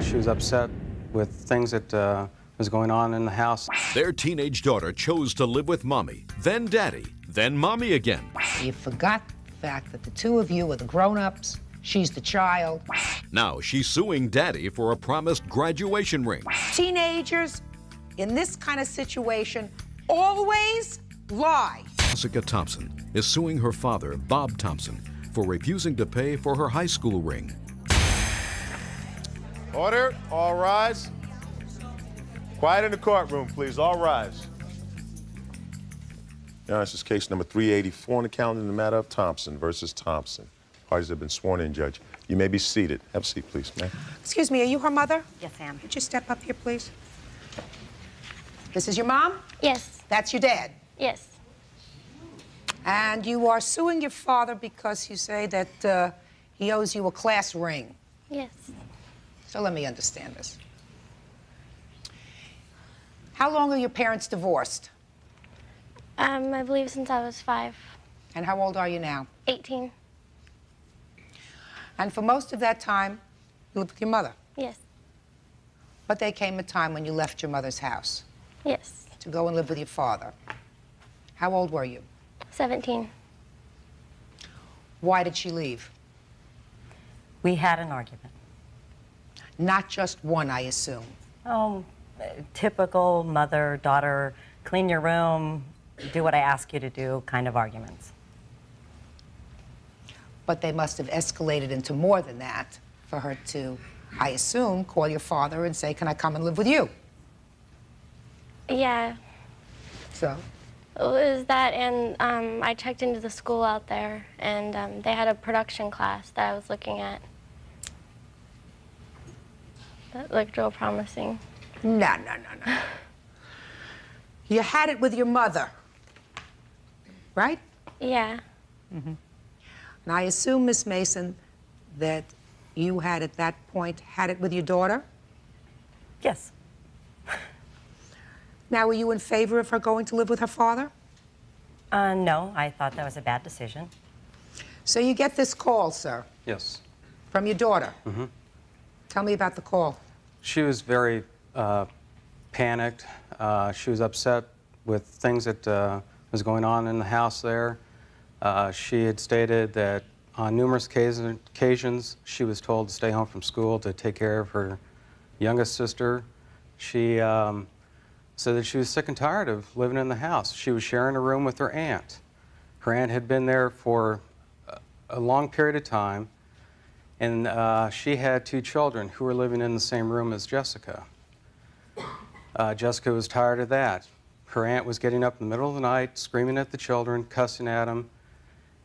She was upset with things that was going on in the house. Their teenage daughter chose to live with mommy, then daddy, then mommy again. You forgot the fact that the two of you are the grown-ups. She's the child. Now she's suing daddy for a promised graduation ring. Teenagers in this kind of situation always lie. Jessica Thompson is suing her father, Bob Thompson, for refusing to pay for her high school ring. Order, all rise. Quiet in the courtroom, please, all rise. Now, this is case number 384 on the calendar in the matter of Thompson versus Thompson. Parties have been sworn in, Judge. You may be seated. Have a seat, please, ma'am. Excuse me, are you her mother? Yes, ma'am. Could you step up here, please? This is your mom? Yes. That's your dad? Yes. And you are suing your father because you say that he owes you a class ring. Yes. So let me understand this. How long are your parents divorced? I believe since I was 5. And how old are you now? 18. And for most of that time, you lived with your mother. Yes. But there came a time when you left your mother's house Yes. to go and live with your father. How old were you? 17. Why did she leave? We had an argument. Not just one, I assume. Oh, typical mother-daughter, clean your room, do what I ask you to do kind of arguments. But they must have escalated into more than that for her to, I assume, call your father and say, can I come and live with you? Yeah. So? It was that, and I checked into the school out there, and they had a production class that I was looking at. That looked real promising. No. You had it with your mother, right? Yeah. Mm-hmm. And I assume, Miss Mason, that you had at that point had it with your daughter? Yes. Now, were you in favor of her going to live with her father? No, I thought that was a bad decision. So you get this call, sir? Yes. From your daughter? Mm-hmm. Tell me about the call. She was very panicked. She was upset with things that was going on in the house there. She had stated that on numerous occasions she was told to stay home from school to take care of her youngest sister. She said that she was sick and tired of living in the house. She was sharing a room with her aunt. Her aunt had been there for a long period of time, and she had 2 children who were living in the same room as Jessica. Jessica was tired of that. Her aunt was getting up in the middle of the night, screaming at the children, cussing at them,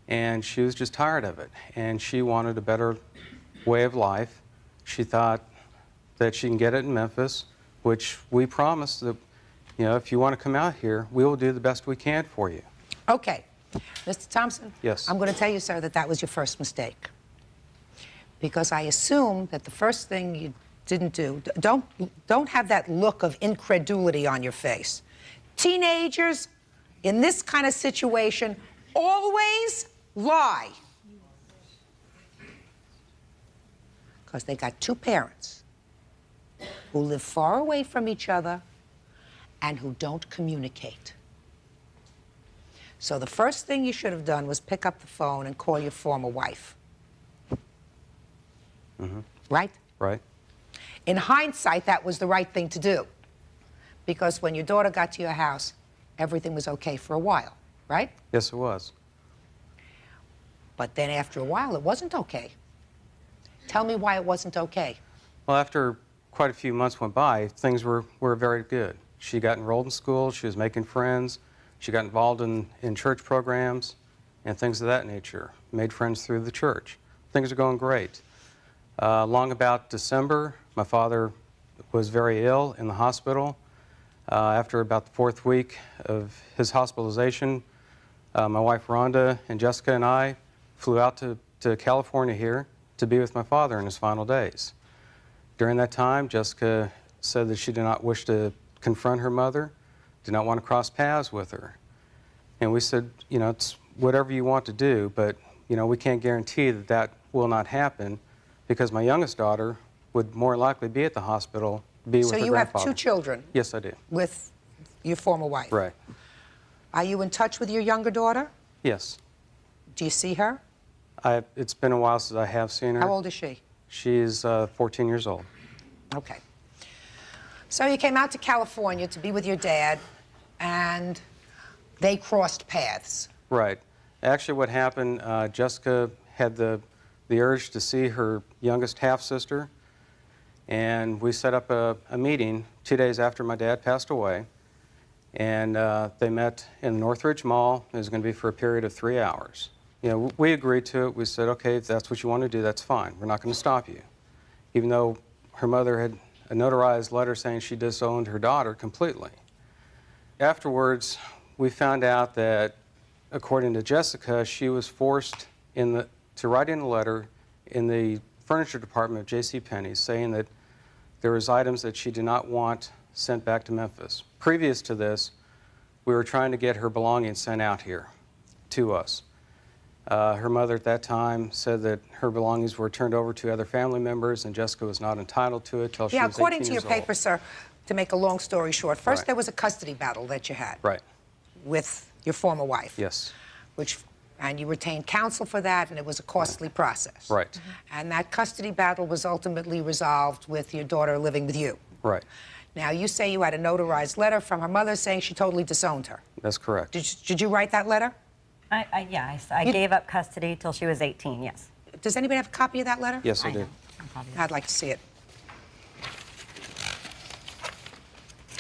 and she was just tired of it. And she wanted a better way of life. She thought that she can get it in Memphis, which we promised that, you know, if you want to come out here, we will do the best we can for you. Okay. Mr. Thompson? Yes. I'm going to tell you, sir, that that was your first mistake. Because I assume that the first thing you didn't do, don't have that look of incredulity on your face. Teenagers in this kind of situation always lie. Because they got 2 parents who live far away from each other and who don't communicate. So the first thing you should have done was pick up the phone and call your former wife. Mm-hmm. Right? Right. In hindsight, that was the right thing to do. Because when your daughter got to your house, everything was okay for a while, right? Yes, it was. But then after a while, it wasn't okay. Tell me why it wasn't okay. Well, after quite a few months went by, things were very good. She got enrolled in school, she was making friends, she got involved in church programs and things of that nature, made friends through the church. Things are going great. Long about December, my father was very ill in the hospital. After about the 4th week of his hospitalization, my wife Rhonda and Jessica and I flew out to California here to be with my father in his final days. During that time, Jessica said that she did not wish to confront her mother, did not want to cross paths with her. And we said, you know, it's whatever you want to do, but, you know, we can't guarantee that that will not happen because my youngest daughter would more likely be at the hospital, be with So her you have grandfather. 2 children Yes, I do. with your former wife. Right. Are you in touch with your younger daughter? Yes. Do you see her? It's been a while since I have seen her. How old is she? She's 14 years old. Okay. So you came out to California to be with your dad, and they crossed paths. Right. Actually, what happened, Jessica had the urge to see her youngest half-sister, and we set up a meeting 2 days after my dad passed away, and they met in Northridge Mall. It was going to be for a period of 3 hours. You know, we agreed to it. We said, okay, if that's what you want to do, that's fine. We're not going to stop you. Even though her mother had a notarized letter saying she disowned her daughter completely. Afterwards, we found out that, according to Jessica, she was forced to write in a letter in the furniture department of JCPenney saying that there was items that she did not want sent back to Memphis. Previous to this, we were trying to get her belongings sent out here to us. Her mother at that time said that her belongings were turned over to other family members and Jessica was not entitled to it till she was 18 years old. According to your paper, sir, to make a long story short, first Right. there was a custody battle that you had. Right. With your former wife. Yes. And you retained counsel for that, and it was a costly process. Right. And that custody battle was ultimately resolved with your daughter living with you. Right. Now, you say you had a notarized letter from her mother saying she totally disowned her. That's correct. Did you write that letter? I gave up custody till she was 18, yes. Does anybody have a copy of that letter? Yes, I do. I'd like to see it.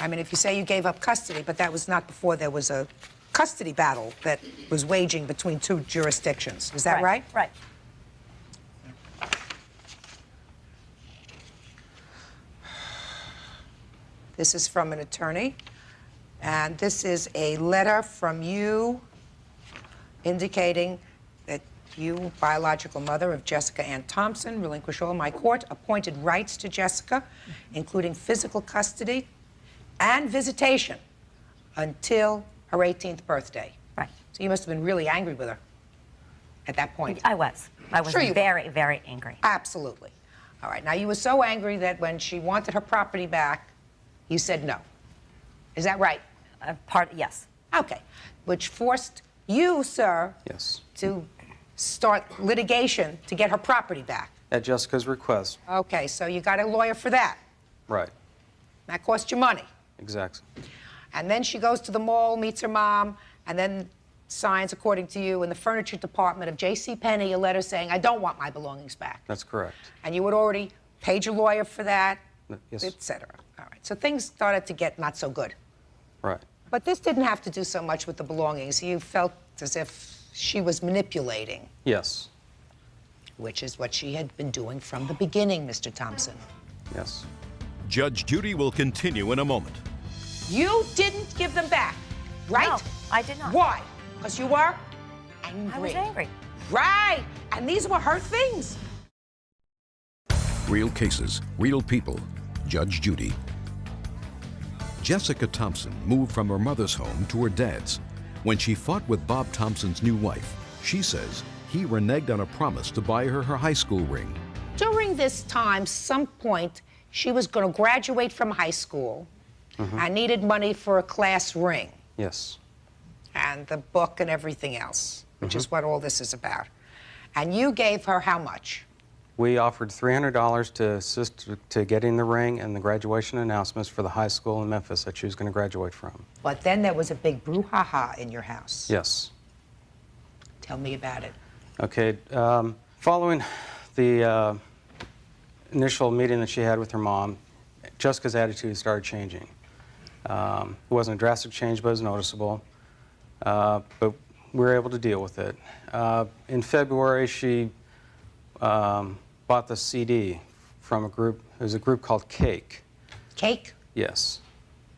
I mean, if you say you gave up custody, but that was not before there was a custody battle that was waging between 2 jurisdictions. Is that right? Right. This is from an attorney, and this is a letter from you indicating that you, biological mother of Jessica Ann Thompson, relinquish all my court-appointed rights to Jessica, including physical custody and visitation, until her 18th birthday. Right. So you must have been really angry with her at that point. I was. I was Sure you were. very, very angry. Absolutely. All right. Now, you were so angry that when she wanted her property back, you said no. Is that right? Yes. Okay. Which forced you, sir, Yes. to start litigation to get her property back. At Jessica's request. Okay, so you got a lawyer for that. Right. That cost you money. Exactly. And then she goes to the mall, meets her mom, and then signs, according to you, in the furniture department of JCPenney, a letter saying, I don't want my belongings back. That's correct. And you had already paid your lawyer for that, Yes. et cetera. All right, so things started to get not so good. Right. But this didn't have to do so much with the belongings. You felt as if she was manipulating, Yes. which is what she had been doing from the beginning, Mr. Thompson. Yes. Judge Judy will continue in a moment. You didn't give them back, right? No, I did not. Why? Because you were angry. I was angry. Right, and these were her things. Real cases, real people. Judge Judy. Jessica Thompson moved from her mother's home to her dad's. When she fought with Bob Thompson's new wife, she says he reneged on a promise to buy her her high school ring. During this time, some point, she was going to graduate from high school and needed money for a class ring Yes. and the book and everything else, which is what all this is about. And you gave her how much? We offered $300 to assist to getting the ring and the graduation announcements for the high school in Memphis that she was going to graduate from. But then there was a big brouhaha in your house. Yes. Tell me about it. Okay. Following the initial meeting that she had with her mom, Jessica's attitude started changing. It wasn't a drastic change, but it was noticeable. But we were able to deal with it. In February, she bought the CD from a group. It was a group called Cake. Cake? Yes.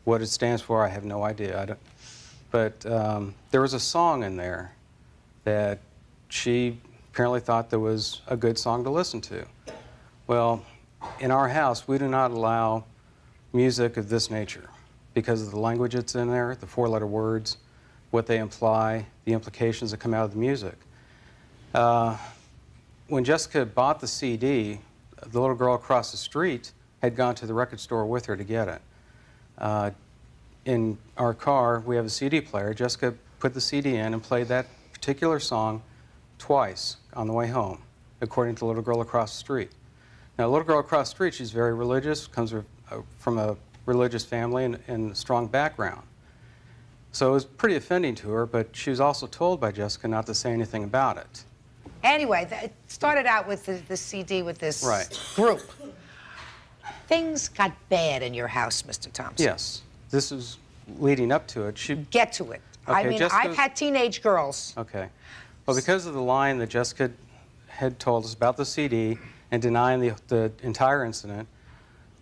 What it stands for, I have no idea. But there was a song in there that she apparently thought that was a good song to listen to. Well, in our house, we do not allow music of this nature because of the language that's in there, the 4-letter words, what they imply, the implications that come out of the music. When Jessica bought the CD, the little girl across the street had gone to the record store with her to get it. In our car, we have a CD player. Jessica put the CD in and played that particular song twice on the way home, according to the little girl across the street. Now, the little girl across the street, she's very religious, comes from a religious family and a strong background. So it was pretty offending to her, but she was also told by Jessica not to say anything about it. Anyway, it started out with the CD with this group. Things got bad in your house, Mr. Thompson. Yes. This is leading up to it. Get to it. Okay, I mean, I've had teenage girls. Okay. Well, because of the line that Jessica had told us about the CD and denying the entire incident,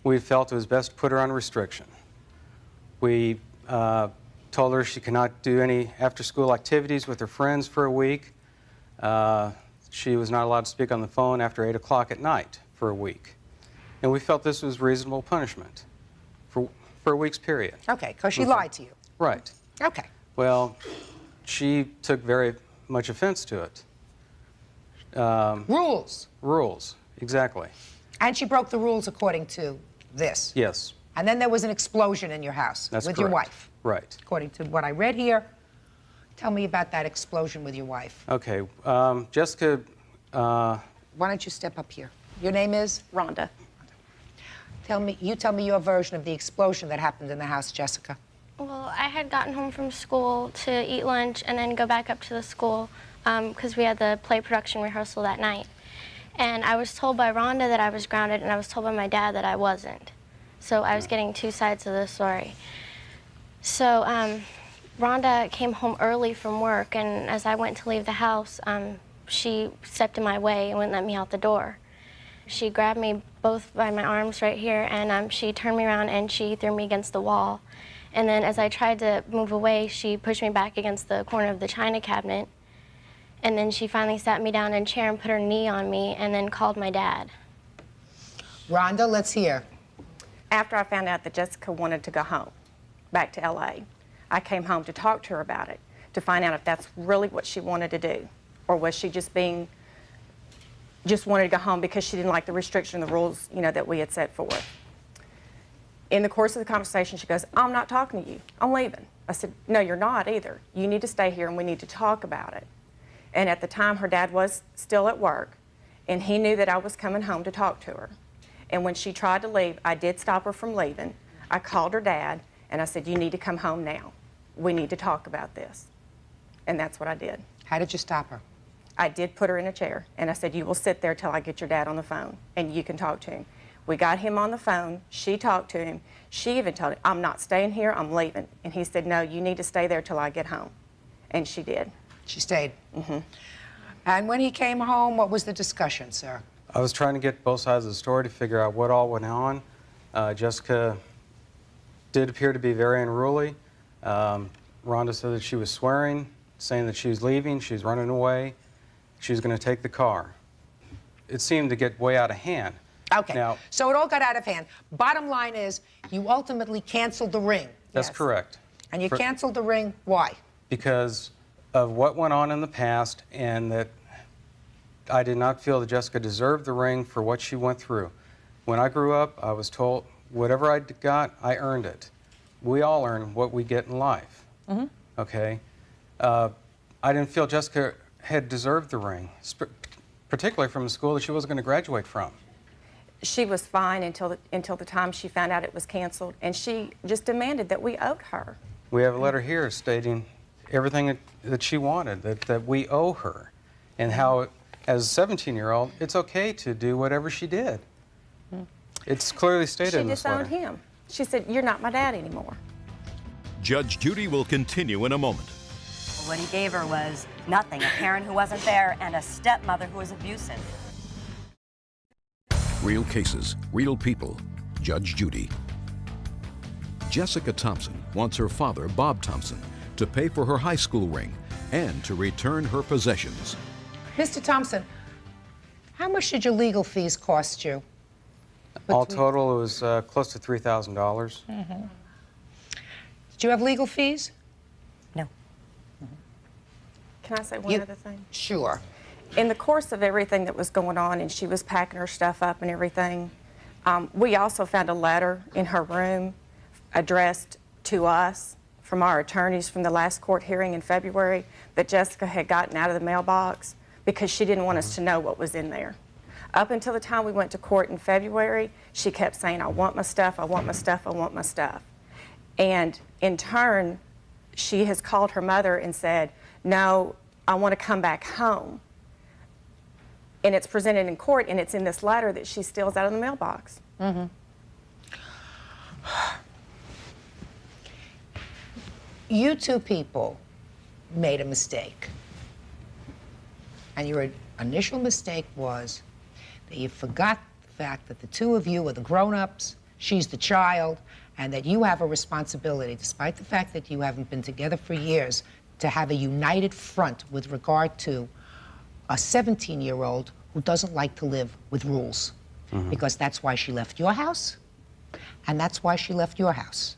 we felt it was best to put her on restriction. We told her she cannot do any after-school activities with her friends for a week. She was not allowed to speak on the phone after 8 o'clock at night for a week. And we felt this was reasonable punishment for a week's period. Okay, because she lied to you. Right. Okay. Well, she took very much offense to it. Rules. Rules, exactly. And she broke the rules according to this. Yes. And then there was an explosion in your house That's with correct. your wife. Right. According to what I read here. Tell me about that explosion with your wife. Okay. Jessica... Why don't you step up here? Your name is? Rhonda. You tell me your version of the explosion that happened in the house, Jessica. Well, I had gotten home from school to eat lunch and then go back up to the school because we had the play production rehearsal that night. And I was told by Rhonda that I was grounded, and I was told by my dad that I wasn't. So I was getting two sides of the story. So Rhonda came home early from work, and as I went to leave the house, she stepped in my way and wouldn't let me out the door. She grabbed me both by my arms right here, and she turned me around and she threw me against the wall. And then as I tried to move away, she pushed me back against the corner of the china cabinet. And then she finally sat me down in a chair and put her knee on me and then called my dad. Rhonda, let's hear. After I found out that Jessica wanted to go home, back to LA, I came home to talk to her about it, to find out if that's really what she wanted to do, or was she just wanted to go home because she didn't like the restriction, the rules, that we had set forth. In the course of the conversation, she goes, "I'm not talking to you. I'm leaving." I said, "No, you're not either. You need to stay here and we need to talk about it." And at the time, her dad was still at work, and he knew that I was coming home to talk to her. And when she tried to leave, I did stop her from leaving. I called her dad, and I said, "You need to come home now. We need to talk about this." And that's what I did. How did you stop her? I did put her in a chair, and I said, "You will sit there till I get your dad on the phone, and you can talk to him." We got him on the phone. She talked to him. She even told him, "I'm not staying here. I'm leaving." And he said, "No, you need to stay there till I get home." And she did. She stayed. Mm-hmm. And when he came home, what was the discussion, sir? I was trying to get both sides of the story to figure out what all went on. Jessica did appear to be very unruly. Rhonda said that she was swearing, saying that she was leaving, she was running away, she was going to take the car. It seemed to get way out of hand. Okay, now, so it all got out of hand. Bottom line is, you ultimately canceled the ring. That's correct. And you canceled the ring, why? Because of what went on in the past, and that I did not feel that Jessica deserved the ring for what she went through. When I grew up, I was told whatever I got, I earned it. We all earn what we get in life. Mm-hmm. Okay? I didn't feel Jessica had deserved the ring, particularly from a school that she wasn't going to graduate from. She was fine until the time she found out it was canceled, and she just demanded that we owed her. We have a letter here stating everything that she wanted, that we owe her, and how, as a 17-year-old, it's okay to do whatever she did. It's clearly stated in this letter. She disowned him. She said, "You're not my dad anymore." Judge Judy will continue in a moment. What he gave her was nothing, a parent who wasn't there and a stepmother who was abusive. Real cases, real people. Judge Judy. Jessica Thompson wants her father, Bob Thompson, to pay for her high school ring and to return her possessions. Mr. Thompson, how much did your legal fees cost you? All total, it was close to $3,000. Mm-hmm. Did you have legal fees? No. Can I say one other thing? Sure. in the course of everything that was going on, and she was packing her stuff up and everything, we also found a letter in her room addressed to us from our attorneys from the last court hearing in February that Jessica had gotten out of the mailbox because she didn't want us to know what was in there. Up until the time we went to court in February, she kept saying, I want my stuff, I want my stuff, I want my stuff. And in turn, she has called her mother and said, no, I want to come back home. And it's presented in court, and it's in this letter that she steals out of the mailbox. Mm-hmm. You two people made a mistake. And your initial mistake was that you forgot the fact that the two of you are the grown-ups, she's the child, and that you have a responsibility, despite the fact that you haven't been together for years, to have a united front with regard to a 17-year-old who doesn't like to live with rules. Mm-hmm. Because that's why she left your house, and that's why she left your house.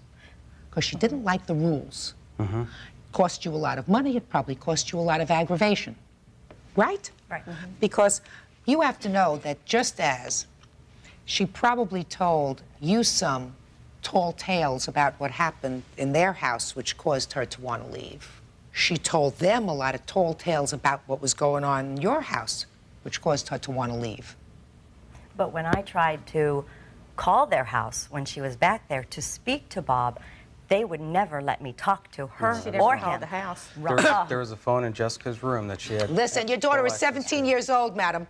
Because she didn't like the rules. Mm-hmm. It cost you a lot of money, it probably cost you a lot of aggravation. Right? Right. Mm-hmm. Because you have to know that just as she probably told you some tall tales about what happened in their house, which caused her to want to leave, she told them a lot of tall tales about what was going on in your house, which caused her to want to leave. But when I tried to call their house when she was back there to speak to Bob, they would never let me talk to her She never or called him. the house. There was a phone in Jessica's room that she had. Listen, your daughter is 17 years old, madam,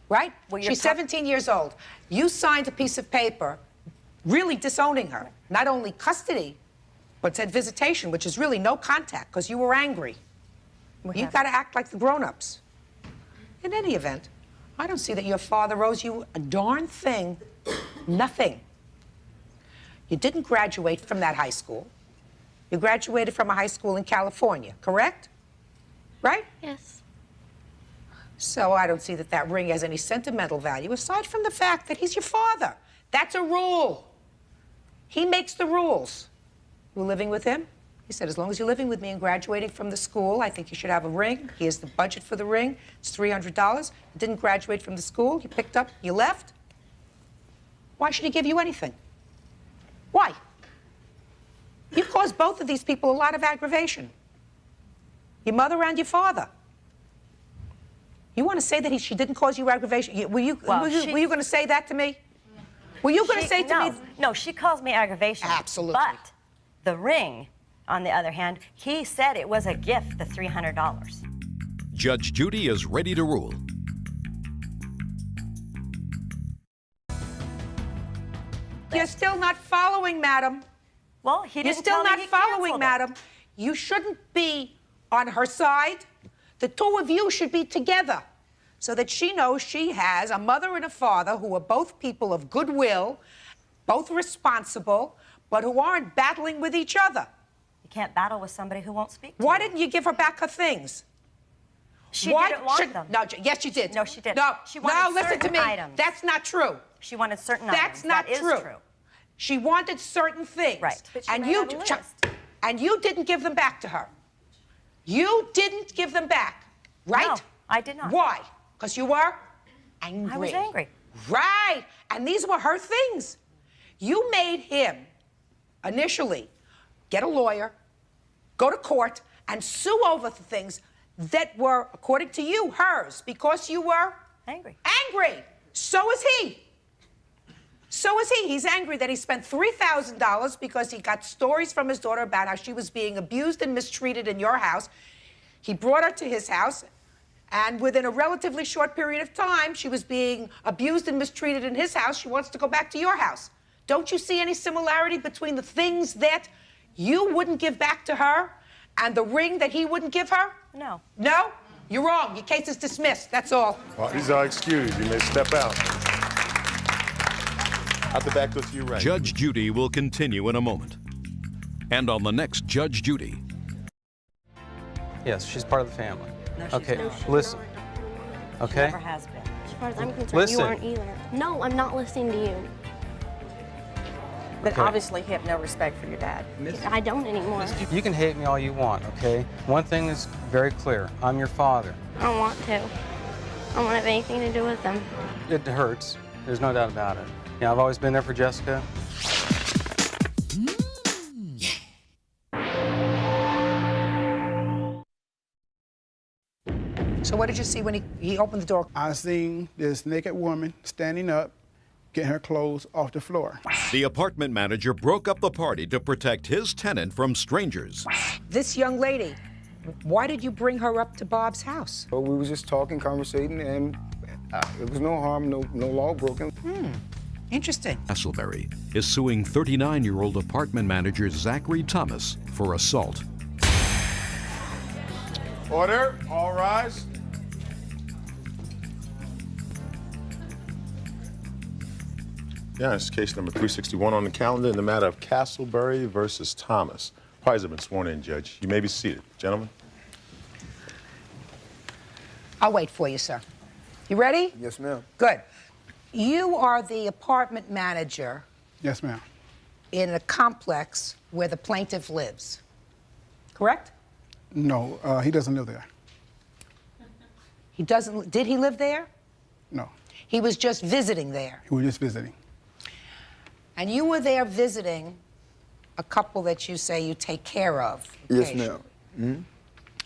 right? Well, She's 17 years old. You signed a piece of paper really disowning her. Not only custody, but said visitation, which is really no contact, because you were angry. You've got to act like the grown-ups. In any event, I don't see that your father owes you a darn thing. Nothing. You didn't graduate from that high school. You graduated from a high school in California, correct? Right? Yes. So I don't see that that ring has any sentimental value, aside from the fact that he's your father. That's a rule. He makes the rules. You living with him? He said, as long as you're living with me and graduating from the school, I think you should have a ring. Here's the budget for the ring. It's $300. You didn't graduate from the school. You picked up, you left. Why should he give you anything? Why? You caused both of these people a lot of aggravation. Your mother and your father. You want to say that she didn't cause you aggravation? Were you going to say that to me? Were you going to say to me? No, she calls me aggravation. Absolutely. But the ring, on the other hand, he said it was a gift, the $300. Judge Judy is ready to rule. You're still not following, madam. Well, he You're didn't still tell me not he following, canceled it. madam. You shouldn't be on her side. The two of you should be together so that she knows she has a mother and a father who are both people of goodwill, both responsible, but who aren't battling with each other. You can't battle with somebody who won't speak to Why you. didn't you give her back her things? She didn't want them. No, yes, you did. No, she didn't. No, She wanted listen to certain me. items. That's not true. She wanted certain That's items. not That is true. She wanted certain things. Right. But she and made you out a list. and you didn't give them back to her. You didn't give them back, right? No, I did not. Why? Because you were angry. I was angry. Right. And these were her things. You made him initially get a lawyer, go to court, and sue over the things that were, according to you, hers, because you were Angry. angry. So is he. So is he. He's angry that he spent $3,000 because he got stories from his daughter about how she was being abused and mistreated in your house. He brought her to his house, and within a relatively short period of time, she was being abused and mistreated in his house. She wants to go back to your house. Don't you see any similarity between the things that you wouldn't give back to her and the ring that he wouldn't give her? No. No? You're wrong. Your case is dismissed. That's all. Parties are excused. You may step out. Out the back with you, right? Judge Judy will continue in a moment. And on the next Judge Judy. Yes, she's part of the family. No, she's Okay, not. listen. She Okay? never has been. As far as I'm concerned, Listen. you aren't either. No, I'm not listening to you. But Okay. obviously, you have no respect for your dad. I don't anymore. You can hate me all you want, okay? One thing is very clear. I'm your father. I don't want to. I don't want to have anything to do with them. It hurts. There's no doubt about it. I've always been there for Jessica. So what did you see when he opened the door? I seen this naked woman standing up, getting her clothes off the floor. The apartment manager broke up the party to protect his tenant from strangers. This young lady, why did you bring her up to Bob's house? Well, we was just talking, conversating, and there was no harm, no law broken. Interesting. Castleberry is suing 39-year-old apartment manager Zachary Thomas for assault. Order, all rise. Yeah, it's case number 361 on the calendar in the matter of Castleberry versus Thomas. Parties have been sworn in, Judge. You may be seated. Gentlemen. I'll wait for you, sir. You ready? Yes, ma'am. Good. You are the apartment manager Yes, ma'am. in a complex where the plaintiff lives, correct? No, he doesn't live there. He doesn't, did he live there? No, He was just visiting there. he was just visiting. And you were there visiting a couple that you say you take care of. Yes, occasionally. ma'am.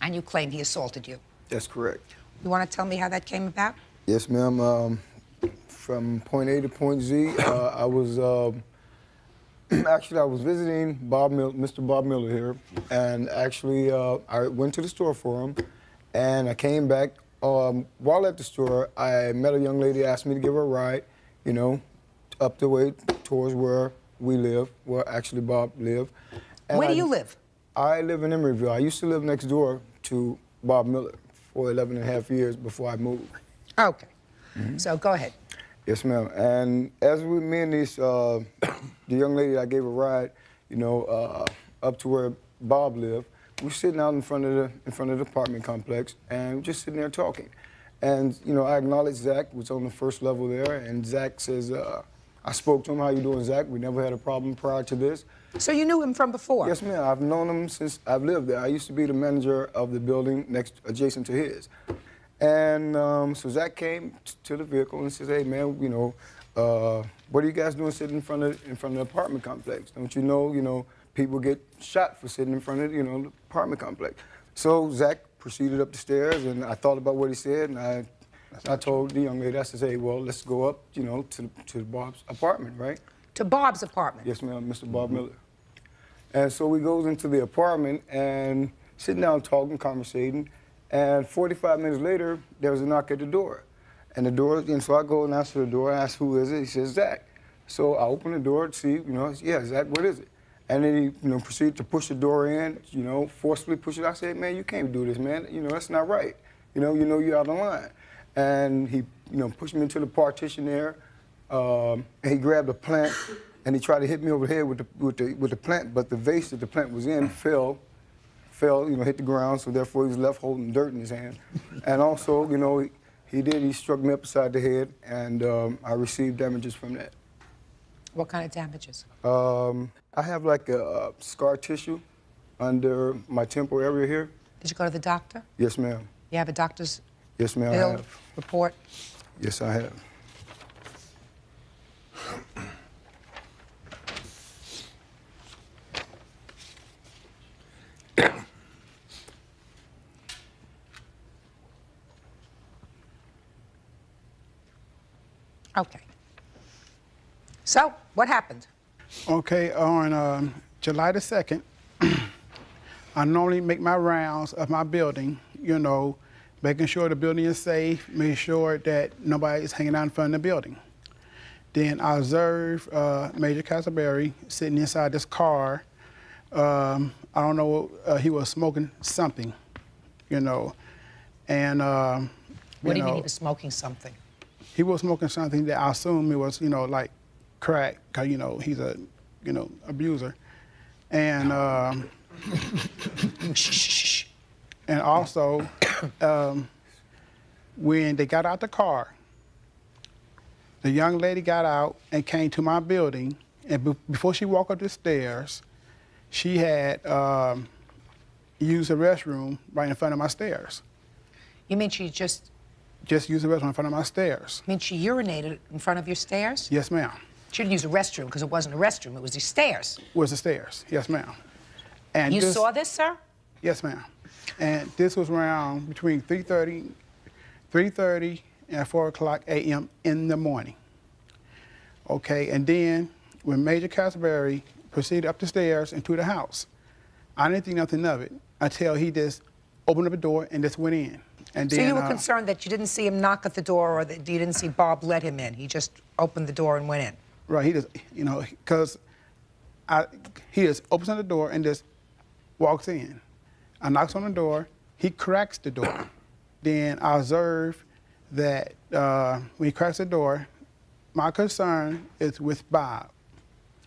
And you claim he assaulted you. That's correct. You want to tell me how that came about? Yes, ma'am. From point A to point Z, I was actually I was visiting Mr. Bob Miller here, and actually I went to the store for him, and I came back. While at the store, I met a young lady, asked me to give her a ride, you know, up the way towards where we live, where actually Bob lived. And Where do you live? I live in Emeryville. I used to live next door to Bob Miller for 11 and a half years before I moved. Okay. So go ahead. Yes, ma'am. And as we, me and this, the young lady I gave a ride, you know, up to where Bob lived, we're sitting out in front of the apartment complex, and we're just sitting there talking. And you know, I acknowledged Zach was on the first level there, and Zach says, I spoke to him. How you doing, Zach? We never had a problem prior to this. So you knew him from before? Yes, ma'am. I've known him since I've lived there. I used to be the manager of the building adjacent to his. And so Zach came to the vehicle and says, "Hey, man, you know, what are you guys doing sitting in front of the apartment complex? Don't you know, people get shot for sitting in front of, the apartment complex." So Zach proceeded up the stairs, and I thought about what he said, and I told the young lady, I said, "Hey, well, let's go up, to Bob's apartment, right?" To Bob's apartment? Yes, ma'am, Mr. Bob Miller. And so we goes into the apartment and sitting down talking, conversating, and 45 minutes later, there was a knock at the door. And so I go and answer the door, and ask who is it? He says, "Zach." So I open the door to see, yeah, Zach, what is it? And then he, proceeded to push the door in, forcefully push it. I said, "Man, you can't do this, man. That's not right. You're out of line." And he, pushed me into the partition there, and he grabbed a plant, and he tried to hit me over the head with the plant, but the vase that the plant was in fell, hit the ground, so therefore he was left holding dirt in his hand. And also, he struck me upside the head, and I received damages from that. What kind of damages? I have like a scar tissue under my temple area here. Did you go to the doctor? Yes, ma'am. You have a doctor's Yes, ma'am, I bill, have. report? Yes, I have. Okay. So, what happened? Okay, on July the 2nd, I normally make my rounds of my building, making sure the building is safe, making sure that nobody is hanging out in front of the building. Then I observed Major Castleberry sitting inside this car. I don't know, he was smoking something, And, What do you mean he was smoking something? he was smoking something that I assume it was, like crack, because, he's a, abuser. And, and also, when they got out the car, the young lady got out and came to my building, and before she walked up the stairs, she had used the restroom right in front of my stairs. You mean she just just used the restroom in front of my stairs. I mean, she urinated in front of your stairs? Yes, ma'am. She didn't use a restroom because it wasn't a restroom, it was the stairs. Was the stairs, yes, ma'am. And You saw this, sir? Yes, ma'am. And this was around between 3:30 and 4 o'clock a.m. in the morning. Okay, and then when Major Castleberry proceeded up the stairs into the house, I didn't think nothing of it until he just opened up the door and just went in. And then, So you were concerned that you didn't see him knock at the door or that you didn't see Bob let him in. He just opened the door and went in. Right, he just, you know, because he just opens the door and just walks in. I knocks on the door, he cracks the door. Then I observe that when he cracks the door, my concern is with Bob.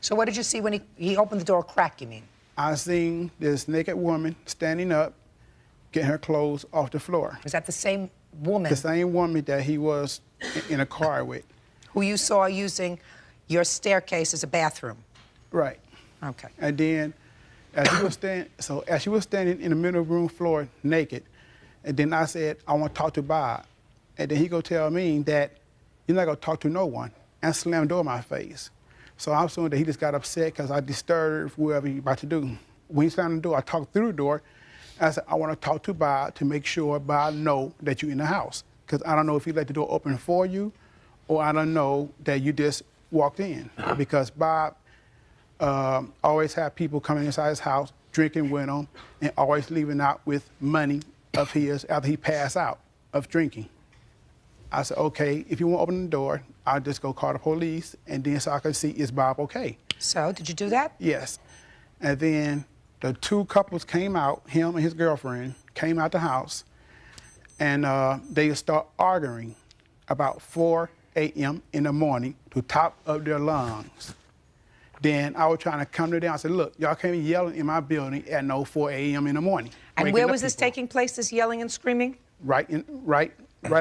So what did you see when he opened the door crack, you mean? I seen this naked woman standing up, getting her clothes off the floor. Was that the same woman? The same woman that he was in a car with. Who you saw using your staircase as a bathroom? Right. Okay. And then as she was standing in the middle of the room floor naked, and then I said, I want to talk to Bob. And then he go tell me that you're not gonna talk to no one, and slam the door in my face. So I'm assuming that he just got upset because I disturbed whatever he about to do. When he slammed the door, I talked through the door. I said, I want to talk to Bob to make sure Bob know that you're in the house. Because I don't know if he let the door open for you, or I don't know that you just walked in. Because Bob always had people coming inside his house, drinking with him, and always leaving out with money of his after he passed out of drinking. I said, okay, if you want to open the door, I'll just go call the police, and then so I can see, is Bob okay? So, did you do that? Yes. And then the two couples came out, him and his girlfriend, came out the house, and they start arguing about 4 a.m. in the morning to top of their lungs. Then I was trying to come to them. I said, look, y'all can't be yelling in my building at 4 a.m. in the morning. And where was this taking place, this yelling and screaming? Right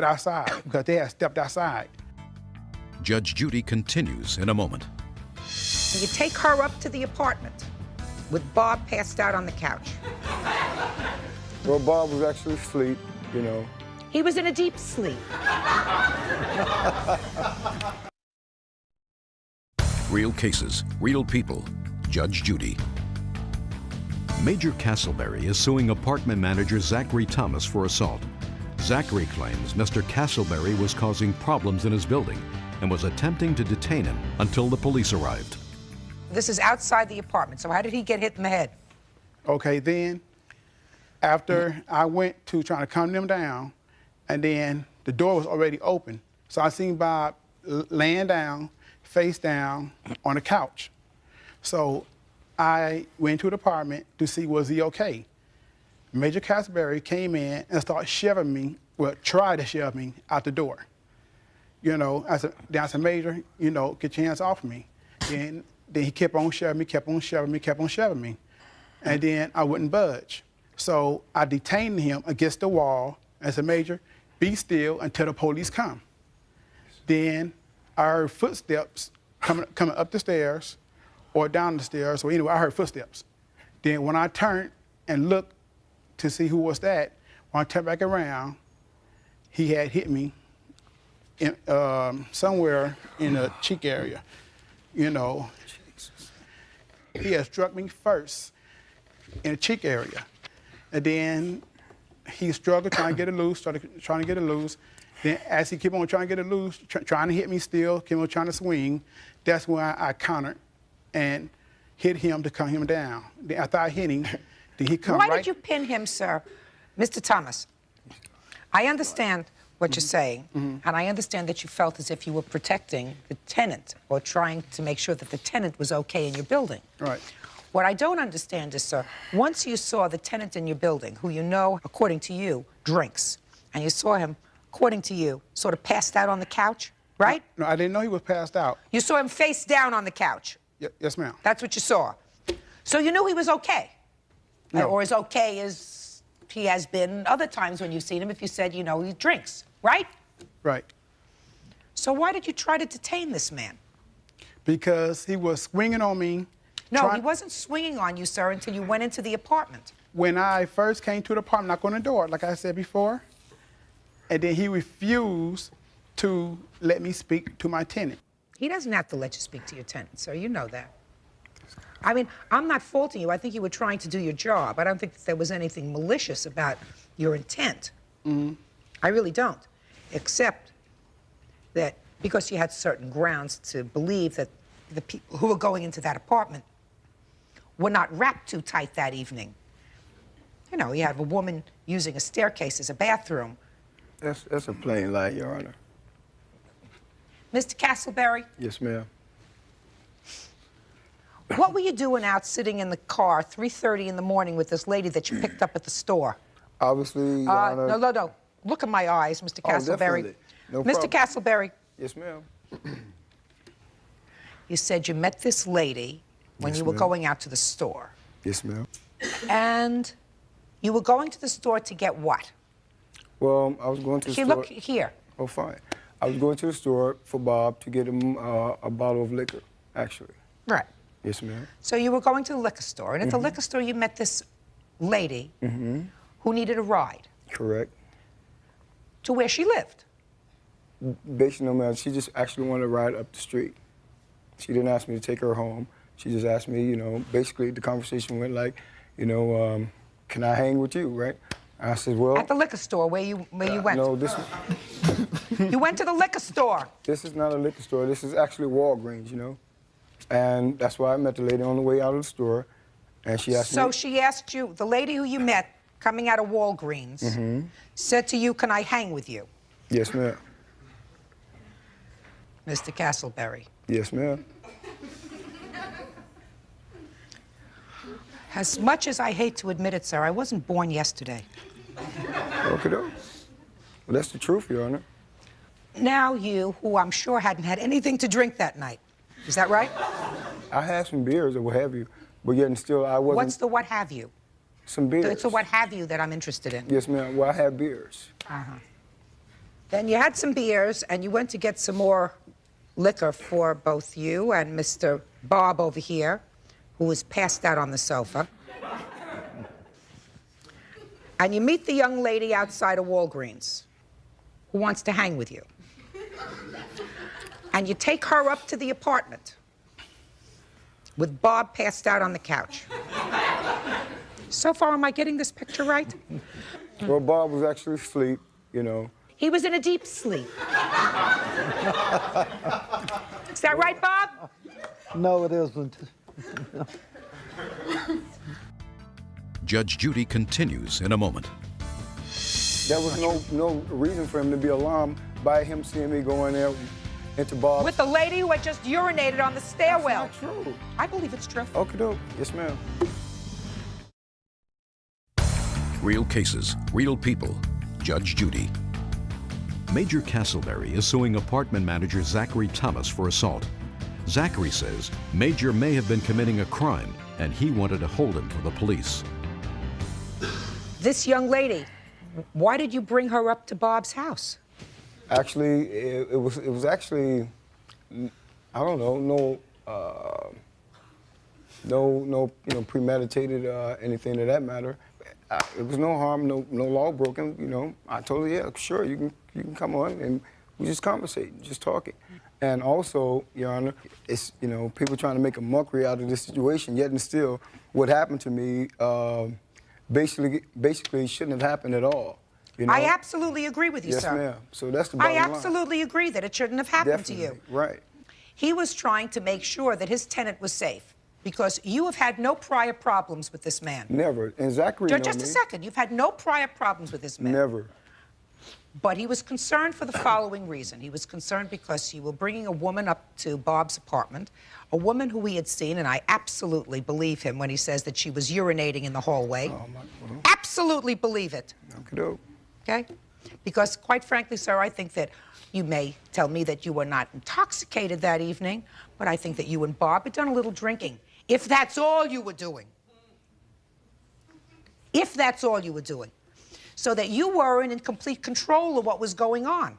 outside, because they had stepped outside. Judge Judy continues in a moment. You take her up to the apartment with Bob passed out on the couch. Well, Bob was actually asleep, you know. He was in a deep sleep. Real cases, real people. Judge Judy. Major Castleberry is suing apartment manager Zachary Thomas for assault. Zachary claims Mr. Castleberry was causing problems in his building and was attempting to detain him until the police arrived. This is outside the apartment, so how did he get hit in the head? Okay, then after I went to trying to calm them down, and then the door was already open, so I seen Bob laying down, face down on the couch. So I went to the apartment to see was he okay. Major Castleberry came in and started shoving me, well, tried to shove me out the door. You know, I said, Major, you know, get your hands off me. And then he kept on shoving me, kept on shoving me, kept on shoving me. And then I wouldn't budge. So I detained him against the wall and said, Major, be still until the police come. Then I heard footsteps coming up the stairs or down the stairs. So anyway, I heard footsteps. Then when I turned and looked to see who was that, when I turned back around, he had hit me in, somewhere in the cheek area, you know. Jesus. He had struck me first in the cheek area. And then he struggled trying to get it loose, started trying to get it loose. Then as he kept on trying to get it loose, trying to hit me still, kept on trying to swing, that's when I countered and hit him to calm him down. Then after I hit him, then he come Why did you pin him, sir? Mr. Thomas, I understand what you're saying, and I understand that you felt as if you were protecting the tenant or trying to make sure that the tenant was okay in your building. Right. What I don't understand is, sir, once you saw the tenant in your building, who you know, according to you, drinks, and you saw him, according to you, sort of passed out on the couch, right? No, I didn't know he was passed out. You saw him face down on the couch. Yes, ma'am. That's what you saw. So you knew he was okay. No. Or as okay as he has been other times when you've seen him, if you said, you know, he drinks, right? Right. So why did you try to detain this man? Because he was swinging on me. No, he wasn't swinging on you, sir, until you went into the apartment. When I first came to the apartment, knocked on the door, like I said before, and then he refused to let me speak to my tenant. He doesn't have to let you speak to your tenant, sir. You know that. I mean, I'm not faulting you. I think you were trying to do your job. I don't think that there was anything malicious about your intent. I really don't. Except that because you had certain grounds to believe that the people who were going into that apartment were not wrapped too tight that evening. You know, you have a woman using a staircase as a bathroom. That's a plain lie, Your Honor. Mr. Castleberry, Yes, ma'am. what were you doing out sitting in the car 3:30 in the morning with this lady that you picked up at the store? Obviously, Your Honor. No. Look at my eyes, Mr. Oh, Castleberry. definitely. No Mr. problem. Castleberry, Yes, ma'am. you said you met this lady when Yes, you were ma'am. going out to the store. Yes, ma'am. And you were going to the store to get what? Well, I was going to the Here, store. look here. Oh, fine. I was going to the store for Bob to get him a bottle of liquor, actually. Right. Yes, ma'am. So you were going to the liquor store, and at the liquor store you met this lady who needed a ride Correct. to where she lived. Basically, no, ma'am. She just actually wanted to ride up the street. She didn't ask me to take her home. She just asked me, you know, basically the conversation went like, you know, can I hang with you, right? I said, well. At the liquor store where you went. No, this You went to the liquor store. this is not a liquor store. This is actually Walgreens, you know. And that's why I met the lady on the way out of the store. And she asked me. So she asked you, the lady who you met coming out of Walgreens said to you, can I hang with you? Yes, ma'am. Mr. Castleberry. Yes, ma'am. As much as I hate to admit it, sir, I wasn't born yesterday. Okay, though. Well, that's the truth, Your Honor. Now you, who I'm sure hadn't had anything to drink that night, is that right? I had some beers or what have you, but yet and still I wasn't. What's the what have you? Some beers. It's a what have you that I'm interested in. Yes, ma'am. Well, I had beers. Then you had some beers and you went to get some more liquor for both you and Mr. Bob over here, who was passed out on the sofa. And you meet the young lady outside of Walgreens who wants to hang with you. And you take her up to the apartment with Bob passed out on the couch. So far, am I getting this picture right? Well, Bob was actually asleep, you know. He was in a deep sleep. Is that right, Bob? No, it isn't. Judge Judy continues in a moment. There was no reason for him to be alarmed by him seeing me going there into Bob. With the lady who had just urinated on the stairwell. That's not true. I believe it's true. Okay, doke. Yes, ma'am. Real cases, real people. Judge Judy. Major Castleberry is suing apartment manager Zachary Thomas for assault. Zachary says Major may have been committing a crime and he wanted to hold him for the police. This young lady, why did you bring her up to Bob's house? Actually, it was actually, I don't know, no, you know, premeditated anything of that matter. It was no harm, no law broken. You know, I told her, yeah, sure, you can come on, and we just conversating, just talking. And also, Your Honor, it's, you know, people trying to make a mockery out of this situation. Yet and still, what happened to me basically shouldn't have happened at all. You know? I absolutely agree with you, Yes, sir. ma'am. So that's the bottom line. I absolutely agree that it shouldn't have happened to you. Right. He was trying to make sure that his tenant was safe because you have had no prior problems with this man. Never. And Zachary Just a second. You've had no prior problems with this man. Never. But he was concerned for the following reason. He was concerned because you were bringing a woman up to Bob's apartment, a woman who he had seen, and I absolutely believe him when he says that she was urinating in the hallway. Oh, my God. Absolutely believe it. Okay. Okay? Because, quite frankly, sir, I think that you may tell me that you were not intoxicated that evening, but I think that you and Bob had done a little drinking, if that's all you were doing. If that's all you were doing. So that you weren't in complete control of what was going on.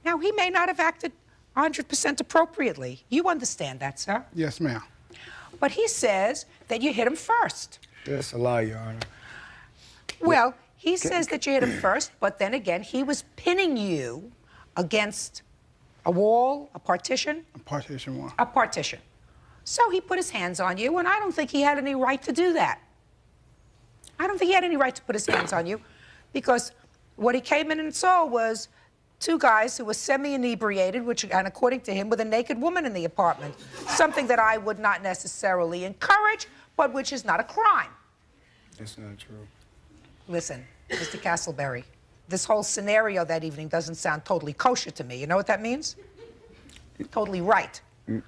Now, he may not have acted 100% appropriately. You understand that, sir? Yes, ma'am. But he says that you hit him first. That's a lie, Your Honor. Well, He says that you hit him first, but then again, he was pinning you against a wall, a partition. A partition wall. A partition. So he put his hands on you, and I don't think he had any right to do that. I don't think he had any right to put his hands on you, because what he came in and saw was two guys who were semi-inebriated, and according to him, with a naked woman in the apartment. Something that I would not necessarily encourage, but which is not a crime. It's not true. Listen, Mr. Castleberry, this whole scenario that evening doesn't sound totally kosher to me. You know what that means? Totally right. Go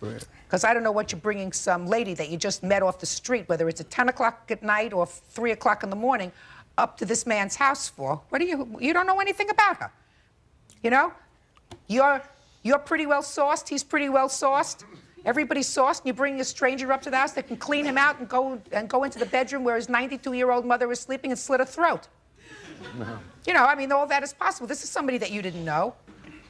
ahead. Because I don't know what you're bringing some lady that you just met off the street, whether it's at 10 o'clock at night or 3 o'clock in the morning, up to this man's house for. What do you don't know anything about her. You know? You're pretty well sauced, he's pretty well sauced. Everybody's sauced, and you bring a stranger up to the house that can clean him out and go into the bedroom where his 92-year-old mother is sleeping and slit her throat. No. You know, I mean, all that is possible. This is somebody that you didn't know.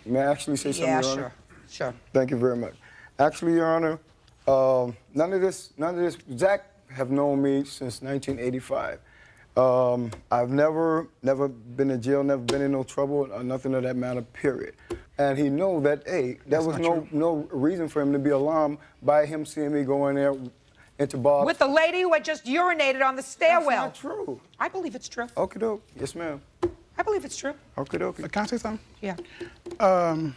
May I actually say something, Yeah, Your Honor? sure. Thank you very much. Actually, Your Honor, none of this, Zach have known me since 1985. I've never been in jail, never been in no trouble, or nothing of that matter, period. And he know that, hey, there was no reason for him to be alarmed by him seeing me go in there into Bob's. With the lady who had just urinated on the stairwell. That's not true. I believe it's true. Okay, doke. Yes, ma'am. I believe it's true. Okay, doke. Can I say something? Yeah. The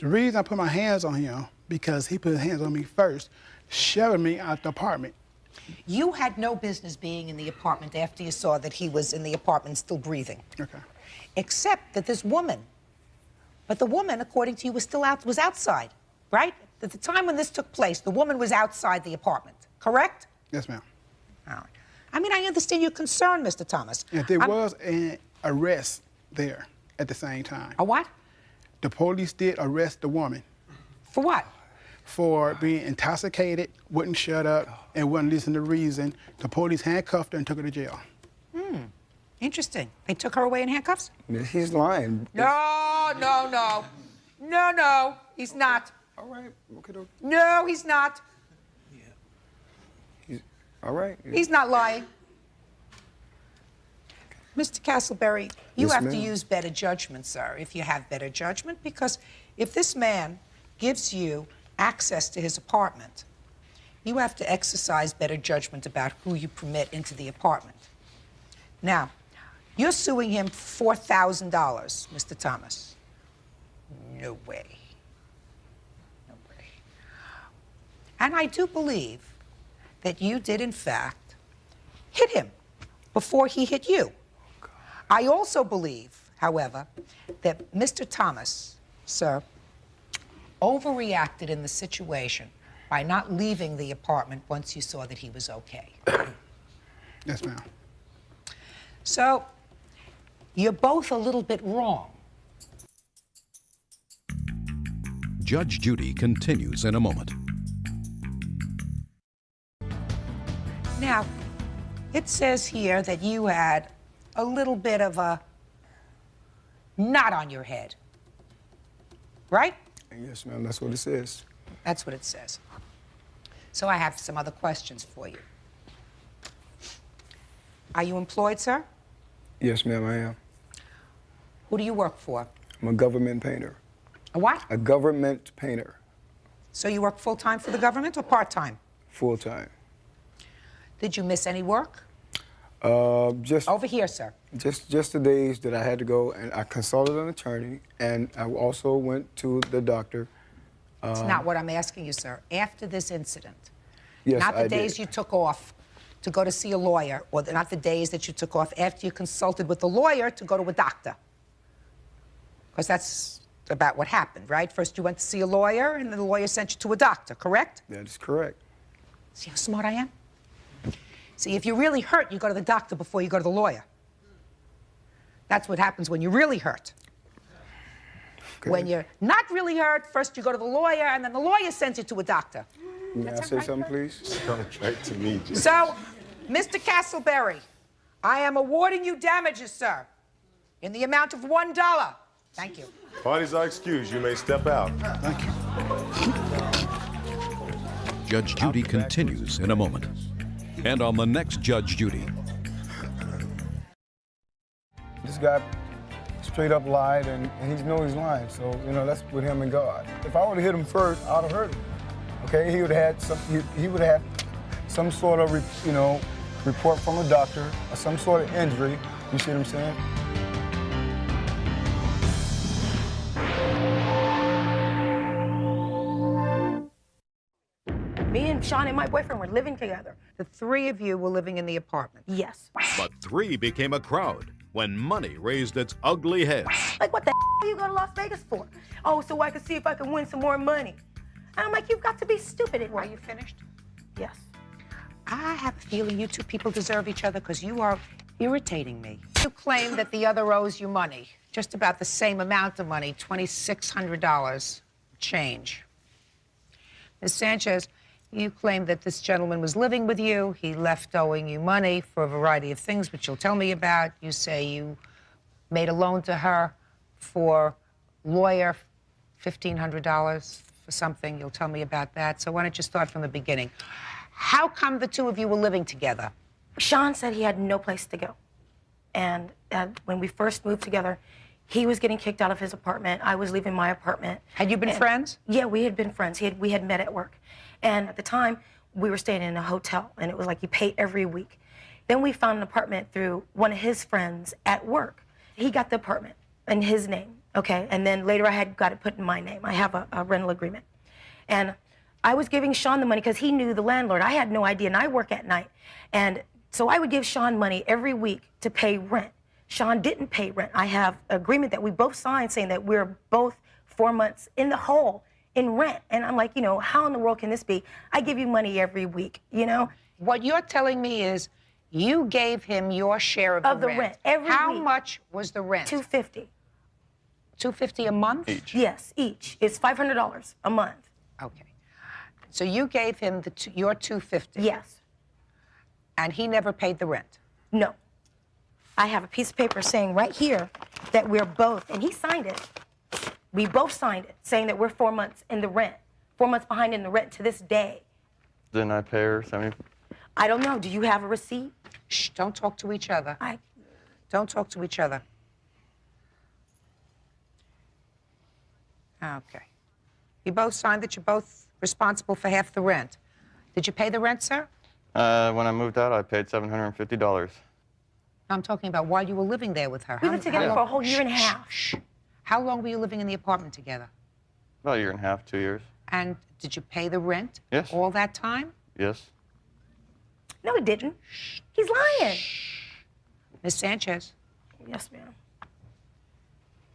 reason I put my hands on him, because he put his hands on me first, shoving me out the apartment. You had no business being in the apartment after you saw that he was in the apartment still breathing. Okay. Except that this woman, but the woman, according to you, was outside, right? At the time when this took place, the woman was outside the apartment, correct? Yes, ma'am. All right. I mean, I understand your concern, Mr. Thomas. And there was an arrest there at the same time. A what? The police did arrest the woman. For what? For being intoxicated, wouldn't shut up, and wouldn't listen to reason. The police handcuffed her and took her to jail. Interesting. They took her away in handcuffs? He's lying. No, he's not. All right. Okay, doke. No, he's not. All right. He's not lying. Mr. Castleberry, you Yes, have to ma'am. use better judgment, sir, if you have better judgment, because if this man gives you access to his apartment, you have to exercise better judgment about who you permit into the apartment. Now, you're suing him for $4,000, Mr. Thomas. No way. No way. And I do believe that you did, in fact, hit him before he hit you. I also believe, however, that Mr. Thomas, sir, overreacted in the situation by not leaving the apartment once you saw that he was okay. Yes, ma'am. So, you're both a little bit wrong. Judge Judy continues in a moment. Now, it says here that you had a little bit of a knot on your head, right? Yes, ma'am. That's what it says. That's what it says. So I have some other questions for you. Are you employed, sir? Yes, ma'am, I am. Who do you work for? I'm a government painter. A what? A government painter. So you work full-time for the government or part-time? Full-time. Did you miss any work? Just Over here, sir. Just the days that I had to go, and I consulted an attorney, and I also went to the doctor. It's not what I'm asking you, sir. After this incident, Yes, not the I days did. you took off to go to see a lawyer, or not the days that you took off after you consulted with the lawyer to go to a doctor. Because that's about what happened, right? First you went to see a lawyer, and then the lawyer sent you to a doctor, correct? That is correct. See how smart I am? See, if you're really hurt, you go to the doctor before you go to the lawyer. That's what happens when you're really hurt. Okay. When you're not really hurt, first you go to the lawyer, and then the lawyer sends you to a doctor. May I say something, please? Sounds right to me, Judge. So, Mr. Castleberry, I am awarding you damages, sir, in the amount of $1. Thank you. Parties are excused. You may step out. Thank you. Judge Judy continues in a moment. And on the next Judge Judy, this guy straight up lied, and he knows he's lying. So, you know, that's with him and God. If I would have hit him first, I'd have hurt him. Okay, he would have had some sort of, report from a doctor, or some sort of injury. You see what I'm saying? Me and Sean and my boyfriend were living together. The three of you were living in the apartment. Yes. But three became a crowd when money raised its ugly head. Like, what the are you go to Las Vegas for? Oh, so I can see if I can win some more money. And I'm like, you've got to be stupid. Are you finished? Yes. I have a feeling you two people deserve each other because you are irritating me. You claim that the other owes you money, just about the same amount of money, $2,600 change. Ms. Sanchez, you claim that this gentleman was living with you. He left owing you money for a variety of things, which you'll tell me about. You say you made a loan to her for lawyer, $1,500 for something. You'll tell me about that. So why don't you start from the beginning? How come the two of you were living together? Sean said he had no place to go. And when we first moved together, he was getting kicked out of his apartment. I was leaving my apartment. Had you been friends? Yeah, we had been friends. We had met at work. And at the time, we were staying in a hotel, and it was like you pay every week. Then we found an apartment through one of his friends at work. He got the apartment in his name, okay? And then later I had got it put in my name. I have a rental agreement. And I was giving Sean the money because he knew the landlord. I had no idea, and I work at night. And so I would give Sean money every week to pay rent. Sean didn't pay rent. I have an agreement that we both signed saying that we're both 4 months in the hole in rent. And I'm like, how in the world can this be? I give you money every week, What you're telling me is you gave him your share of the rent. Every How week. much was the rent? $250. $250 a month? Each. Yes, each. It's $500 a month. Okay. So you gave him your $250? Yes. And he never paid the rent? No. I have a piece of paper saying right here that we're both, and he signed it. We both signed it, saying that we're 4 months in the rent, 4 months behind in the rent to this day. Didn't I pay her 70? I don't know. Do you have a receipt? Shh, don't talk to each other. Don't talk to each other. Okay. You both signed that you're both responsible for half the rent. Did you pay the rent, sir? When I moved out, I paid $750. I'm talking about while you were living there with her. We lived together for a whole year and a half. Shh. How long were you living in the apartment together? About a year and a half, 2 years. And did you pay the rent? Yes. All that time? Yes. No, he didn't. He's lying. Miss Sanchez, Yes, ma'am.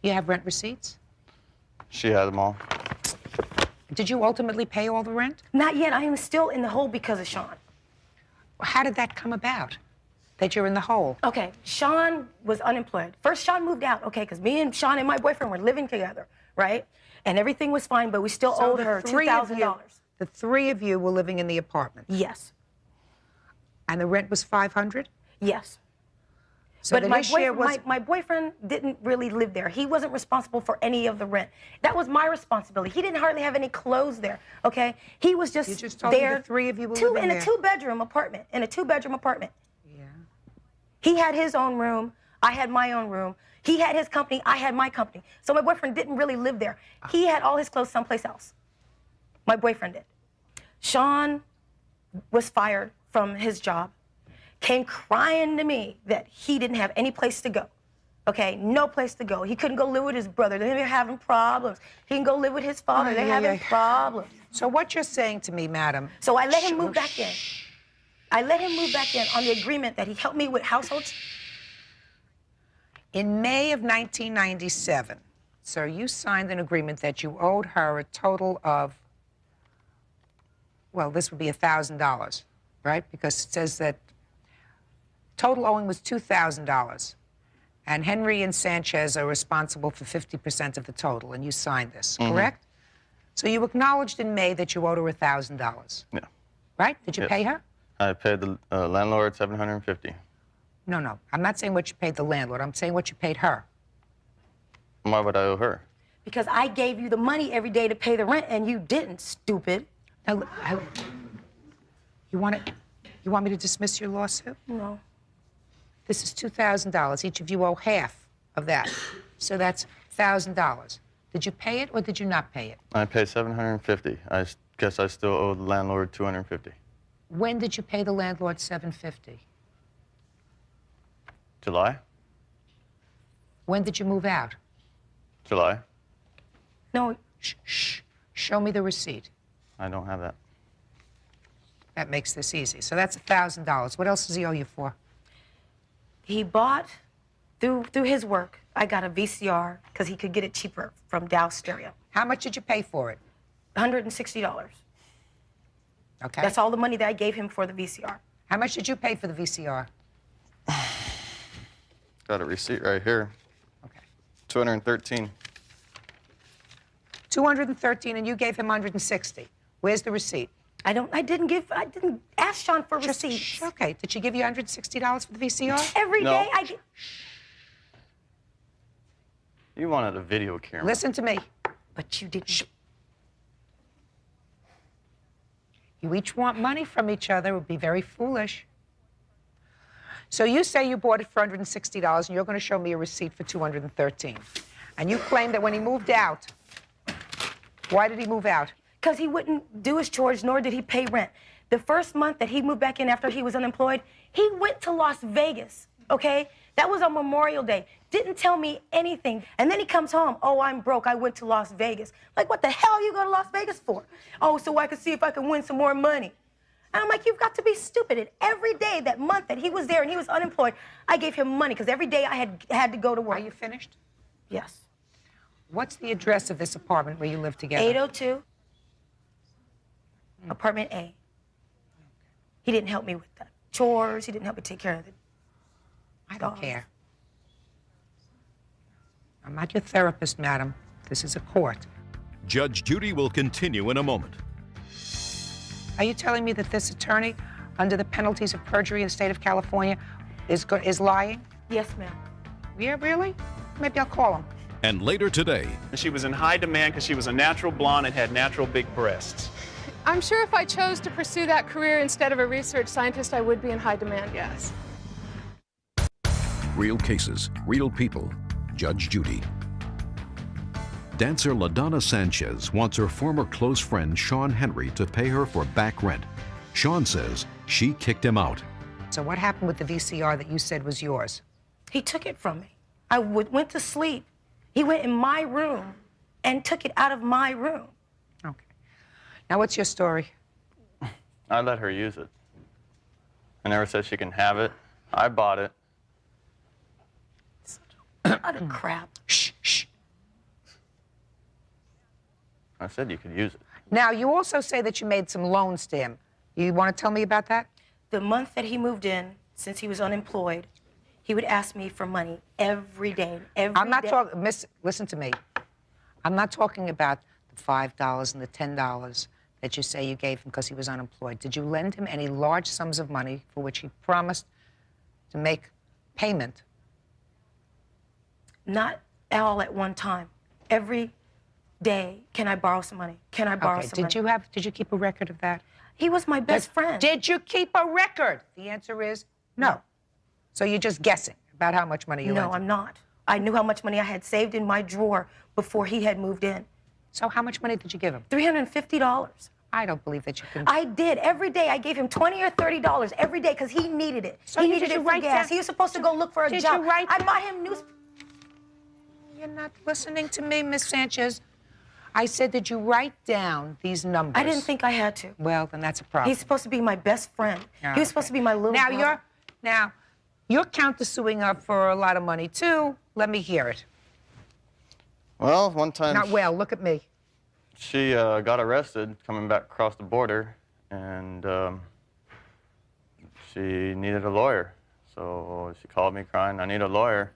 you have rent receipts? She had them all. Did you ultimately pay all the rent? Not yet. I am still in the hole because of Sean. How did that come about, that you're in the hole? Okay, Sean was unemployed. First, Sean moved out, okay, because me and Sean and my boyfriend were living together, right? And everything was fine, but we still owed her $2,000. The three of you were living in the apartment? Yes. And the rent was $500? Yes. So But that my his share boyfriend, was... my boyfriend didn't really live there. He wasn't responsible for any of the rent. That was my responsibility. He didn't hardly have any clothes there, okay? He was just, You just told me there. the three of you were living in there. a two-bedroom apartment. In a two-bedroom apartment. Yeah. He had his own room. I had my own room. He had his company. I had my company. So my boyfriend didn't really live there. He had all his clothes someplace else. My boyfriend did. Sean was fired from his job, came crying to me that he didn't have any place to go. Okay, no place to go. He couldn't go live with his brother. They're having problems. He can go live with his father. They're having problems. So what you're saying to me, madam... So I let him move back in. I let him move back in on the agreement that he helped me with households. In May of 1997, sir, you signed an agreement that you owed her a total of, well, this would be $1,000, right? Because it says that total owing was $2,000. And Henry and Sanchez are responsible for 50% of the total, and you signed this, correct? So you acknowledged in May that you owed her $1,000. Yeah. Right? Did you pay her? I paid the landlord $750. No. I'm not saying what you paid the landlord. I'm saying what you paid her. Why would I owe her? Because I gave you the money every day to pay the rent, and you didn't, stupid. Now, you want me to dismiss your lawsuit? No. This is $2,000. Each of you owe half of that. So that's $1,000. Did you pay it or did you not pay it? I paid $750. I guess I still owe the landlord $250. When did you pay the landlord $750? July? When did you move out? July? No, shh. Show me the receipt. I don't have that. That makes this easy. So that's $1,000. What else does he owe you for? He bought, through his work, I got a VCR because he could get it cheaper from Dow Stereo. How much did you pay for it? $160. Okay. That's all the money that I gave him for the VCR. How much did you pay for the VCR? Got a receipt right here. Okay. $213. $213, and you gave him $160. Where's the receipt? I didn't ask Sean for receipts. Okay. Did she give you $160 for the VCR? Every No. day I get... You wanted a video camera. Listen to me. But you didn't. You each want money from each other. It would be very foolish. So you say you bought it for $160, and you're going to show me a receipt for $213. And you claim that when he moved out, why did he move out? Because he wouldn't do his chores, nor did he pay rent. The first month that he moved back in after he was unemployed, he went to Las Vegas, okay? That was on Memorial Day. Didn't tell me anything. And then he comes home, oh, I'm broke, I went to Las Vegas. Like, what the hell are you going to Las Vegas for? Oh, so I could see if I can win some more money. And I'm like, you've got to be stupid. And every day, that month that he was there and he was unemployed, I gave him money, because every day I had to go to work. Are you finished? Yes. What's the address of this apartment where you live together? 802, apartment A. He didn't help me with the chores. He didn't help me take care of it. I don't care. I'm not your therapist, madam. This is a court. Judge Judy will continue in a moment. Are you telling me that this attorney, under the penalties of perjury in the state of California, is lying? Yes, ma'am. Yeah, really? Maybe I'll call him. And later today, She was in high demand because she was a natural blonde and had natural big breasts. I'm sure if I chose to pursue that career instead of a research scientist, I would be in high demand, yes. real cases, real people. Judge Judy. Dancer LaDonna Sanchez wants her former close friend Sean Henry to pay her for back rent. Sean says she kicked him out. So what happened with the VCR that you said was yours? He took it from me. I went to sleep. He went in my room and took it out of my room. Okay. Now, what's your story? I let her use it. I never said she can have it. I bought it. Utter crap. Shh, shh. I said you could use it. Now, you also say that you made some loans to him. You want to tell me about that? The month that he moved in, since he was unemployed, he would ask me for money every day. I'm not talking, Miss, listen to me. I'm not talking about the $5 and the $10 that you say you gave him because he was unemployed. Did you lend him any large sums of money for which he promised to make payment? Not all at one time. Every day, can I borrow some money? Can I borrow some money? Did you keep a record of that? He was my best friend. Did you keep a record? The answer is no. So you're just guessing about how much money you lent No, him? I'm not. I knew how much money I had saved in my drawer before he had moved in. So how much money did you give him? $350. I don't believe that you can. I did. Every day I gave him $20 or $30 every day because he needed it. So he you- needed did it you for write gas. down- He was supposed to go look for a Did you job. write I down- bought him news. You're not listening to me, Miss Sanchez. I said, did you write down these numbers? I didn't think I had to. Well, then that's a problem. He's supposed to be my best friend. Oh, He was supposed to be my little brother. You're countersuing her for a lot of money too. Let me hear it. Well, one time Not well. Look at me. she got arrested coming back across the border, and she needed a lawyer. So she called me crying, I need a lawyer.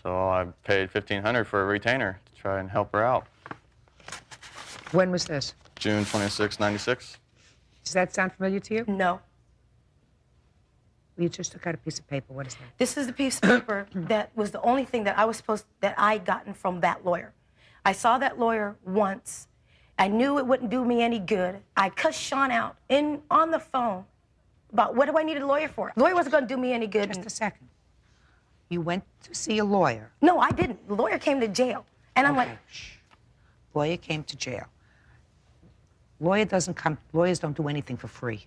So I paid $1,500 for a retainer to try and help her out. When was this? June 26, 96. Does that sound familiar to you? No. You just took out a piece of paper. What is that? This is the piece of paper that was the only thing that I gotten from that lawyer. I saw that lawyer once. I knew it wouldn't do me any good. I cussed Sean out on the phone about what do I need a lawyer for? The lawyer wasn't going to do me any good. Just a second. You went to see a lawyer. No, I didn't. The lawyer came to jail. And I'm like, Shh. Lawyer came to jail. Lawyers don't do anything for free.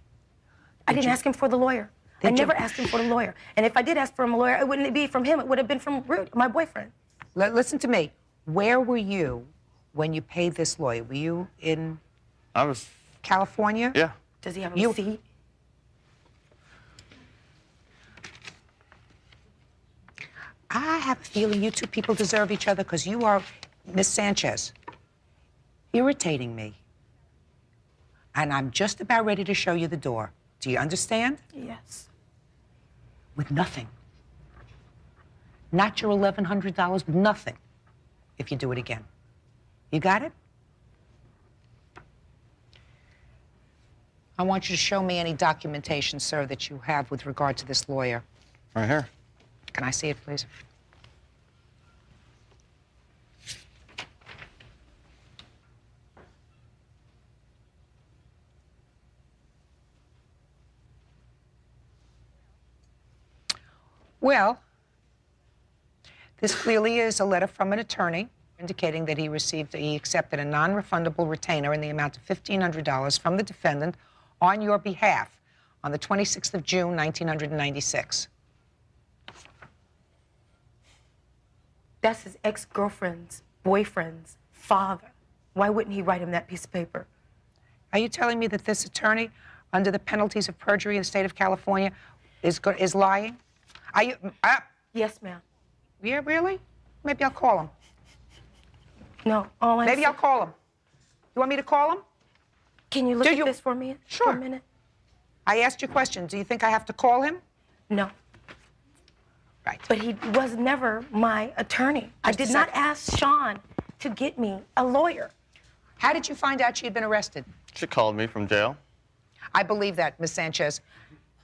I didn't ask him for the lawyer. I never asked him for the lawyer. And if I did ask for a lawyer, it wouldn't be from him. It would have been from Rudy, my boyfriend. Listen to me. Where were you when you paid this lawyer? Were you in I was, California? yeah. Does he have a receipt? I have a feeling you two people deserve each other because you are, Miss Sanchez, irritating me. And I'm just about ready to show you the door. Do you understand? Yes. With nothing. Not your $1,100, with nothing, if you do it again. You got it? I want you to show me any documentation, sir, that you have with regard to this lawyer. Right here. Can I see it, please? Well, this clearly is a letter from an attorney indicating that he accepted a non-refundable retainer in the amount of $1,500 from the defendant on your behalf on the 26th of June, 1996. That's his ex-girlfriend's boyfriend's father. Why wouldn't he write him that piece of paper? Are you telling me that this attorney, under the penalties of perjury in the state of California, is lying? Are you? Yes, ma'am. Yeah, really? Maybe I'll call him. No, all I'm Maybe I'll call him. You want me to call him? Can you look at this for me Sure. for a minute? I asked you a question. Do you think I have to call him? No. Right. But he was never my attorney. I did not ask Sean to get me a lawyer. How did you find out she had been arrested? She called me from jail. I believe that, Miss Sanchez.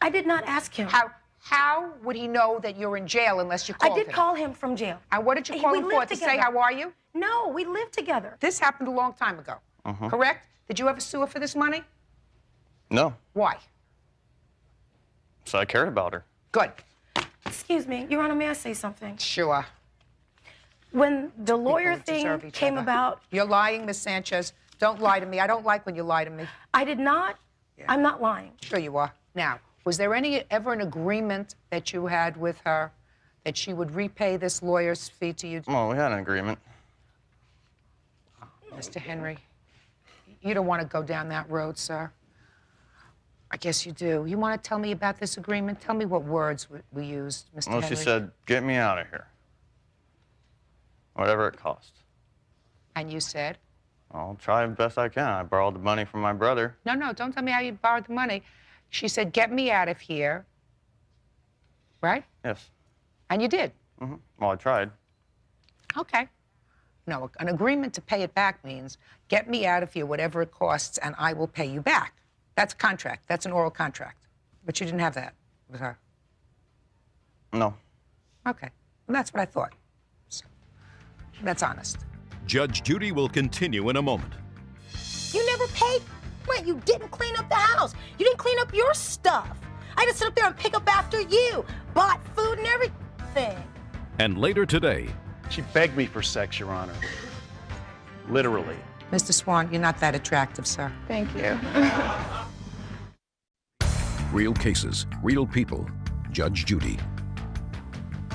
I did not ask him. How would he know that you're in jail unless you called him? I did call him from jail. And what did you call him for? To say, how are you? No, we lived together. This happened a long time ago, correct? Did you ever sue her for this money? No. Why? So I cared about her. Good. Excuse me, Your Honor, may I say something? Sure. When the lawyer People thing deserve each came other. about... You're lying, Miss Sanchez. Don't lie to me. I don't like when you lie to me. I did not. Yeah. I'm not lying. Sure you are. Now, was there ever an agreement that you had with her that she would repay this lawyer's fee to you? Well, we had an agreement. Mr. Henry, you don't want to go down that road, sir. I guess you do. You want to tell me about this agreement? Tell me what words we used, Mr. Henry. Well, she said, get me out of here. Whatever it costs. And you said? I'll try the best I can. I borrowed the money from my brother. No, don't tell me how you borrowed the money. She said, get me out of here. Right? Yes. And you did? Well, I tried. Okay. No, an agreement to pay it back means get me out of here, whatever it costs, and I will pay you back. That's a contract. That's an oral contract. But you didn't have that with her. No. Okay. Well, that's what I thought. So, that's honest. Judge Judy will continue in a moment. You never paid rent. You didn't clean up the house. You didn't clean up your stuff. I had to sit up there and pick up after you. Bought food and everything. And later today... She begged me for sex, Your Honor. Literally. Mr. Swan, you're not that attractive, sir. Thank you. Real cases, real people. Judge Judy.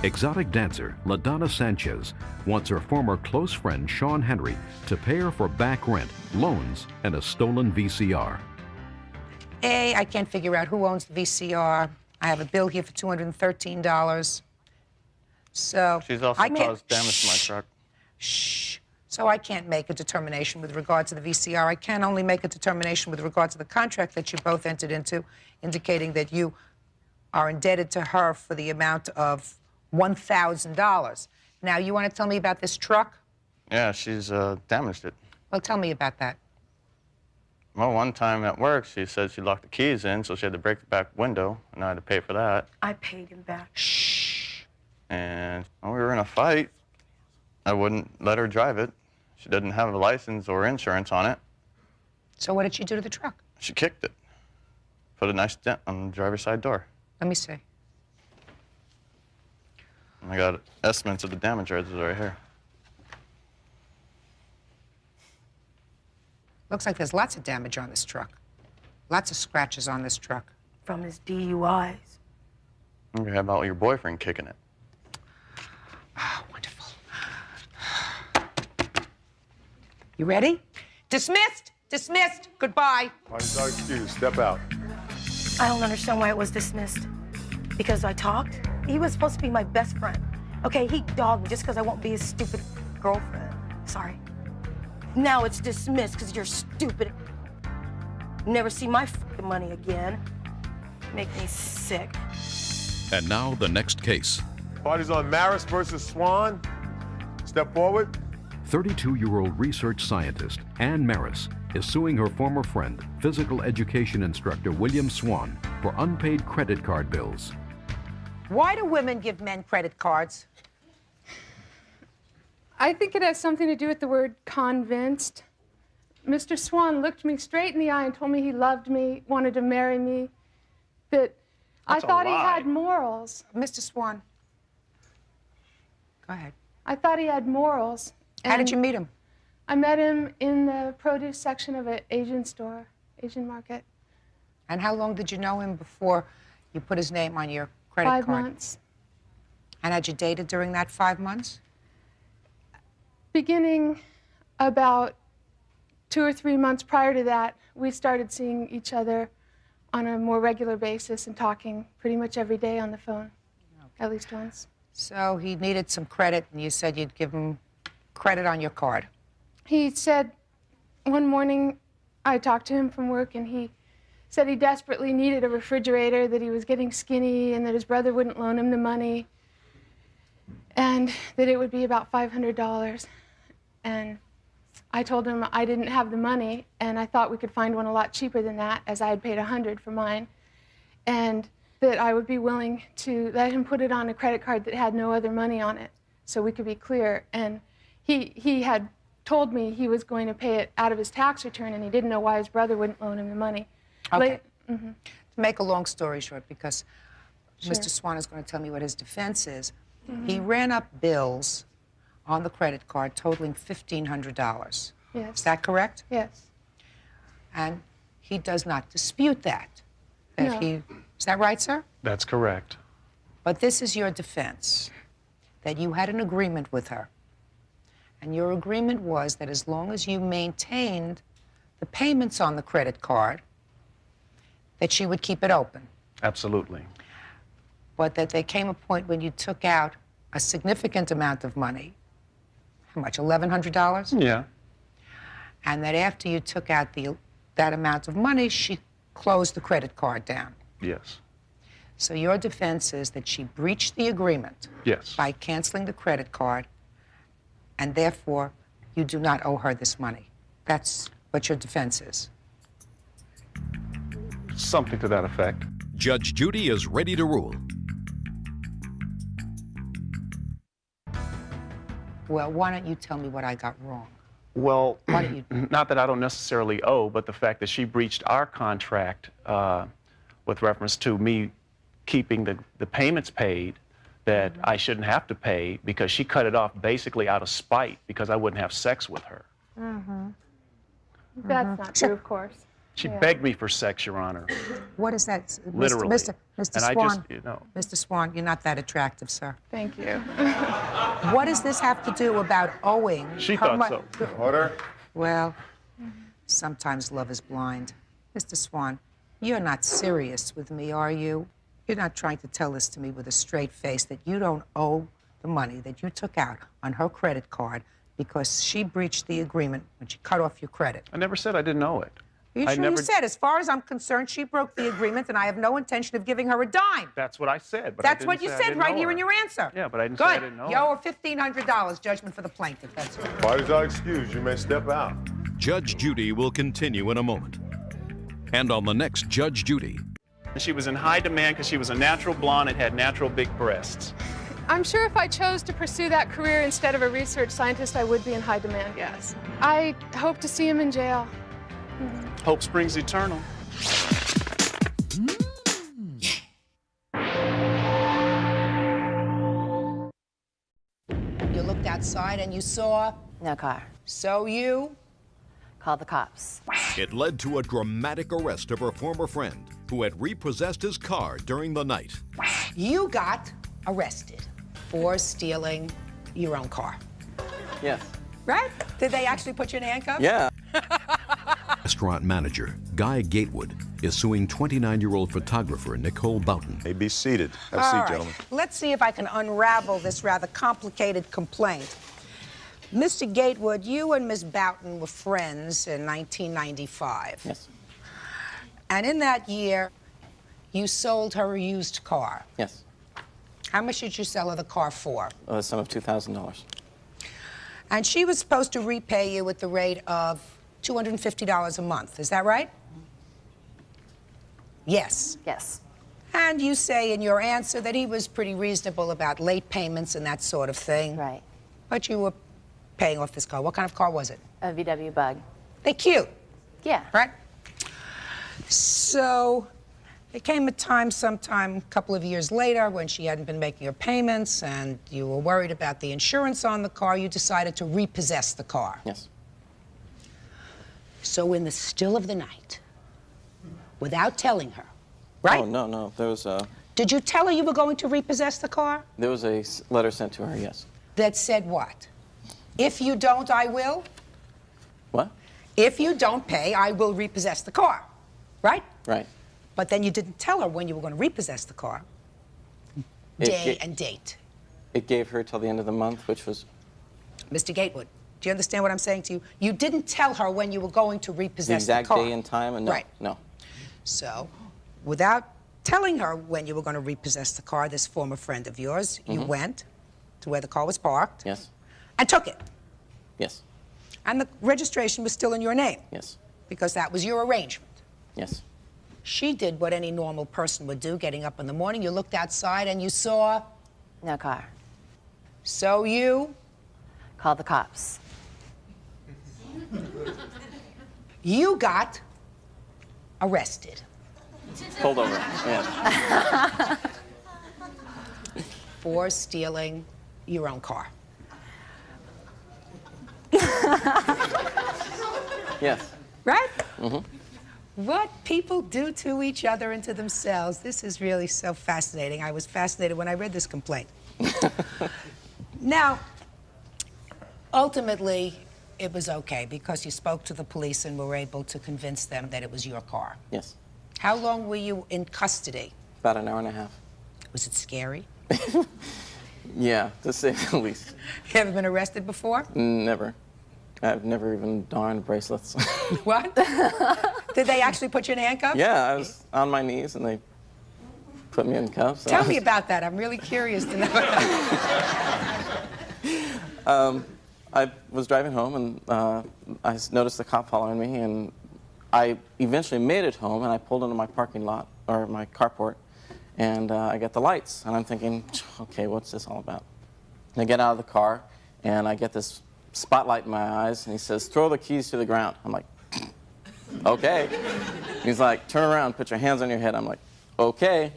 Exotic dancer LaDonna Sanchez wants her former close friend Sean Henry to pay her for back rent, loans, and a stolen VCR. A, I can't figure out who owns the VCR. I have a bill here for $213. So She's also caused damage to my truck. Shh. So I can't make a determination with regard to the VCR. I can only make a determination with regard to the contract that you both entered into, indicating that you are indebted to her for the amount of $1,000. Now, you want to tell me about this truck? Yeah, she's damaged it. Well, tell me about that. Well, one time at work, she said she locked the keys in, so she had to break the back window, and I had to pay for that. I paid him back. Shh. And when we were in a fight, I wouldn't let her drive it. She didn't have a license or insurance on it. So what did she do to the truck? She kicked it. Put a nice dent on the driver's side door. Let me see. I got estimates of the damage right here. Looks like there's lots of damage on this truck. Lots of scratches on this truck. From his DUIs. Okay, how about your boyfriend kicking it? Oh, wonderful. You ready? Dismissed! Dismissed! Goodbye. Parties are excused. Step out. I don't understand why it was dismissed. Because I talked? He was supposed to be my best friend. Okay, he dogged me just because I won't be his stupid girlfriend. Sorry. Now it's dismissed because you're stupid. Never see my fucking money again. Make me sick. And now the next case. Parties on Maris versus Swan. Step forward. 32-year-old research scientist Ann Maris is suing her former friend, physical education instructor William Swan, for unpaid credit card bills. Why do women give men credit cards? I think it has something to do with the word convinced. Mr. Swan looked me straight in the eye and told me he loved me, wanted to marry me, that I thought he had morals. Mr. Swan, go ahead. I thought he had morals. How did you meet him? I met him in the produce section of an Asian store, Asian market. And how long did you know him before you put his name on your credit card? 5 months. And had you dated during that 5 months? Beginning about 2 or 3 months prior to that, we started seeing each other on a more regular basis and talking pretty much every day on the phone, at least once. So he needed some credit, and you said you'd give him credit on your card. He said one morning, I talked to him from work, and he said he desperately needed a refrigerator, that he was getting skinny, and that his brother wouldn't loan him the money, and that it would be about $500. And I told him I didn't have the money, and I thought we could find one a lot cheaper than that, as I had paid $100 for mine, and that I would be willing to let him put it on a credit card that had no other money on it, so we could be clear. And he had told me he was going to pay it out of his tax return, and he didn't know why his brother wouldn't loan him the money. Okay. To make a long story short, because Mr. Swan is going to tell me what his defense is, he ran up bills on the credit card totaling $1,500. Yes. Is that correct? Yes. And he does not dispute that. No. Is that right, sir? That's correct. But this is your defense, that you had an agreement with her. And your agreement was that as long as you maintained the payments on the credit card, that she would keep it open. Absolutely. But that there came a point when you took out a significant amount of money. How much, $1,100? Yeah. And that after you took out that amount of money, she closed the credit card down. Yes. So your defense is that she breached the agreement Yes. by canceling the credit card, and therefore you do not owe her this money. That's what your defense is. Something to that effect. Judge Judy is ready to rule. Well, why don't you tell me what I got wrong? Well, Why don't you? not that I don't necessarily owe, but the fact that she breached our contract with reference to me keeping the payments paid that I shouldn't have to pay, because she cut it off basically out of spite because I wouldn't have sex with her. That's not true, of course. She begged me for sex, Your Honor. What is that? Literally. Mr. And Swan. I just, you know. Mr. Swan, you're not that attractive, sir. Thank you. What does this have to do about owing? She her thought so. Order. Well, sometimes love is blind. Mr. Swan, you're not serious with me, are you? You're not trying to tell this to me with a straight face that you don't owe the money that you took out on her credit card because she breached the agreement when she cut off your credit. I never said I didn't owe it. Are you sure you said, as far as I'm concerned, she broke the agreement and I have no intention of giving her a dime? That's what I said. But That's what you said right here in your answer. Yeah, but I didn't say I Good. didn't know. You owe her $1,500, judgment for the plaintiff. That's it. Parties are excused. You may step out. Judge Judy will continue in a moment. And on the next Judge Judy. She was in high demand because she was a natural blonde and had natural big breasts. I'm sure if I chose to pursue that career instead of a research scientist, I would be in high demand, yes. I hope to see him in jail. Hope springs eternal. outside and you saw No car. So you Called the cops. It led to a dramatic arrest of her former friend who had repossessed his car during the night. You got arrested for stealing your own car. Yes. Right? Did they actually put you in handcuffs? Yeah. Restaurant manager Guy Gatewood is suing 29-year-old photographer Nicole Boughton. May be seated. Have a All seat, right. gentlemen. Let's see if I can unravel this rather complicated complaint. Mr. Gatewood, you and Miss Boughton were friends in 1995. Yes. And in that year, you sold her a used car. Yes. How much did you sell her the car for? A sum of $2,000. And she was supposed to repay you at the rate of $250 a month. Is that right? Yes. Yes. And you say in your answer that he was pretty reasonable about late payments and that sort of thing. Right. But you were paying off this car. What kind of car was it? A VW Bug. They're cute, Yeah. right? So there came a time sometime a couple of years later when she hadn't been making her payments and you were worried about the insurance on the car. You decided to repossess the car. Yes. So in the still of the night, without telling her, right? Oh, no. Did you tell her you were going to repossess the car? There was a letter sent to her, yes. That said what? If you don't, I will? What? If you don't pay, I will repossess the car, right? Right. But then you didn't tell her when you were going to repossess the car. Day and date. It gave her till the end of the month, which was... Mr. Gatewood, do you understand what I'm saying to you? You didn't tell her when you were going to repossess the car. The exact day and time, and no. Right. No. So, without telling her when you were going to repossess the car, this former friend of yours, you went to where the car was parked. Yes. And took it. Yes. And the registration was still in your name. Yes. Because that was your arrangement. Yes. She did what any normal person would do, getting up in the morning. You looked outside and you saw... No car. So you... Called the cops. You got arrested. Pulled over, yes. For stealing your own car. Yes. Right? What people do to each other and to themselves. This is really so fascinating. I was fascinated when I read this complaint. Now, ultimately, it was okay because you spoke to the police and were able to convince them that it was your car. Yes. How long were you in custody? About an hour and a half. Was it scary? Yeah, to say the least. You ever been arrested before? Never. I've never even darned bracelets. What? Did they actually put you in handcuffs? Yeah, I was on my knees and they put me in cuffs. Tell me about that. I'm really curious to know. I was driving home and I noticed the cop following me, and I eventually made it home and I pulled into my parking lot, or my carport, and I get the lights and I'm thinking, okay, what's this all about? And I get out of the car and I get this spotlight in my eyes and he says, throw the keys to the ground. I'm like, okay. He's like, turn around, put your hands on your head. I'm like, okay.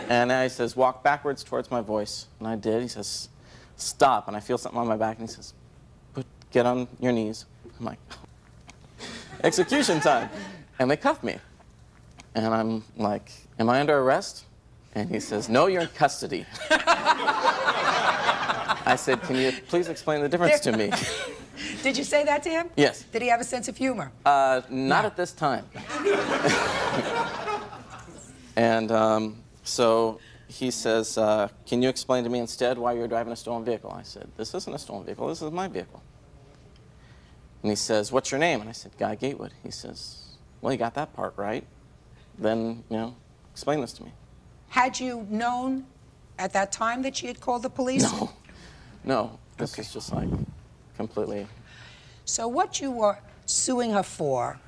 And then he says, walk backwards towards my voice. And I did. He says, stop. And I feel something on my back and he says, get on your knees. I'm like, execution time. And they cuff me. And I'm like, am I under arrest? And he says, no, you're in custody. I said, can you please explain the difference to me? Did you say that to him? Yes. Did he have a sense of humor? Not at this time. And so he says, can you explain to me instead why you're driving a stolen vehicle? I said, this isn't a stolen vehicle, this is my vehicle. And he says, what's your name? And I said, Guy Gatewood. He says, well, you got that part right. Then, explain this to me. Had you known at that time that she had called the police? No. No. This is just like completely... So what you were suing her for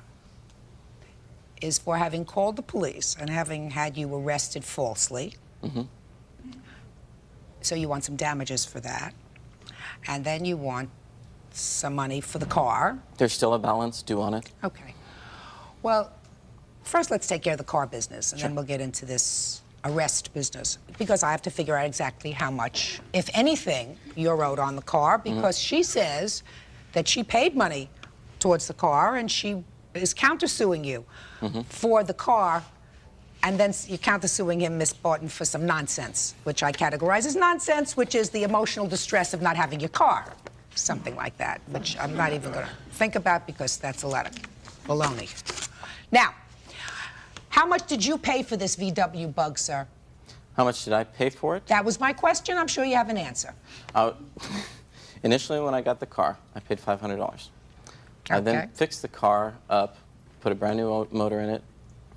is for having called the police and having had you arrested falsely. So you want some damages for that. And then you want some money for the car. There's still a balance due on it. Okay. Well, first let's take care of the car business, and then we'll get into this arrest business, because I have to figure out exactly how much, if anything, you're owed on the car, because she says that she paid money towards the car and she is countersuing you for the car, and then you're countersuing him, Miss Barton, for some nonsense, which I categorize as nonsense, which is the emotional distress of not having your car, something like that, which I'm not even going to think about because that's a lot of baloney. Now, how much did you pay for this VW Bug, sir? How much did I pay for it? That was my question. I'm sure you have an answer. Initially, when I got the car, I paid $500. I Okay. then fixed the car up, put a brand new motor in it,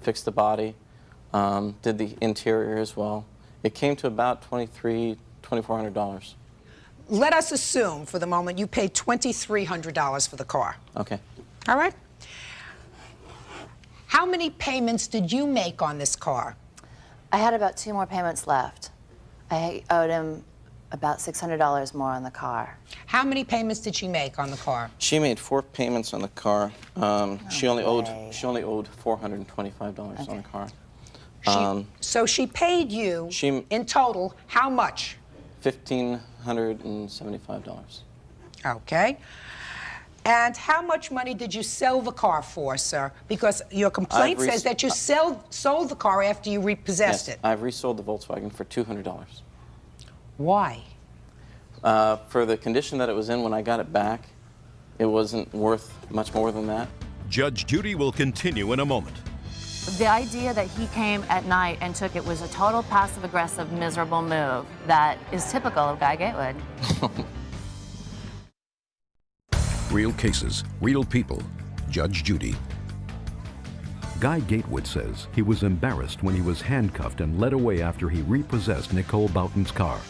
fixed the body, did the interior as well. It came to about $2,400. Let us assume, for the moment, you paid $2,300 for the car. Okay. All right? How many payments did you make on this car? I had about 2 more payments left. I owed him about $600 more on the car. How many payments did she make on the car? She made 4 payments on the car. She only owed $425 on the car. So she paid you, in total, how much? $1,575. Okay. And how much money did you sell the car for, sir? Because your complaint says that you sold the car after you repossessed it. I've resold the Volkswagen for $200. Why? For the condition that it was in when I got it back, it wasn't worth much more than that. Judge Judy will continue in a moment. The idea that he came at night and took it was a total passive-aggressive, miserable move that is typical of Guy Gatewood. Real cases, real people. Judge Judy. Guy Gatewood says he was embarrassed when he was handcuffed and led away after he repossessed Nicole Boughton's car.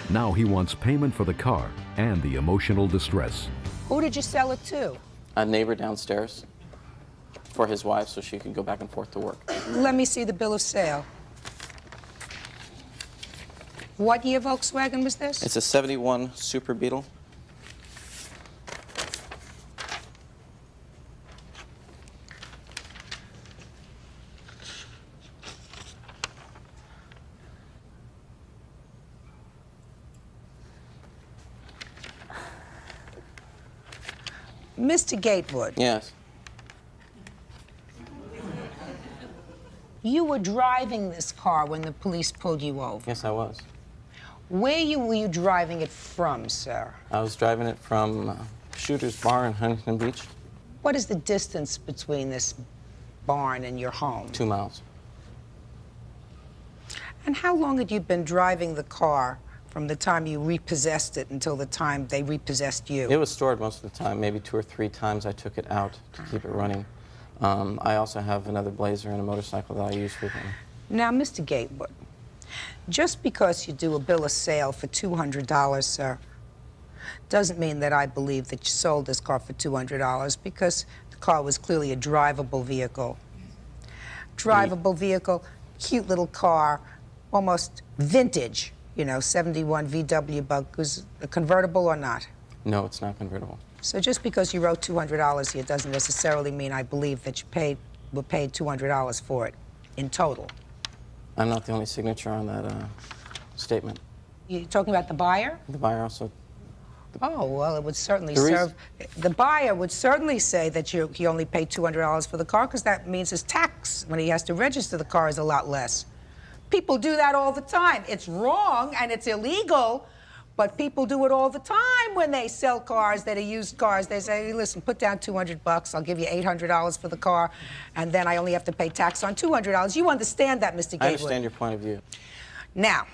Now he wants payment for the car and the emotional distress. Who did you sell it to? A neighbor downstairs for his wife so she could go back and forth to work. Let me see the bill of sale. What year Volkswagen was this? It's a 71 Super Beetle. Mr. Gatewood. Yes. You were driving this car when the police pulled you over. Yes, I was. Where were you driving it from, sir? I was driving it from Shooter's Bar in Huntington Beach. What is the distance between this barn and your home? 2 miles. And how long had you been driving the car from the time you repossessed it until the time they repossessed you? It was stored most of the time. Maybe 2 or 3 times I took it out to keep it running. I also have another Blazer and a motorcycle that I use frequently. Now, Mr. Gatewood, just because you do a bill of sale for $200, sir, doesn't mean that I believe that you sold this car for $200, because the car was clearly a drivable vehicle. Drivable vehicle, cute little car, almost vintage, you know, 71 VW Bug. Was a convertible or not? No, it's not convertible. So just because you wrote $200 here doesn't necessarily mean I believe that you were paid $200 for it in total. I'm not the only signature on that statement. You're talking about the buyer? The buyer also. Oh, well, it would certainly serve. The buyer would certainly say that he only paid $200 for the car, because that means his tax, when he has to register the car, is a lot less. People do that all the time. It's wrong and it's illegal, but people do it all the time when they sell cars that are used cars. They say, hey, listen, put down $200, I'll give you $800 for the car, and then I only have to pay tax on $200. You understand that, Mr. Gatewood? I understand your point of view. Now,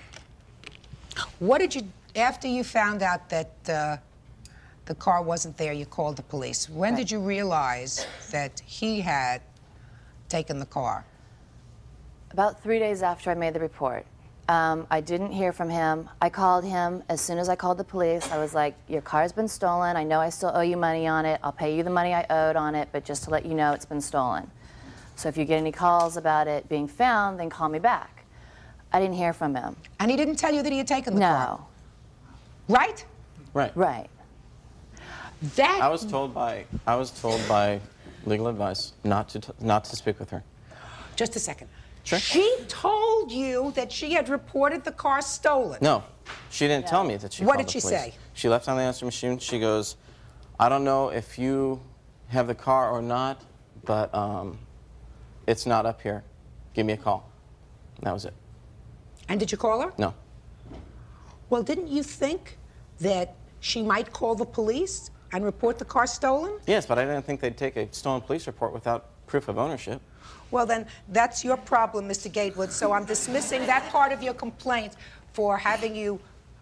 what did you, after you found out that the car wasn't there, you called the police. When did you realize that he had taken the car? About 3 days after I made the report. I didn't hear from him. I called him as soon as I called the police. I was like, your car's been stolen. I know I still owe you money on it. I'll pay you the money I owed on it, but just to let you know it's been stolen. So if you get any calls about it being found, then call me back. I didn't hear from him. And he didn't tell you that he had taken the car? No. Right? Right. Right. That... I was told by legal advice not to speak with her. Just a second. Sure. She told you that she had reported the car stolen. No, she didn't tell me that she What called did she the police. say? She left on the answer machine. She goes, I don't know if you have the car or not, but it's not up here. Give me a call. And that was it. And did you call her? No. Well, didn't you think that she might call the police and report the car stolen? Yes, but I didn't think they'd take a stolen police report without proof of ownership. Well, then, that's your problem, Mr. Gatewood, so I'm dismissing that part of your complaint for having you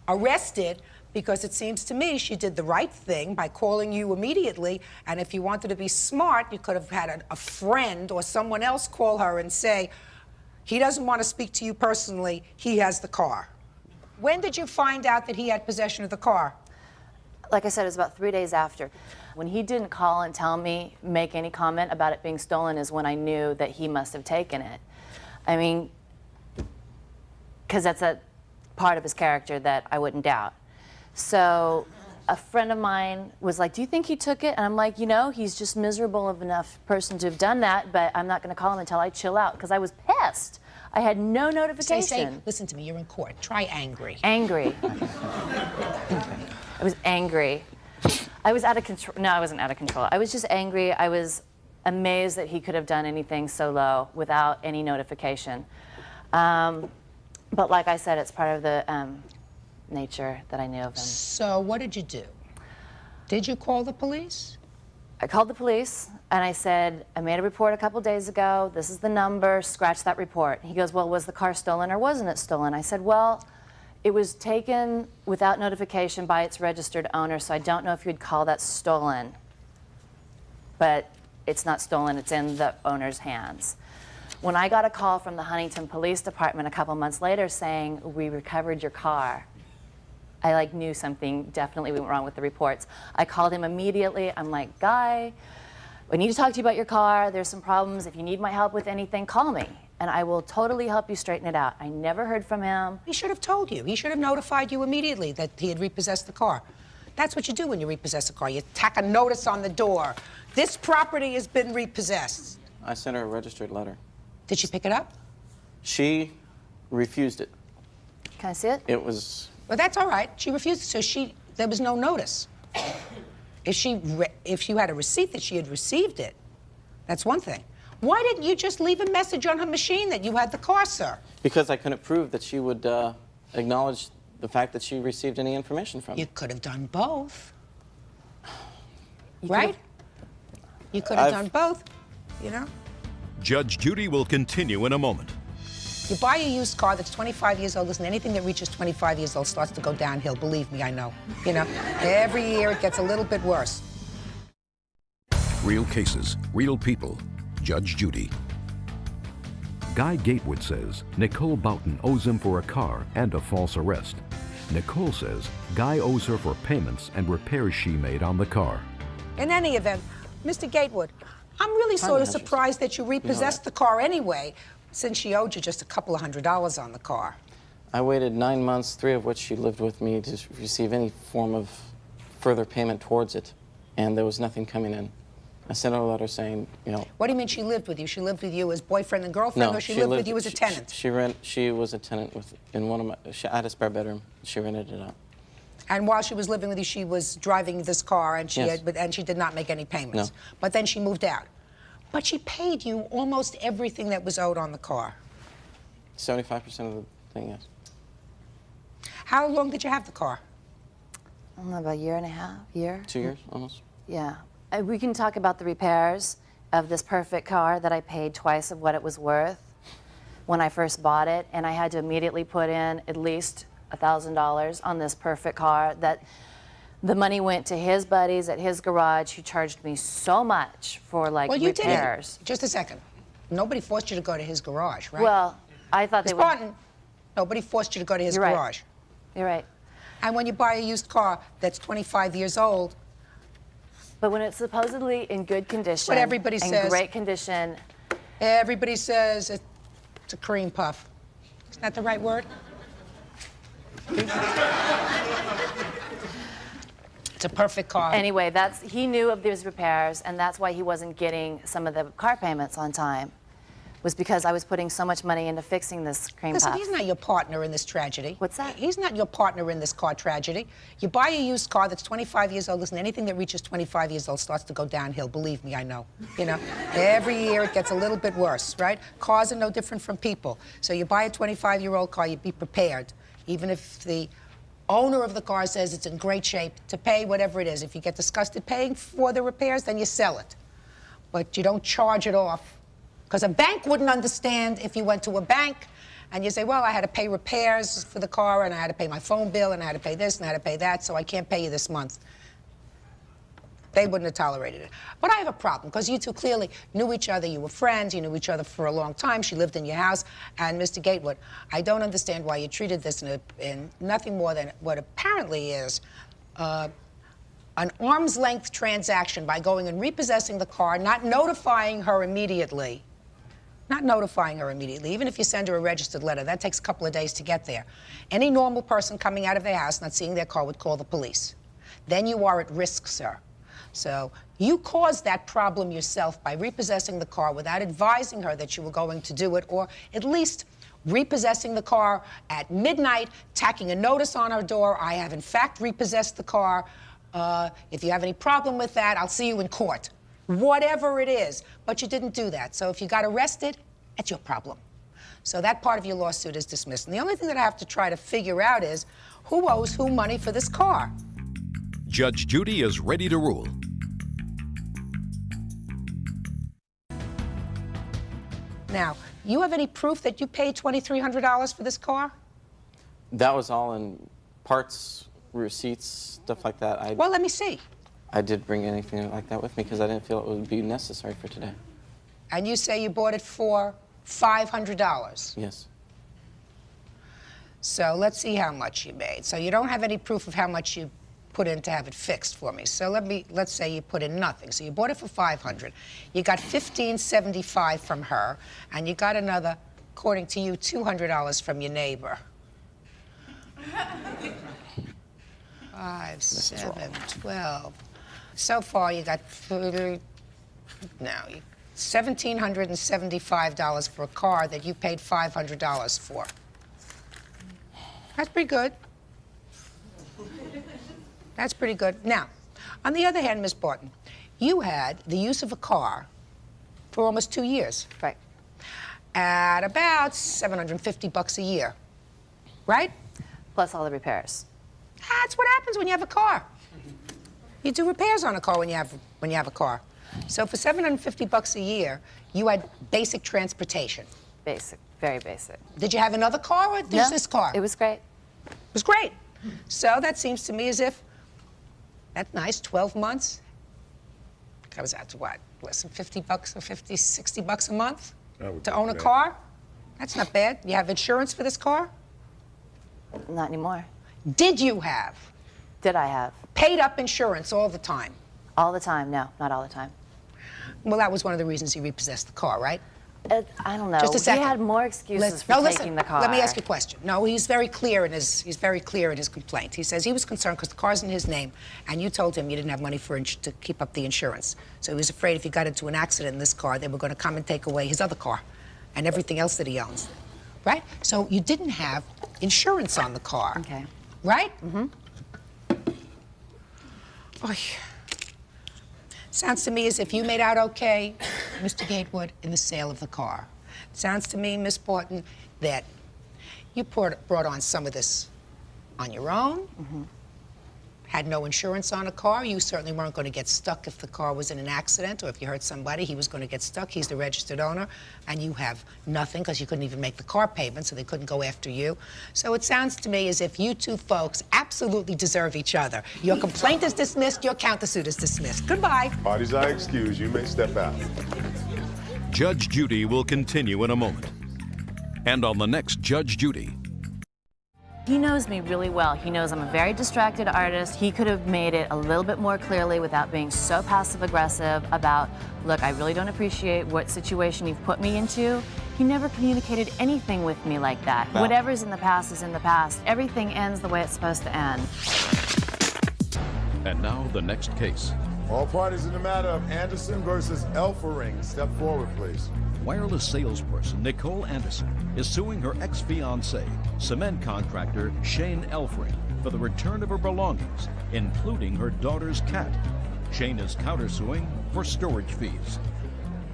arrested, because it seems to me she did the right thing by calling you immediately, and if you wanted to be smart, you could have had a friend or someone else call her and say, he doesn't want to speak to you personally, he has the car. When did you find out that he had possession of the car? Like I said, it was about 3 days after. When he didn't call and tell me, make any comment about it being stolen, is when I knew that he must have taken it. I mean, because that's a part of his character that I wouldn't doubt. So a friend of mine was like, do you think he took it? And I'm like, you know, he's just miserable of enough person to have done that, but I'm not going to call him until I chill out, because I was pissed. I had no notification. Say, listen to me, you're in court. Try angry. Angry. I was angry. I was out of control. No, I wasn't out of control. I was just angry. I was amazed that he could have done anything so low without any notification. But like I said, it's part of the nature that I knew of him. So what did you do? Did you call the police? I called the police and I said, I made a report a couple days ago. This is the number. Scratch that report. He goes, well, was the car stolen or wasn't it stolen? I said, well, it was taken without notification by its registered owner, so I don't know if you'd call that stolen. But it's not stolen, it's in the owner's hands. When I got a call from the Huntington Police Department a couple months later saying, we recovered your car, I knew something definitely went wrong with the reports. I called him immediately. I'm like, Guy, I need to talk to you about your car. There's some problems. If you need my help with anything, call me, and I will totally help you straighten it out. I never heard from him. He should have told you. He should have notified you immediately that he had repossessed the car. That's what you do when you repossess a car. You tack a notice on the door. This property has been repossessed. I sent her a registered letter. Did she pick it up? She refused it. Can I see it? It was... Well, that's all right. She refused, so there was no notice. If you had a receipt that she had received it, that's one thing. Why didn't you just leave a message on her machine that you had the car, sir? Because I couldn't prove that she would acknowledge the fact that she received any information from me. You could have done both. Right? You could have done both, you know? Judge Judy will continue in a moment. You buy a used car that's 25 years old. Listen, anything that reaches 25 years old starts to go downhill. Believe me, I know. You know, every year it gets a little bit worse. Real cases, real people. Judge Judy. Guy Gatewood says Nicole Boughton owes him for a car and a false arrest. Nicole says Guy owes her for payments and repairs she made on the car. In any event, Mr. Gatewood, I'm really sort of surprised that you repossessed the car anyway, since she owed you just a couple of $100s on the car. I waited 9 months, 3 of which she lived with me, to receive any form of further payment towards it, and there was nothing coming in. I sent her a letter saying, you know... What do you mean she lived with you? She lived with you as boyfriend and girlfriend, no, or she lived with you as a tenant? She was a tenant in one of my... I had a spare bedroom. She rented it out. And while she was living with you, she was driving this car, and she and she did not make any payments. No. But then she moved out. But she paid you almost everything that was owed on the car. 75% of the thing, yes. How long did you have the car? I don't know, about a year and a half, year? 2 years, almost. Yeah. We can talk about the repairs of this perfect car that I paid twice of what it was worth when I first bought it, and I had to immediately put in at least $1,000 on this perfect car. That the money went to his buddies at his garage who charged me so much for repairs. Did. Just a second. Nobody forced you to go to his garage, right? Well, I thought they would. Spartan, nobody forced you to go to his garage. You're right. And when you buy a used car that's 25 years old. But when it's supposedly in good condition. What everybody says. In great condition. Everybody says it's a cream puff. Isn't that the right word? It's a perfect car. Anyway, he knew of these repairs, and that's why he wasn't getting some of the car payments on time. was because I was putting so much money into fixing this cream Listen, puff. he's not your partner in this tragedy. What's that? He's not your partner in this car tragedy. You buy a used car that's 25 years old. Listen, anything that reaches 25 years old starts to go downhill. Believe me, I know. You know, every year it gets a little bit worse, right? Cars are no different from people. So you buy a 25-year-old car, you be prepared, even if the owner of the car says it's in great shape, to pay whatever it is. If you get disgusted paying for the repairs, then you sell it. But you don't charge it off. Because a bank wouldn't understand if you went to a bank and you say, well, I had to pay repairs for the car, and I had to pay my phone bill, and I had to pay this, and I had to pay that, so I can't pay you this month. They wouldn't have tolerated it. But I have a problem, because you two clearly knew each other. You were friends. You knew each other for a long time. She lived in your house. And Mr. Gatewood, I don't understand why you treated this in nothing more than what apparently is an arm's-length transaction by going and repossessing the car, not notifying her immediately. Not notifying her immediately. Even if you send her a registered letter, that takes a couple of days to get there. Any normal person coming out of their house, not seeing their car, would call the police. Then you are at risk, sir. So you caused that problem yourself by repossessing the car without advising her that you were going to do it, or at least repossessing the car at midnight, tacking a notice on her door, I have in fact repossessed the car. If you have any problem with that, I'll see you in court. Whatever it is. But you didn't do that. So if you got arrested, that's your problem. So that part of your lawsuit is dismissed. And the only thing that I have to try to figure out is who owes who money for this car. Judge Judy is ready to rule. Now, you have any proof that you paid $2,300 for this car? That was all in parts, receipts, stuff like that. Well, let me see. I did bring anything like that with me because I didn't feel it would be necessary for today. And you say you bought it for $500? Yes. So let's see how much you made. So you don't have any proof of how much you put in to have it fixed for me. So let's say you put in nothing. So you bought it for $500. You got $1,575 from her, and you got another, according to you, $200 from your neighbor. 5, 7, 12. So far, you got $1,775 for a car that you paid $500 for. That's pretty good. That's pretty good. Now, on the other hand, Miss Barton, you had the use of a car for almost 2 years. Right. At about $750 a year, right? Plus all the repairs. That's what happens when you have a car. You do repairs on a car when you have a car. So for $750 a year, you had basic transportation. Basic, very basic. Did you have another car, or just this car? It was great. It was great. So that seems to me as if, that's nice, 12 months. That was out to what, less than $50 or 50, $60 a month to own a car? That's not bad. You have insurance for this car? Not anymore. Did you have? Did I have? Paid up insurance all the time? All the time, no, not all the time. Well, that was one of the reasons you repossessed the car, right? I don't know. Just a second. He had more excuses for taking the car. Let me ask you a question. No, he's very clear in his complaint. He says he was concerned because the car's in his name, and you told him you didn't have money to keep up the insurance. So he was afraid if he got into an accident in this car, they were going to come and take away his other car and everything else that he owns, right? So you didn't have insurance on the car. Okay. Right? Mm-hmm. Oy. Sounds to me as if you made out okay, Mr. Gatewood, in the sale of the car. Sounds to me, Miss Barton, that you brought on some of this on your own, had no insurance on a car. You certainly weren't going to get stuck if the car was in an accident, or if you hurt somebody, he was going to get stuck. He's the registered owner, and you have nothing because you couldn't even make the car payment, so they couldn't go after you. So it sounds to me as if you two folks absolutely deserve each other. Your complaint is dismissed, your countersuit is dismissed. Goodbye. Parties are excused. You may step out. Judge Judy will continue in a moment. And on the next Judge Judy. He knows me really well. He knows I'm a very distracted artist. He could have made it a little bit more clearly without being so passive-aggressive about, look, I really don't appreciate what situation you've put me into. He never communicated anything with me like that. Wow. Whatever's in the past is in the past. Everything ends the way it's supposed to end. And now the next case. All parties in the matter of Anderson versus Elfering, step forward, please. Wireless salesperson Nicole Anderson is suing her ex-fiancé, cement contractor Shane Elfring, for the return of her belongings, including her daughter's cat. Shane is countersuing for storage fees.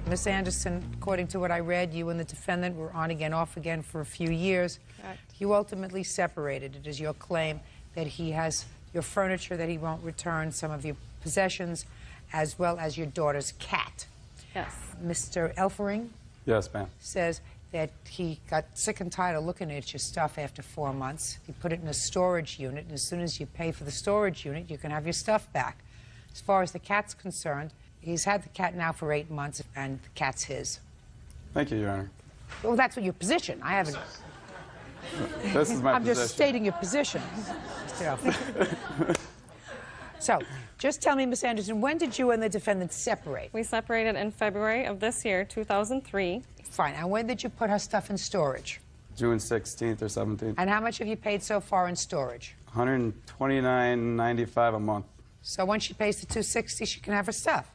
Miss Anderson, according to what I read, you and the defendant were on again, off again for a few years. Correct. You ultimately separated. It is your claim that he has your furniture that he won't return, some of your possessions, as well as your daughter's cat. Yes. Mr. Elfering? Yes, ma'am. Says that he got sick and tired of looking at your stuff after 4 months. He put it in a storage unit, and as soon as you pay for the storage unit, you can have your stuff back. As far as the cat's concerned, he's had the cat now for 8 months, and the cat's his. Thank you, Your Honor. Well, that's what your position. I haven't... This is my I'm position. just stating your position, Mr. Elfring. So, just tell me, Miss Anderson, when did you and the defendant separate? We separated in February of this year, 2003. Fine. And when did you put her stuff in storage? June 16th or 17th. And how much have you paid so far in storage? $129.95 a month. So once she pays the $260, she can have her stuff.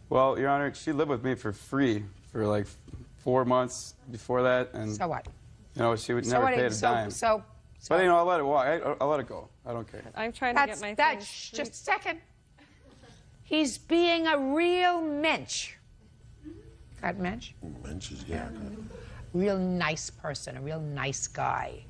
Well, Your Honor, she lived with me for free for like 4 months before that, and So what? you know she would So never what? pay a dime. But you know, I'll let it walk. I'll let it go. I don't care. I'm trying to get my That's things. just a second. He's being a real mensch. Got mensch? Mentions, yeah. Real nice person, a real nice guy.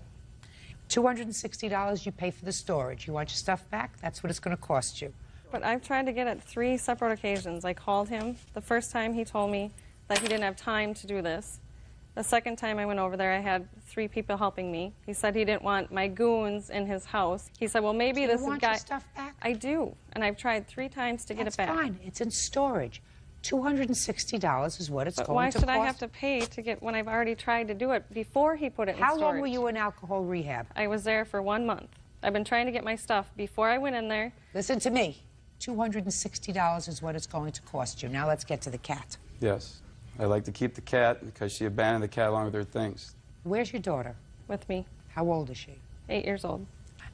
$260 you pay for the storage. You want your stuff back? That's what it's going to cost you. But I've tried to get it 3 separate occasions. I called him. The first time he told me that he didn't have time to do this. The second time I went over there, I had 3 people helping me. He said he didn't want my goons in his house. He said, well, maybe Do this you want guy... your stuff back? I do, and I've tried 3 times to get it back. That's fine. It's in storage. $260 is what it's But going why to should cost. I have to pay to get when I've already tried to do it before he put it in storage? How long were you in alcohol rehab? I was there for 1 month. I've been trying to get my stuff before I went in there. Listen to me. $260 is what it's going to cost you. Now let's get to the cat. Yes. I like to keep the cat because she abandoned the cat along with her things. Where's your daughter? With me. How old is she? 8 years old.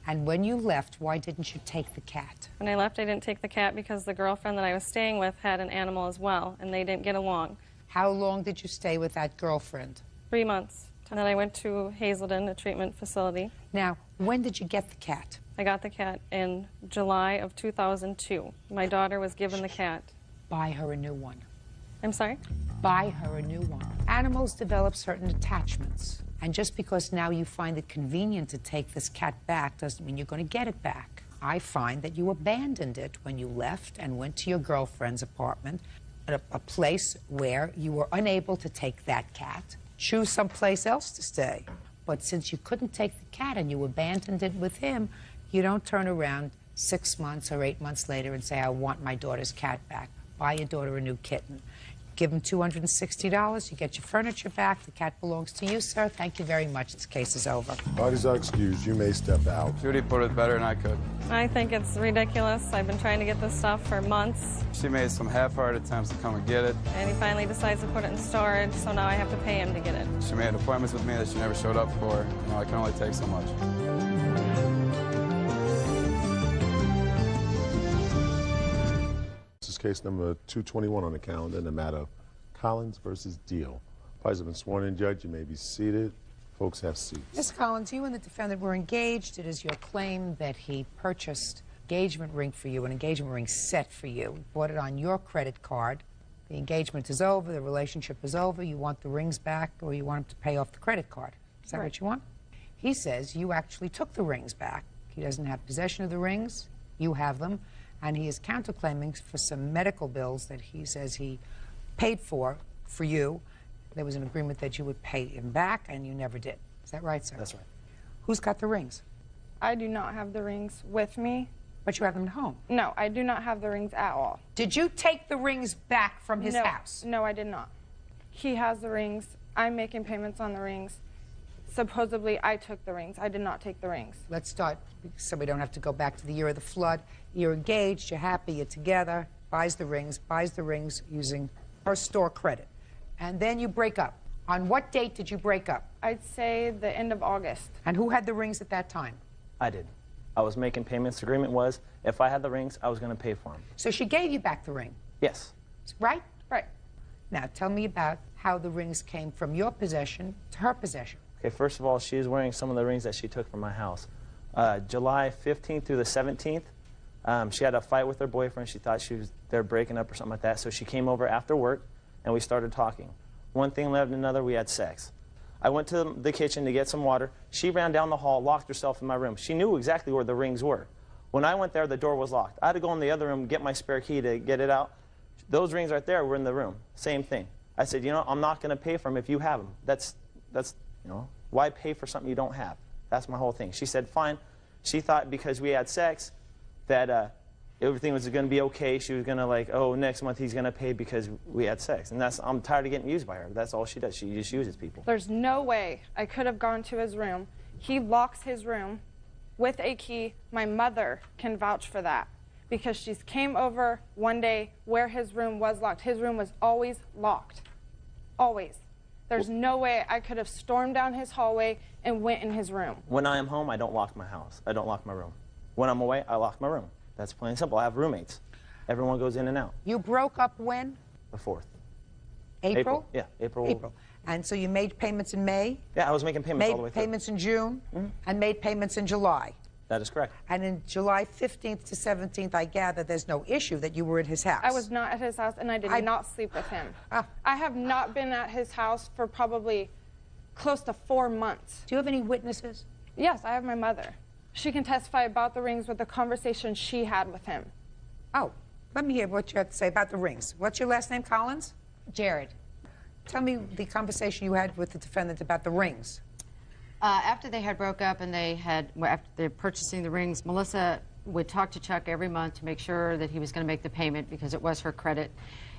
And when you left, why didn't you take the cat? When I left, I didn't take the cat because the girlfriend that I was staying with had an animal as well, and they didn't get along. How long did you stay with that girlfriend? 3 months. And then I went to Hazelden, a treatment facility. Now, when did you get the cat? I got the cat in July of 2002. My daughter was given the cat. Buy her a new one. I'm sorry? Buy her a new one. Animals develop certain attachments. And just because now you find it convenient to take this cat back doesn't mean you're going to get it back. I find that you abandoned it when you left and went to your girlfriend's apartment, a place where you were unable to take that cat. Choose someplace else to stay. But since you couldn't take the cat and you abandoned it with him, you don't turn around 6 months or 8 months later and say, I want my daughter's cat back. Buy your daughter a new kitten. Give him $260, you get your furniture back. The cat belongs to you, sir. Thank you very much. This case is over. Parties are excused. You may step out. Judy put it better than I could. I think it's ridiculous. I've been trying to get this stuff for months, She made some half-hearted attempts to come and get it. and he finally decides to put it in storage, so now I have to pay him to get it. She made appointments with me that she never showed up for. You know, I can only take so much. This is case number 221 on the calendar in the matter of Collins versus Deal. Parties have been sworn in, Judge. You may be seated. Folks have seats. Ms. Collins, you and the defendant were engaged. It is your claim that he purchased an engagement ring for you, an engagement ring set for you, bought it on your credit card. The engagement is over, the relationship is over. You want the rings back, or you want him to pay off the credit card. Is that what you want? He says you actually took the rings back. He doesn't have possession of the rings. You have them. And he is counterclaiming for some medical bills that he says he paid for you. There was an agreement that you would pay him back, and you never did. Is that right, sir? That's right. Who's got the rings? I do not have the rings with me. But you have them at home. No, I do not have the rings at all. Did you take the rings back from his house? No, I did not. He has the rings. I'm making payments on the rings. Supposedly, I took the rings. I did not take the rings. Let's start so we don't have to go back to the year of the flood. You're engaged, you're happy, you're together, buys the rings using her store credit. And then you break up. On what date did you break up? I'd say the end of August. And who had the rings at that time? I did. I was making payments. The agreement was if I had the rings, I was going to pay for them. So she gave you back the ring? Yes. Right? Right. Now tell me about how the rings came from your possession to her possession. Okay, first of all, she was wearing some of the rings that she took from my house. July 15th through the 17th, she had a fight with her boyfriend. She thought they were breaking up or something like that, so she came over after work, and we started talking. One thing led to another, we had sex. I went to the kitchen to get some water. She ran down the hall, locked herself in my room. She knew exactly where the rings were. When I went there, the door was locked. I had to go in the other room, get my spare key to get it out. Those rings right there were in the room. Same thing. I said, you know, I'm not going to pay for them if you have them. That's, you know, why pay for something you don't have? That's my whole thing. She said, fine. She thought because we had sex that everything was going to be okay. She was going to like, oh, next month he's going to pay because we had sex. And I'm tired of getting used by her. That's all she does. She just uses people. There's no way I could have gone to his room. He locks his room with a key. My mother can vouch for that because she came over one day where his room was locked. His room was always locked. Always. There's no way I could have stormed down his hallway and went in his room. When I am home, I don't lock my house. I don't lock my room. When I'm away, I lock my room. That's plain and simple. I have roommates. Everyone goes in and out. You broke up when? The 4th. April? Yeah, April. April. And so you made payments in May? Yeah, I was making payments all the way through. Made payments in June? And made payments in July? That is correct. And in July 15th to 17th, I gather there's no issue that you were at his house. I was not at his house, and I did not sleep with him. I have not been at his house for probably close to 4 months. Do you have any witnesses? Yes, I have my mother. She can testify about the rings with the conversation she had with him. Oh, let me hear what you have to say about the rings. What's your last name, Collins? Jared. Tell me the conversation you had with the defendant about the rings. After they had broke up and after they're purchasing the rings, Melissa would talk to Chuck every month to make sure that he was going to make the payment because it was her credit.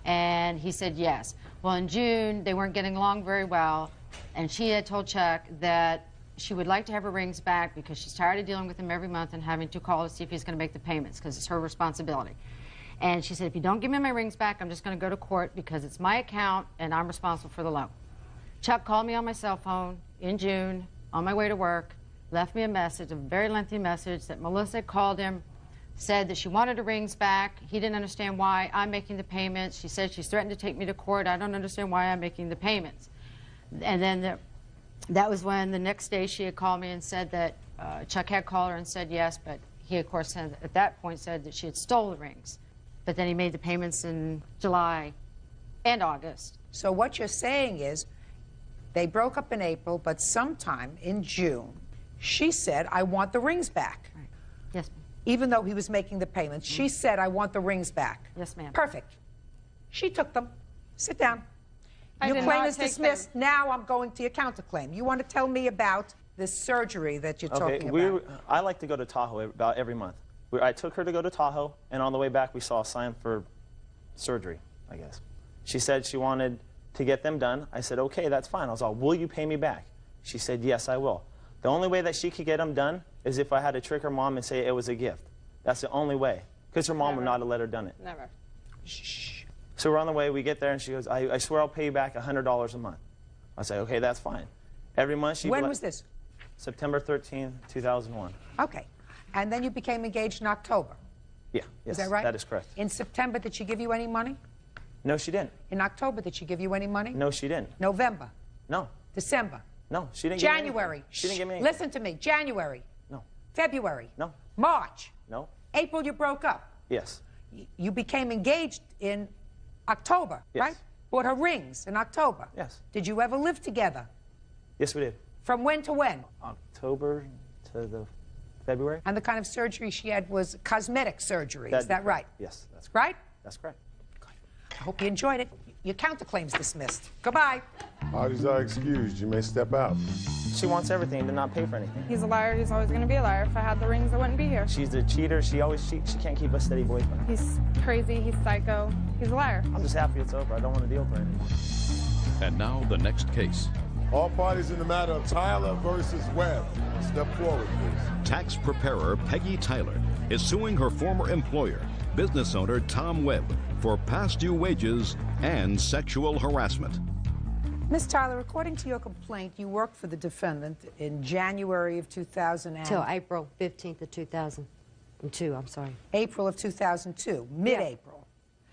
And he said yes. Well, in June, they weren't getting along very well, and she had told Chuck that she would like to have her rings back because she's tired of dealing with him every month and having to call to see if he's going to make the payments because it's her responsibility. And she said, if you don't give me my rings back, I'm just going to go to court because it's my account and I'm responsible for the loan. Chuck called me on my cell phone in June on my way to work, left me a message, a very lengthy message that Melissa called him, said that she wanted her rings back. He didn't understand why I'm making the payments. She said she's threatened to take me to court. I don't understand why I'm making the payments. And then that was when the next day she had called me and said that Chuck had called her and said yes, but he, of course, at that point said that she had stole the rings. But then he made the payments in July and August. So what you're saying is they broke up in April, but sometime in June, she said, I want the rings back. Right. Yes, ma'am. Even though he was making the payments, she said, I want the rings back. Yes, ma'am. Perfect. She took them. Sit down. I Your did claim not is take dismissed. them. Now I'm going to your counterclaim. You want to tell me about this surgery that you're talking about? I like to go to Tahoe about every month. I took her to go to Tahoe, and on the way back we saw a sign for surgery, I guess. She said she wanted to get them done. I said, okay, that's fine. I was all, will you pay me back? She said, yes, I will. The only way that she could get them done is if I had to trick her mom and say it was a gift. That's the only way, because her mom would not have let her done it. Never. Shh. So we're on the way, we get there, and she goes, I swear I'll pay you back $100 a month. I say, okay, that's fine. Every month she... When was this? September 13th, 2001. Okay. And then you became engaged in October. Yeah, yes, Is that right? that is correct. In September, did she give you any money? No, she didn't. In October, did she give you any money? No, she didn't. November? No. December? No, she didn't give me January? anything. She didn't give me anything. Listen to me. January? No. February? No. March? No. April, you broke up. Yes. You became engaged in October, Yes. right? Bought her rings in October. Yes. Did you ever live together? Yes, we did. From when to when? October to the February. And the kind of surgery she had was cosmetic surgery. Is that right? Yes, that's correct. Right? That's correct. I hope you enjoyed it. Your counterclaim's dismissed. Goodbye. Parties are excused. You may step out. She wants everything and did not pay for anything. He's a liar. He's always going to be a liar. If I had the rings, I wouldn't be here. She's a cheater. She always cheats. She can't keep a steady boyfriend. He's crazy. He's psycho. He's a liar. I'm just happy it's over. I don't want to deal with her anymore. And now the next case. All parties in the matter of Tyler versus Webb. Step forward, please. Tax preparer Peggy Tyler is suing her former employer, business owner Tom Webb, for past due wages and sexual harassment. Miss Tyler, according to your complaint, you worked for the defendant in January of 2000 Till April 15th of 2002, I'm sorry. April of 2002, mid-April.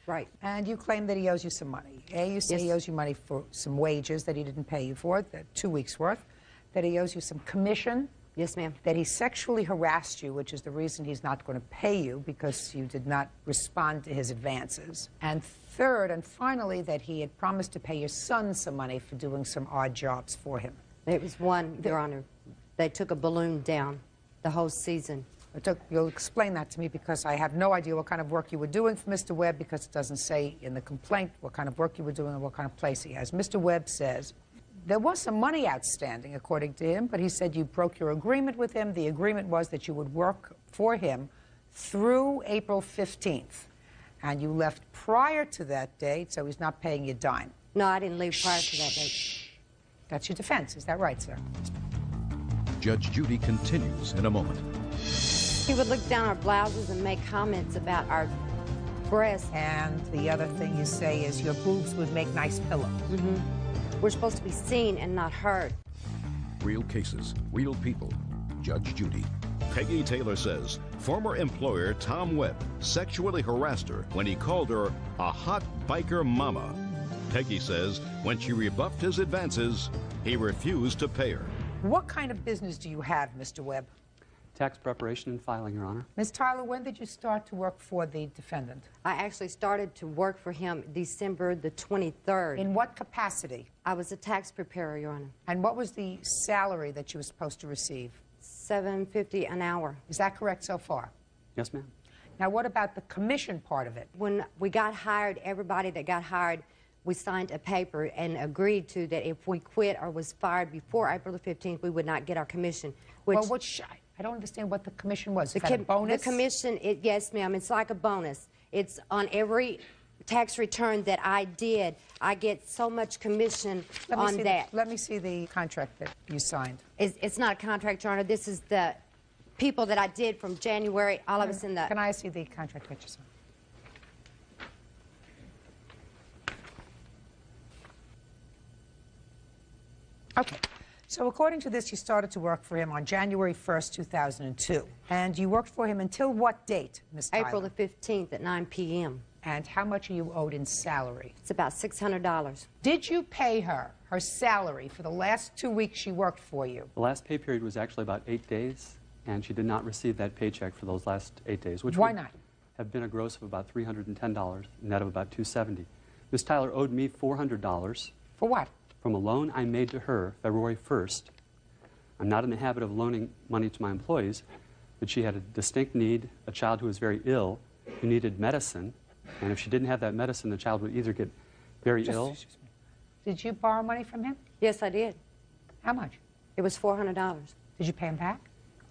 Right. And you claim that he owes you some money. You say he owes you money for some wages that he didn't pay you for, 2 weeks' worth, that he owes you some commission. Yes, ma'am. That he sexually harassed you, which is the reason he's not going to pay you because you did not respond to his advances. And third and finally, that he had promised to pay your son some money for doing some odd jobs for him. It was one, Your Honor. They took a balloon down the whole season. You'll explain that to me because I have no idea what kind of work you were doing for Mr. Webb because it doesn't say in the complaint what kind of work you were doing and what kind of place he has. Mr. Webb says there was some money outstanding, according to him, but he said you broke your agreement with him. The agreement was that you would work for him through April 15th, and you left prior to that date, so he's not paying you a dime. No, I didn't leave prior to that date. That's your defense. Is that right, sir? Judge Judy continues in a moment. He would look down our blouses and make comments about our breasts. And the other thing you say is your boobs would make nice pillows. We're supposed to be seen and not heard. Real cases, real people. Judge Judy. Peggy Taylor says former employer Tom Webb sexually harassed her when he called her a hot biker mama. Peggy says when she rebuffed his advances, he refused to pay her. What kind of business do you have, Mr. Webb? Tax preparation and filing, Your Honor. Ms. Tyler, when did you start to work for the defendant? I actually started to work for him December the 23rd. In what capacity? I was a tax preparer, Your Honor. And what was the salary that you were supposed to receive? $7.50 an hour. Is that correct so far? Yes, ma'am. Now, what about the commission part of it? When we got hired, everybody that got hired, we signed a paper and agreed to that if we quit or was fired before April the 15th, we would not get our commission. Which, well, I don't understand what the commission was. Is that a bonus? The commission, yes, ma'am, it's like a bonus. It's on every tax return that I did. I get so much commission on that. Let me see the contract that you signed. It's not a contract, Your Honor. This is the people that I did from January, all of us in the... Can I see the contract that you signed? Okay. So according to this, you started to work for him on January 1st, 2002. And you worked for him until what date, Ms. Tyler? April the 15th at 9 p.m. And how much are you owed in salary? It's about $600. Did you pay her salary for the last 2 weeks she worked for you? The last pay period was actually about 8 days, and she did not receive that paycheck for those last 8 days, which Why would not? have been a gross of about $310, net of about $270. Ms. Tyler owed me $400. For what? From a loan I made to her February 1st. I'm not in the habit of loaning money to my employees, but she had a distinct need, a child who was very ill, who needed medicine, and if she didn't have that medicine, the child would either get very ill. Did you borrow money from him? Yes, I did. How much? It was $400. Did you pay him back?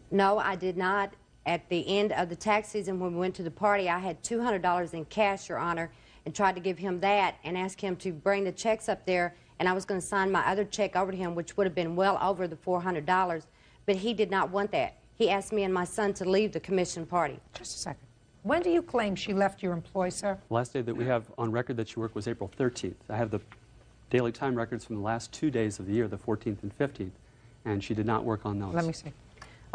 No, I did not. At the end of the tax season, when we went to the party, I had $200 in cash, Your Honor, and tried to give him that and ask him to bring the checks up there, and I was going to sign my other check over to him, which would have been well over the $400, but he did not want that. He asked me and my son to leave the commission party. Just a second. When do you claim she left your employ, sir? The last day that we have on record that she worked was April 13th. I have the daily time records from the last 2 days of the year, the 14th and 15th, and she did not work on those. Let me see.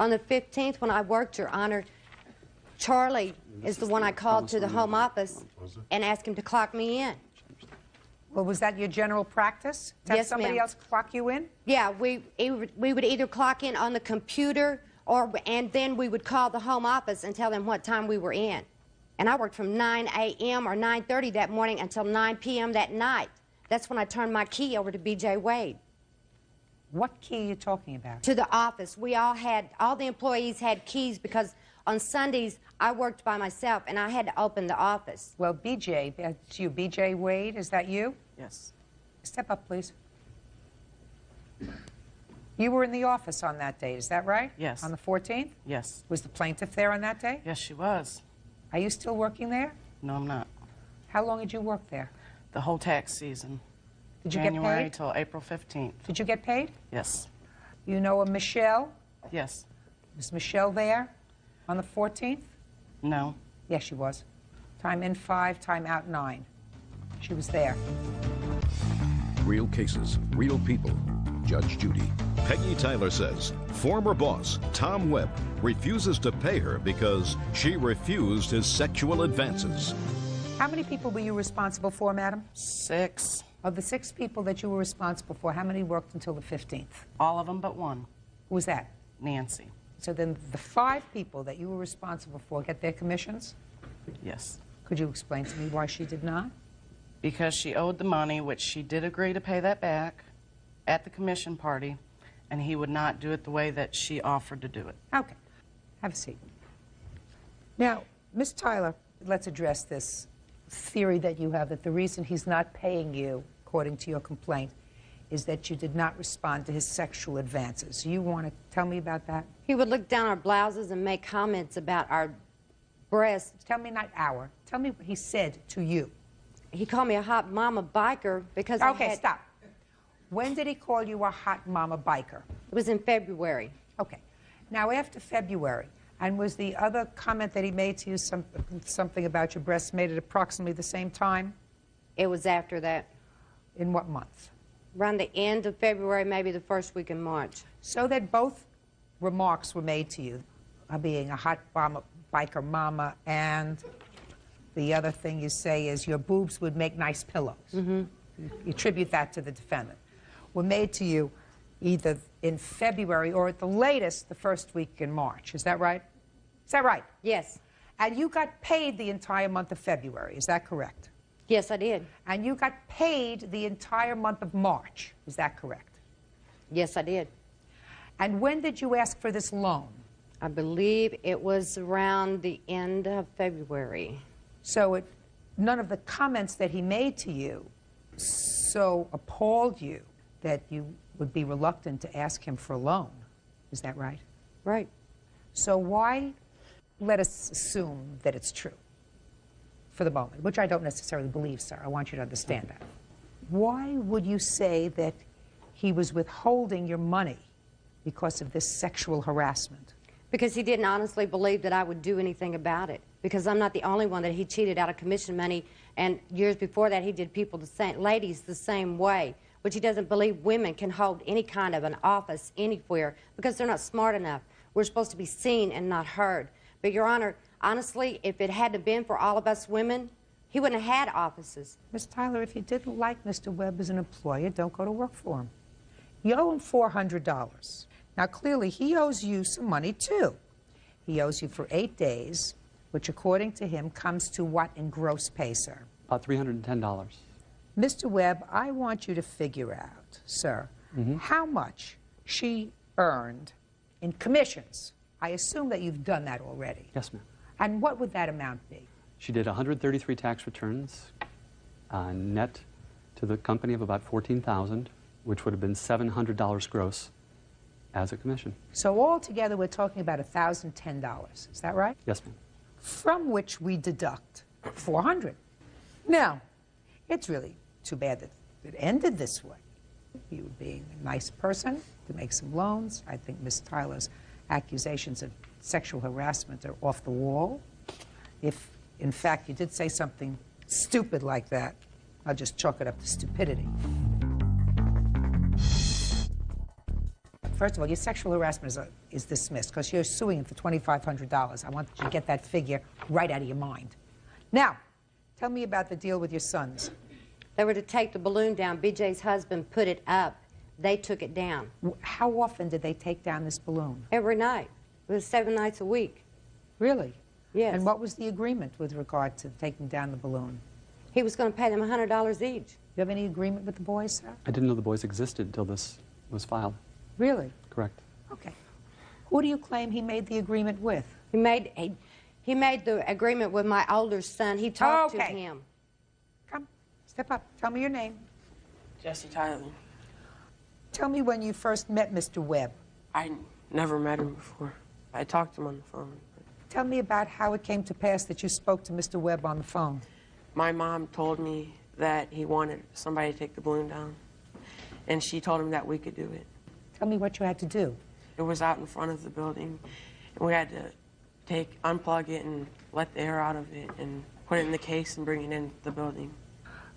On the 15th, when I worked, Your Honor, Charlie is the one I called to the home office and asked him to clock me in. Well, was that your general practice? To have Yes, somebody ma'am. else clock you in? Yeah, we would either clock in on the computer and then we would call the home office and tell them what time we were in. And I worked from 9 a.m. or 9:30 that morning until 9 p.m. that night. That's when I turned my key over to B.J. Wade. What key are you talking about? To the office. All the employees had keys because on Sundays I worked by myself and I had to open the office. Well, B.J., that's you. B.J. Wade, is that you? Yes. Step up, please. You were in the office on that day, is that right? Yes. On the 14th? Yes. Was the plaintiff there on that day? Yes, she was. Are you still working there? No, I'm not. How long did you work there? The whole tax season. Did you get January paid? till April 15th. Did you get paid? Yes. You know a Michelle? Yes. Was Michelle there on the 14th? No. Yes, she was. Time in 5, time out 9. She was there. Real cases, real people. Judge Judy. Peggy Tyler says former boss Tom Webb refuses to pay her because she refused his sexual advances. How many people were you responsible for, madam? 6. Of the 6 people that you were responsible for, how many worked until the 15th? All of them but one. Who was that? Nancy. So then the 5 people that you were responsible for get their commissions? Yes. Could you explain to me why she did not? Because she owed the money, which she did agree to pay that back at the commission party, and he would not do it the way that she offered to do it. Okay. Have a seat. Now, Ms. Tyler, let's address this theory that you have that the reason he's not paying you, according to your complaint, is that you did not respond to his sexual advances. You want to tell me about that? He would look down our blouses and make comments about our breasts. Tell me not our. Tell me what he said to you. He called me a hot mama biker because Okay, stop. When did he call you a hot mama biker? It was in February. Okay. Now, after February, and was the other comment that he made to you something about your breasts made at approximately the same time? It was after that. In what month? Around the end of February, maybe the first week in March. So that both remarks were made to you, being a hot biker mama, and the other thing you say is your boobs would make nice pillows. Mm-hmm. You attribute that to the defendant. Were made to you either in February or at the latest the first week in March. Is that right? Is that right? Yes. And you got paid the entire month of February. Is that correct? Yes, I did. And you got paid the entire month of March. Is that correct? Yes, I did. And when did you ask for this loan? I believe it was around the end of February. So none of the comments that he made to you so appalled you that you would be reluctant to ask him for a loan. Is that right? Right. So why let us assume that it's true for the moment, which I don't necessarily believe, sir. I want you to understand that. Why would you say that he was withholding your money because of this sexual harassment? Because he didn't honestly believe that I would do anything about it. Because I'm not the only one that he cheated out of commission money, and years before that he did ladies the same way, which he doesn't believe women can hold any kind of an office anywhere because they're not smart enough. We're supposed to be seen and not heard. But, Your Honor, honestly, if it hadn't been for all of us women, he wouldn't have had offices. Ms. Tyler, if you didn't like Mr. Webb as an employer, don't go to work for him. You owe him $400. Now, clearly, he owes you some money, too. He owes you for 8 days, which, according to him, comes to what in gross pay, sir? About $310. Mr. Webb, I want you to figure out, sir, how much she earned in commissions. I assume that you've done that already. Yes, ma'am. And what would that amount be? She did 133 tax returns, net to the company of about $14,000, which would have been $700 gross as a commission. So altogether, we're talking about $1,010. Is that right? Yes, ma'am. From which we deduct $400. Now, it's really too bad that it ended this way. You being a nice person to make some loans. I think Ms. Tyler's accusations of sexual harassment are off the wall. If, in fact, you did say something stupid like that, I'll just chalk it up to stupidity. First of all, your sexual harassment is dismissed because you're suing him for $2,500. I want you to get that figure right out of your mind. Now, tell me about the deal with your sons. They were to take the balloon down. BJ's husband put it up. They took it down. How often did they take down this balloon? Every night. It was 7 nights a week. Really? Yes. And what was the agreement with regard to taking down the balloon? He was going to pay them $100 each. You have any agreement with the boys, sir? I didn't know the boys existed until this was filed. Really? Correct. Okay. Who do you claim he made the agreement with? He made the agreement with my older son. He talked to him. Come, step up. Tell me your name. Jesse Tyler. Tell me when you first met Mr. Webb. I never met him before. I talked to him on the phone. Tell me about how it came to pass that you spoke to Mr. Webb on the phone. My mom told me that he wanted somebody to take the balloon down, and she told him that we could do it. Tell me what you had to do. It was out in front of the building, and we had to unplug it and let the air out of it and put it in the case and bring it in the building.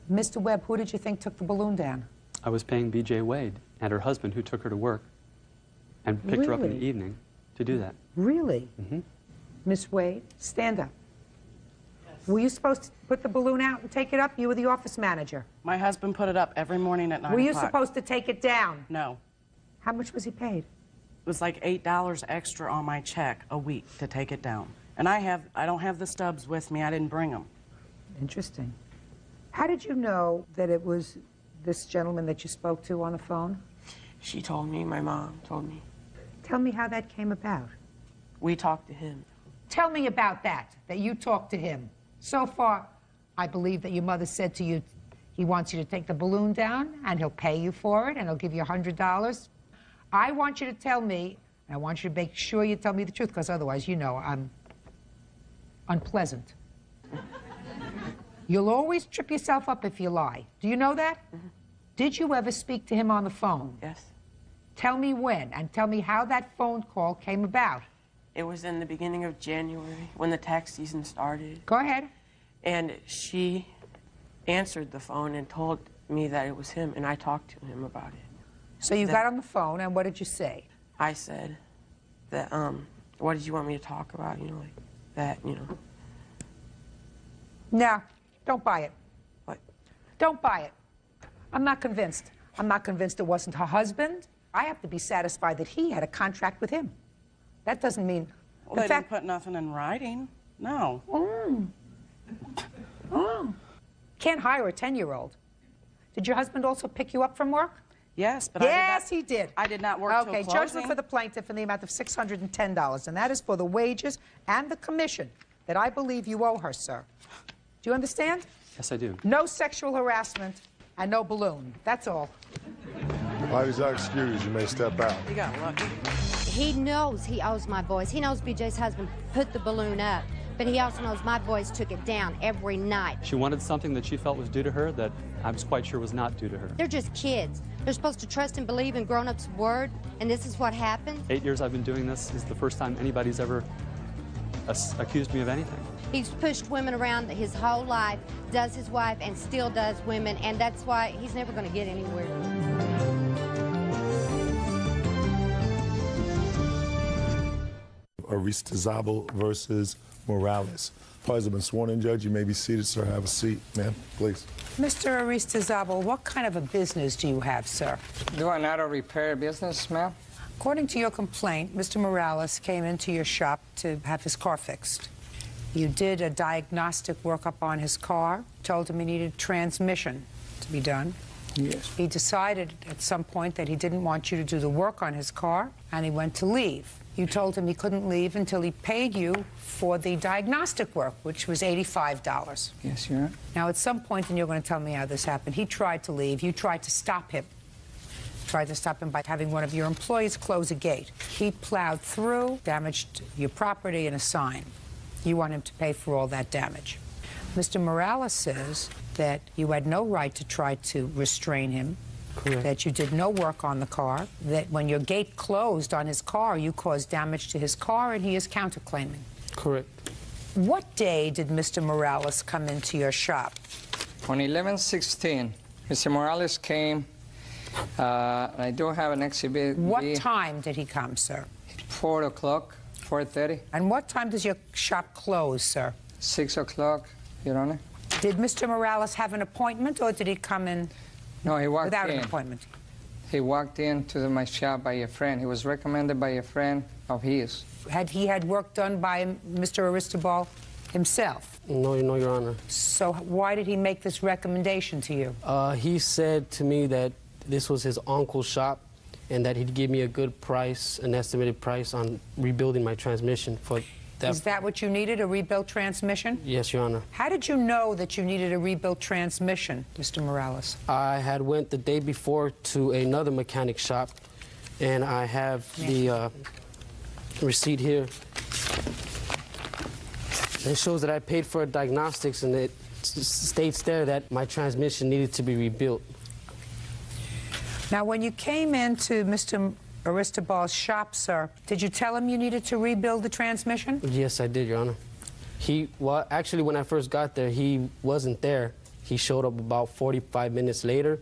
Mr. Webb, who did you think took the balloon down? I was paying B.J. Wade and her husband, who took her to work and picked her up in the evening to do that. Really? Mm-hmm. Miss Wade, stand up. Yes. Were you supposed to put the balloon out and take it up? You were the office manager. My husband put it up every morning at 9 Were you o'clock. supposed to take it down? No. How much was he paid? It was like $8 extra on my check a week to take it down. And I don't have the stubs with me. I didn't bring them. Interesting. How did you know that it was this gentleman that you spoke to on the phone? She told me, my mom told me. Tell me how that came about. We talked to him. Tell me about that you talked to him. So far, I believe that your mother said to you, he wants you to take the balloon down, and he'll pay you for it, and he'll give you $100. I want you to tell me, and I want you to make sure you tell me the truth, because otherwise, you know, I'm unpleasant. You'll always trip yourself up if you lie. Do you know that? Mm-hmm. Did you ever speak to him on the phone? Yes. Tell me when, and tell me how that phone call came about. It was in the beginning of January when the tax season started. Go ahead. And she answered the phone and told me that it was him, and I talked to him about it. So you got on the phone, and what did you say? I said that, what did you want me to talk about? You know, like that, you know. No, don't buy it. What? Don't buy it. I'm not convinced. I'm not convinced it wasn't her husband. I have to be satisfied that he had a contract with him. That doesn't mean... Well, they didn't put nothing in writing. No. Can't hire a 10-year-old. Did your husband also pick you up from work? Yes, but yes, he did. I did not work till Okay, closing. judgment for the plaintiff in the amount of $610, and that is for the wages and the commission that I believe you owe her, sir. Do you understand? Yes, I do. No sexual harassment and no balloon. That's all. Parties are excused. You may step out. You got lucky. He knows he owes my boys. He knows BJ's husband put the balloon up, but he also knows my boys took it down every night. She wanted something that she felt was due to her that I was quite sure was not due to her. They're just kids. They're supposed to trust and believe in grown-ups' word, and this is what happened. 8 years I've been doing this. This is the first time anybody's ever accused me of anything. He's pushed women around his whole life, does his wife, and still does women, and that's why he's never going to get anywhere. Aristizabal versus Morales. Parties have been sworn in, Judge. You may be seated, sir. Have a seat, ma'am, please. Mr. Aristizabal, what kind of a business do you have, sir? Do an auto repair business, ma'am? According to your complaint, Mr. Morales came into your shop to have his car fixed. You did a diagnostic workup on his car, told him he needed transmission to be done. Yes. He decided at some point that he didn't want you to do the work on his car, and he went to leave. You told him he couldn't leave until he paid you for the diagnostic work, which was $85. Yes, Your Honor. Now, at some point, and you're going to tell me how this happened, he tried to leave. You tried to stop him. Tried to stop him by having one of your employees close a gate. He plowed through, damaged your property and a sign. You want him to pay for all that damage. Mr. Morales says that you had no right to try to restrain him. Correct. That you did no work on the car, that when your gate closed on his car, you caused damage to his car, and he is counterclaiming. Correct. What day did Mr. Morales come into your shop? On 11/16, Mr. Morales came. I do have an exhibit. What time did he come, sir? 4 o'clock, 4:30. And what time does your shop close, sir? 6 o'clock, Your Honor. Did Mr. Morales have an appointment, or did he come in No, he walked without in. an appointment? He walked into my shop by a friend. He was recommended by a friend of his. Had he had work done by Mr. Aristizabal himself? No, Your Honor. So why did he make this recommendation to you? He said to me that this was his uncle's shop and that he'd give me a good price, an estimated price on rebuilding my transmission for that. Is that what you needed, a rebuilt transmission? Yes, Your Honor. How did you know that you needed a rebuilt transmission, Mr. Morales? I had went the day before to another mechanic shop, and I have the receipt here. It shows that I paid for diagnostics, and it states there that my transmission needed to be rebuilt. Now, when you came into Mr. Aristibal's shop, sir, did you tell him you needed to rebuild the transmission? Yes, I did, Your Honor. Well, actually, when I first got there, he wasn't there. He showed up about 45 minutes later.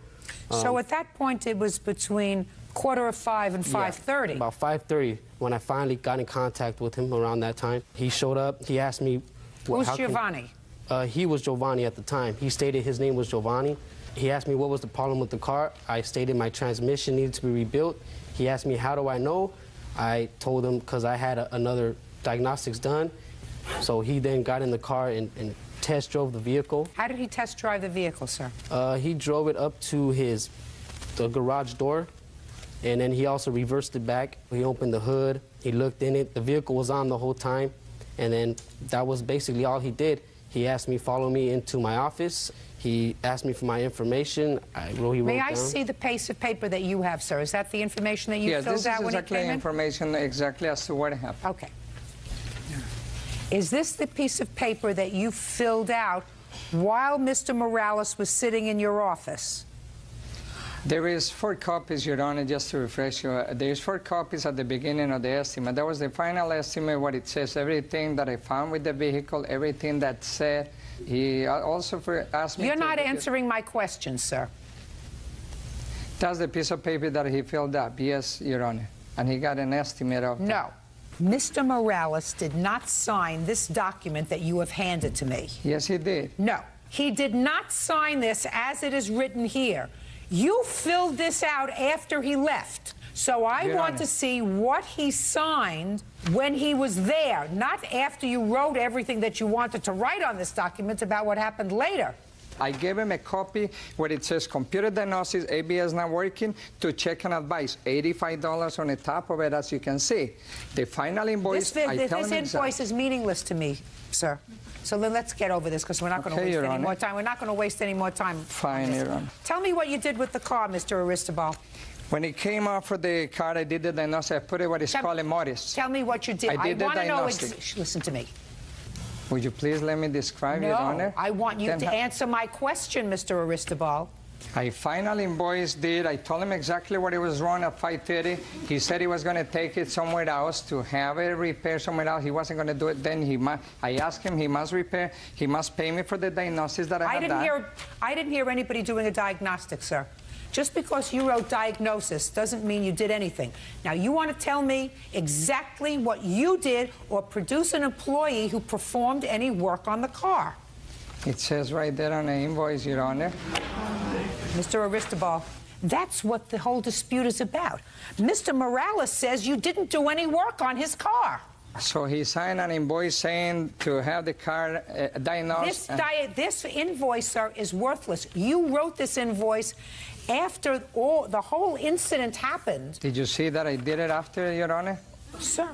So at that point, it was between 4:45 and 5:30. Yeah, about 5:30, when I finally got in contact with him around that time. He showed up. He asked me... Who's Giovanni? He was Giovanni at the time. He stated his name was Giovanni. He asked me what was the problem with the car. I stated my transmission needed to be rebuilt. He asked me how do I know. I told him because I had another diagnostics done. So he then got in the car and test drove the vehicle. How did he test drive the vehicle, sir? He drove it up to the garage door, and then he also reversed it back. He opened the hood. He looked in it. The vehicle was on the whole time, and then that was basically all he did. He asked me follow me into my office. He asked me for my information. He wrote May I down. see the piece of paper that you have, sir? Is that the information that you Yes, filled this out is when you exactly came in? information exactly as to what happened. Okay. Is this the piece of paper that you filled out while Mr. Morales was sitting in your office? There is 4 copies, Your Honor, just to refresh you. There is 4 copies at the beginning of the estimate. That was the final estimate, what it says, everything that I found with the vehicle, everything that said. He also asked me You're to not look at- answering my question, sir. That's the piece of paper that he filled up, yes, Your Honor. And he got an estimate of... No. Mr. Morales did not sign this document that you have handed to me. Yes, he did. No. He did not sign this as it is written here. You filled this out after he left. So I Your want Honor. to see what he signed when he was there, not after you wrote everything that you wanted to write on this document about what happened later. I gave him a copy where it says computer diagnosis, ABS not working, to check and advise. $85 on the top of it, as you can see. The final invoice, This I tell him invoice is meaningless to me, sir. So then let's get over this because we're not going to Okay, waste Your any Honor. more time. We're not going to waste any more time. Fine, Your Honor. Tell me what you did with the car, Mr. Aristobal. When it came off for the car, I did the diagnosis. I put it what is called a modest. Tell me what you did. I did the want to know. diagnostic. Listen to me. Would you please let me describe, Your Honor? No, I want you Then to answer my question, Mr. Aristobal. I final invoice did. I told him exactly what it was wrong at 5:30. He said he was going to take it somewhere else to have it repaired somewhere else. He wasn't going to do it then. I asked him he must repair. He must pay me for the diagnosis that I had done. I didn't hear anybody doing a diagnostic, sir. Just because you wrote diagnosis doesn't mean you did anything. Now, you want to tell me exactly what you did or produce an employee who performed any work on the car. It says right there on the invoice, Your Honor. Mr. Aristobal, that's what the whole dispute is about. Mr. Morales says you didn't do any work on his car. So he signed an invoice saying to have the car diagnosed. This invoice, sir, is worthless. You wrote this invoice after the whole incident happened. Did you see that I did it after, Your Honor? Sir,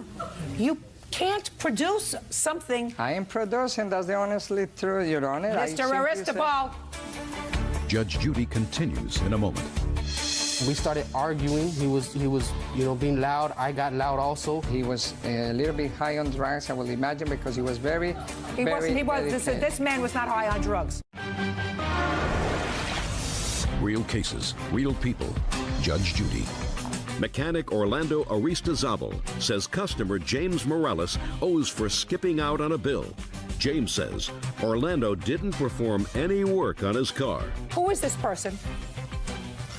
you can't produce something. I am producing. That's the honestly true, Your Honor. Mr. Aristobal. Judge Judy continues in a moment. We started arguing. He was, being loud. I got loud also. He was a little bit high on drugs, I will imagine, because he was very, This man was not high on drugs. Real cases, real people. Judge Judy. Mechanic Orlando Aristizabal says customer James Morales owes for skipping out on a bill. James says Orlando didn't perform any work on his car. Who is this person?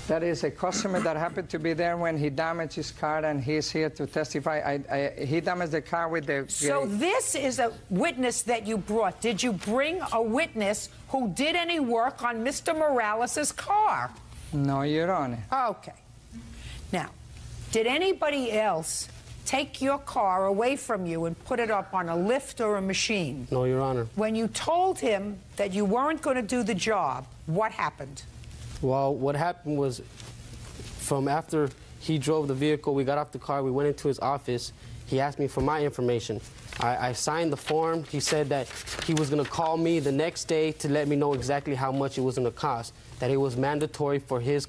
That is a customer that happened to be there when he damaged his car, and he's here to testify. He damaged the car with the... So this is a witness that you brought. Did you bring a witness who did any work on Mr. Morales' car? No, Your Honor. Okay. Now, did anybody else take your car away from you and put it up on a lift or a machine? No, Your Honor. When you told him that you weren't going to do the job, what happened? Well, what happened was, from after he drove the vehicle, we got off the car, we went into his office. He asked me for my information. I signed the form. He said that he was going to call me the next day to let me know exactly how much it was going to cost, that it was mandatory for his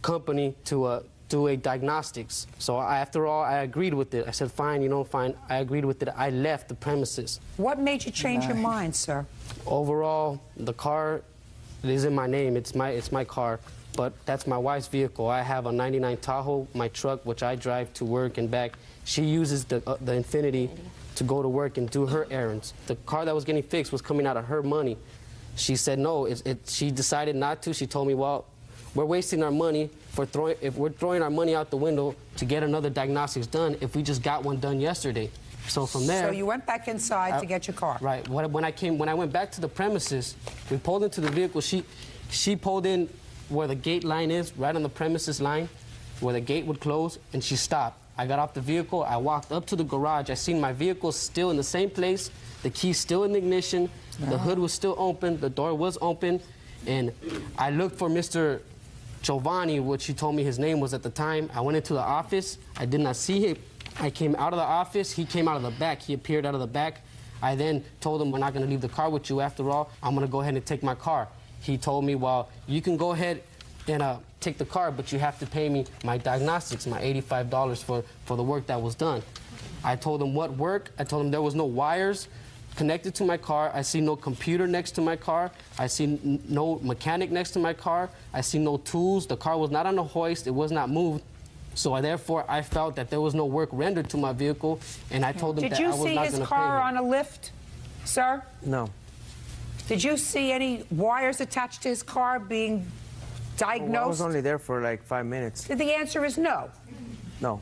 company to do a diagnostics. So after all, I agreed with it. I said, fine, fine. I agreed with it. I left the premises. What made you change your mind, sir? Overall, the car is in my name. It's my car, but that's my wife's vehicle. I have a 99 Tahoe, my truck, which I drive to work and back. She uses the Infiniti to go to work and do her errands. The car that was getting fixed was coming out of her money. She said no. She decided not to. She told me, well, we're wasting our money if we're throwing our money out the window to get another diagnostics done if we just got one done yesterday. So from there. So you went back inside to get your car. Right. When I went back to the premises, we pulled into the vehicle. She pulled in where the gate line is, right on the premises line, where the gate would close, and she stopped. I got off the vehicle. I walked up to the garage. I seen my vehicle still in the same place. The key still in the ignition. The hood was still open. The door was open, and I looked for Mr. Giovanni, which he told me his name was at the time. I went into the office. I did not see him. I came out of the office. He came out of the back. He appeared out of the back. I then told him, we're not going to leave the car with you. After all, I'm going to go ahead and take my car. He told me, well, you can go ahead and take the car, but you have to pay me my diagnostics, my $85 for the work that was done. I told him what work. I told him there was no wires connected to my car. I see no computer next to my car. I see no mechanic next to my car. I see no tools. The car was not on a hoist. It was not moved. So therefore, I felt that there was no work rendered to my vehicle, and I told him that I was not going to pay him. Did you see his car on a lift, sir? No. Did you see any wires attached to his car being diagnosed? Well, I was only there for like 5 minutes. The answer is no. No.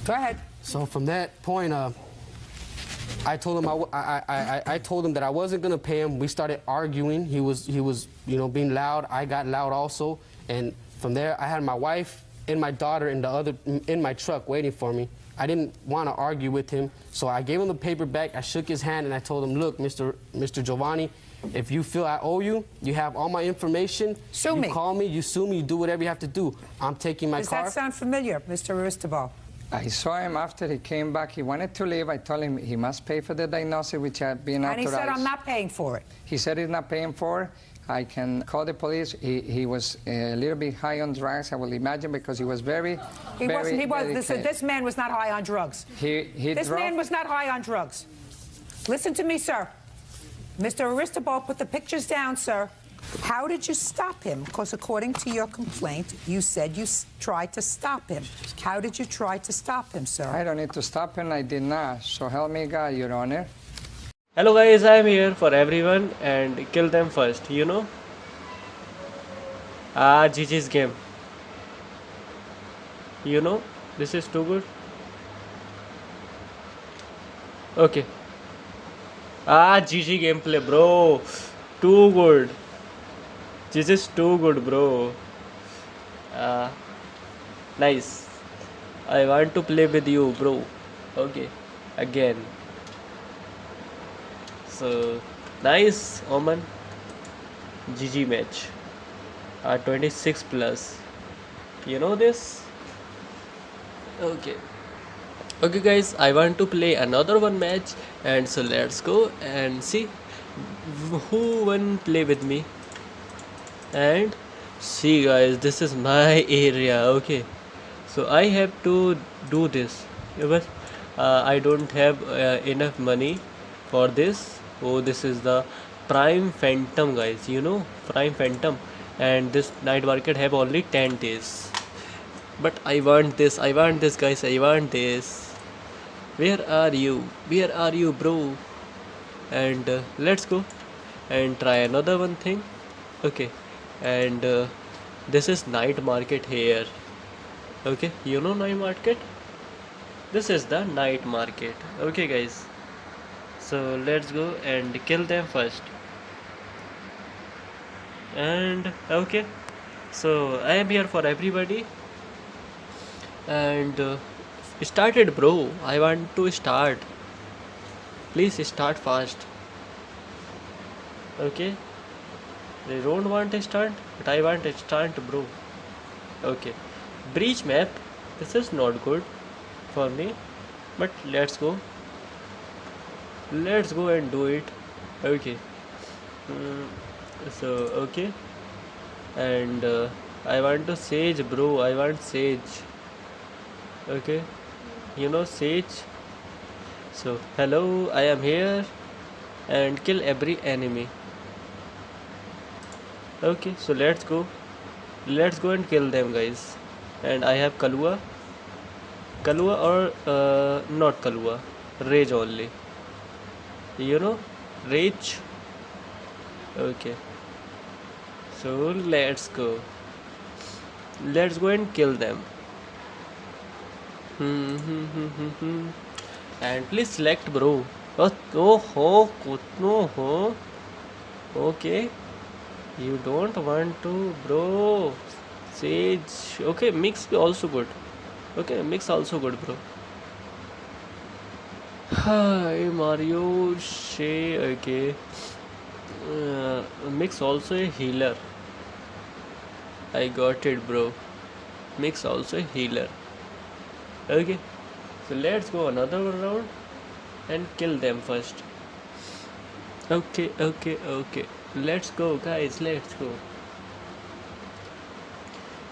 Go ahead. So from that point, I told him I told him that I wasn't going to pay him. We started arguing. He was being loud. I got loud also, and from there I had my wife and my daughter in my truck waiting for me. I didn't want to argue with him, so I gave him the paper back. I shook his hand and I told him, look, Mr. Giovanni, if you feel I owe you, you have all my information. Sue me. You call me, you sue me, you do whatever you have to do. I'm taking my car. Does that sound familiar, Mr. Aristobal? I saw him after he came back. He wanted to leave. I told him he must pay for the diagnosis, which had been authorized. And he said, I'm not paying for it. He said he's not paying for it. I can call the police. He was a little bit high on drugs, I will imagine, because he was very, He very wasn't. This man was not high on drugs. This man was not high on drugs. Listen to me, sir. Mr. Aristobal, put the pictures down, sir. How did you stop him? Because according to your complaint, you said you tried to stop him. How did you try to stop him, sir? I don't need to stop him. I did not. So help me God, Your Honor. Hello guys, I am here for everyone and kill them first, you know. GG's game. You know, this is too good. Okay. GG gameplay, bro. Too good. This is too good, bro. Nice. I want to play with you, bro. Okay. Again. So nice, Oman. GG match. 26 plus. You know this? Okay. Okay guys, I want to play another one match, and so let's go and see who won play with me. And see guys, this is my area. Okay, so I have to do this, but I don't have enough money for this. Oh, this is the Prime Phantom, guys, you know, Prime Phantom, and this night market have only 10 days. But I want this guys, I want this. Where are you, bro? And let's go and try another one thing. Okay, and this is night market here. Okay, you know night market? This is the night market. Okay guys, so let's go and kill them first. And okay, so I am here for everybody. And started, bro. I want to start. Please start fast. Okay, they don't want to start, but I want to start, bro. Okay, breach map. This is not good for me, but let's go and do it. Okay, so okay, and I want to sage, bro. I want sage. Okay, you know sage. So hello, I am here, and kill every enemy. Okay, so let's go and kill them, guys. And I have Kalua or not Kalua, rage only, you know, rage. Okay, so let's go. Let's go and kill them. And please select, bro. Oh, ho. Okay. You don't want to, bro. Sage. Okay, mix also good. Okay, mix also good, bro. Hi, Mario. Shay. Okay. Mix also a healer. I got it, bro. Mix also a healer. Okay. So let's go another round and kill them first. Okay. Let's go, guys. Let's go.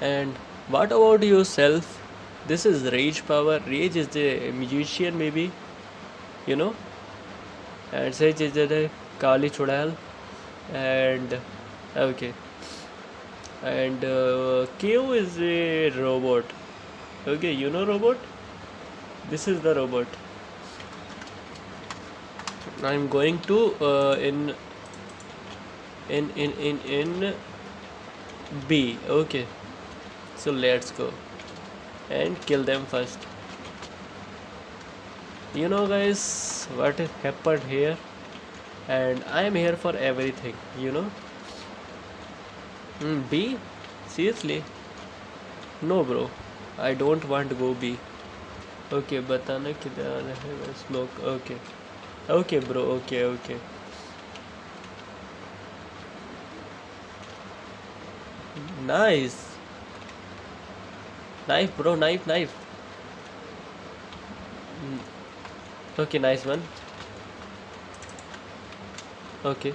And what about yourself? This is Rage Power. Rage is the musician, maybe. You know? And Sage is the Kali Chudal. And okay. And Q is a robot. Okay, you know robot? This is the robot. I'm going to in B. Okay. So let's go and kill them first. You know, guys, what happened here? And I am here for everything, you know. B? Seriously? No, bro. I don't want to go B. Okay, बताना किधर है smoke. Okay. Okay, bro. Okay. Nice. Knife, bro. Knife. Okay, nice one. Okay.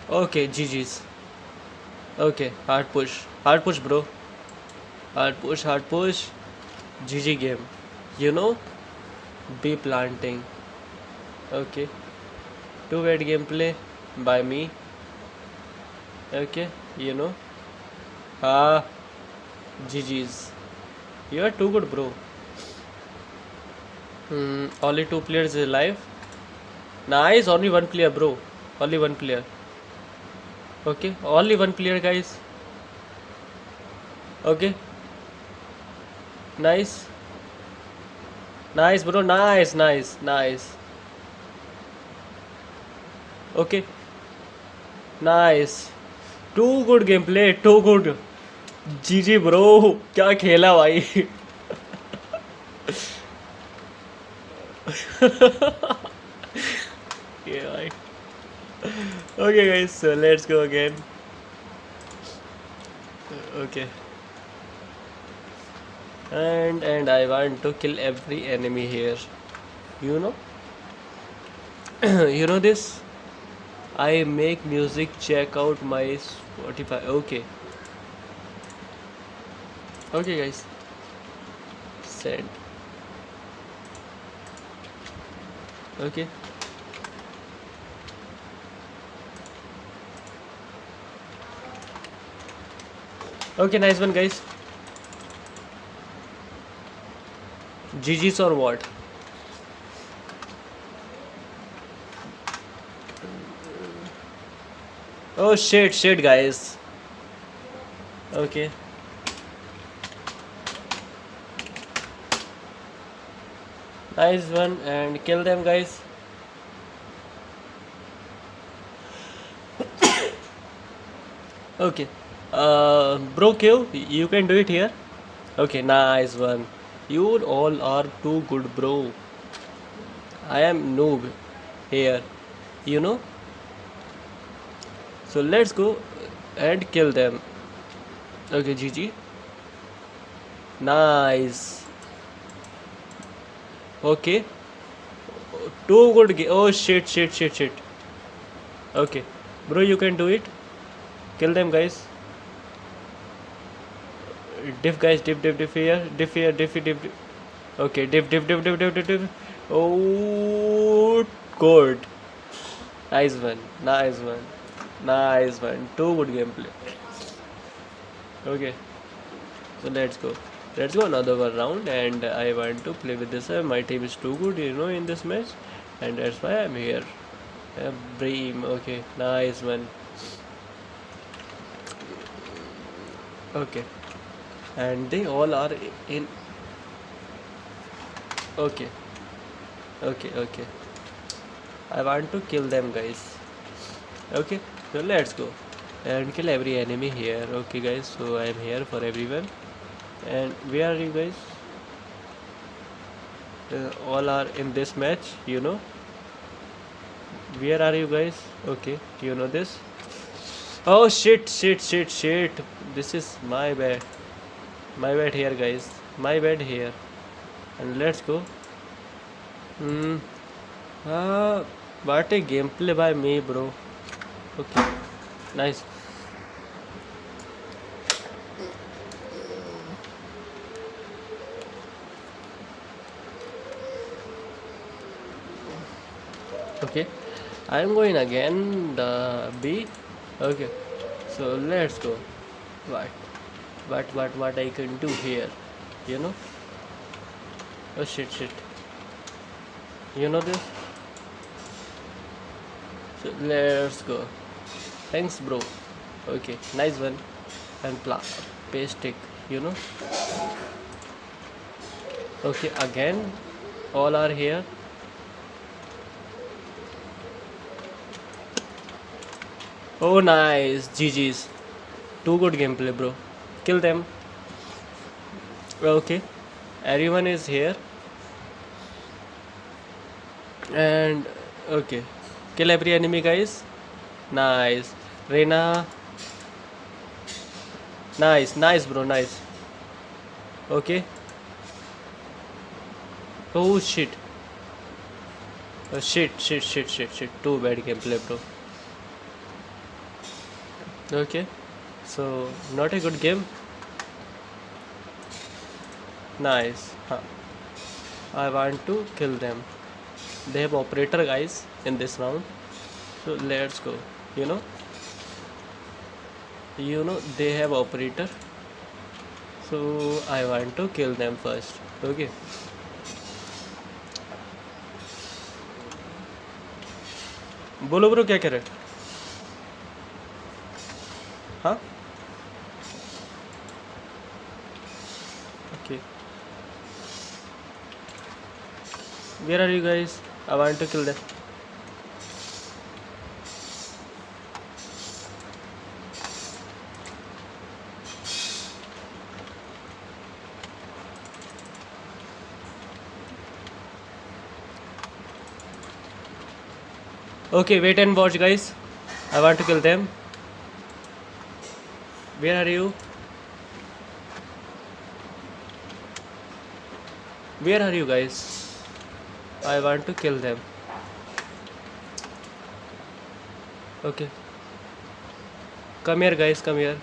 Okay, GG's. Okay, hard push, bro. Hard push. GG game. You know, be planting. Okay. 2-way gameplay by me. Okay, you know. GG's. You are too good, bro. Only 2 players alive. Nice, only 1 player, bro. Only 1 player. Okay, only 1 player, guys. Okay. Nice, bro. Nice. Okay. Nice. Too good gameplay. Too good. GG, bro. क्या खेला भाई. Yeah, भाई. Okay, guys, so let's go again. Okay. And I want to kill every enemy here. You know? You know this? I make music, check out my Spotify. Okay. Okay, guys. Send. Okay. Okay, nice one, guys. GG's or what? Oh shit, guys. Okay. Nice one, and kill them, guys. Okay. Bro Q, you can do it here. Okay, nice one. You all are too good, bro. I am noob here, you know. So let's go and kill them. Okay, GG. Nice. Okay. Too good. Oh shit. Okay, bro, you can do it. Kill them, guys. Diff, guys. Diff here. Diff. Okay, diff. Oh, good. Nice one. Too good gameplay. Okay, so let's go another one round, and I want to play with this. My team is too good, you know, in this match. and that's why I'm here. Bream. Okay, nice one. Okay, and they all are in. Okay, okay. I want to kill them, guys. Okay, so let's go and kill every enemy here. Okay, guys, so I'm here for everyone. And where are you guys? All are in this match, you know. Where are you guys? Okay, you know this. Oh shit. This is my bad. My bad here, guys. My bad here. And let's go. What a gameplay by me, bro. Okay, nice. Okay, I'm going again the B. Okay, so let's go. What I can do here, you know. Oh shit. You know this. So let's go. Thanks, bro. Okay, nice one. And paste stick, you know. Okay, again all are here. Oh nice, GG's. Too good gameplay, bro. Kill them. Okay, everyone is here. And okay, kill every enemy, guys. Nice. Reina. Nice bro, nice. Okay. Oh shit. Oh shit. Too bad gameplay, bro. Okay, so not a good game. Nice. I want to kill them. They have operator, guys, in this round. So let's go. You know they have operator. So I want to kill them first. Okay. बोलो bro क्या कह रहे? हाँ? Okay. Where are you guys? I want to kill them. Okay, wait and watch, guys. I want to kill them. Where are you? Where are you guys? I want to kill them. Okay. Come here, guys, come here.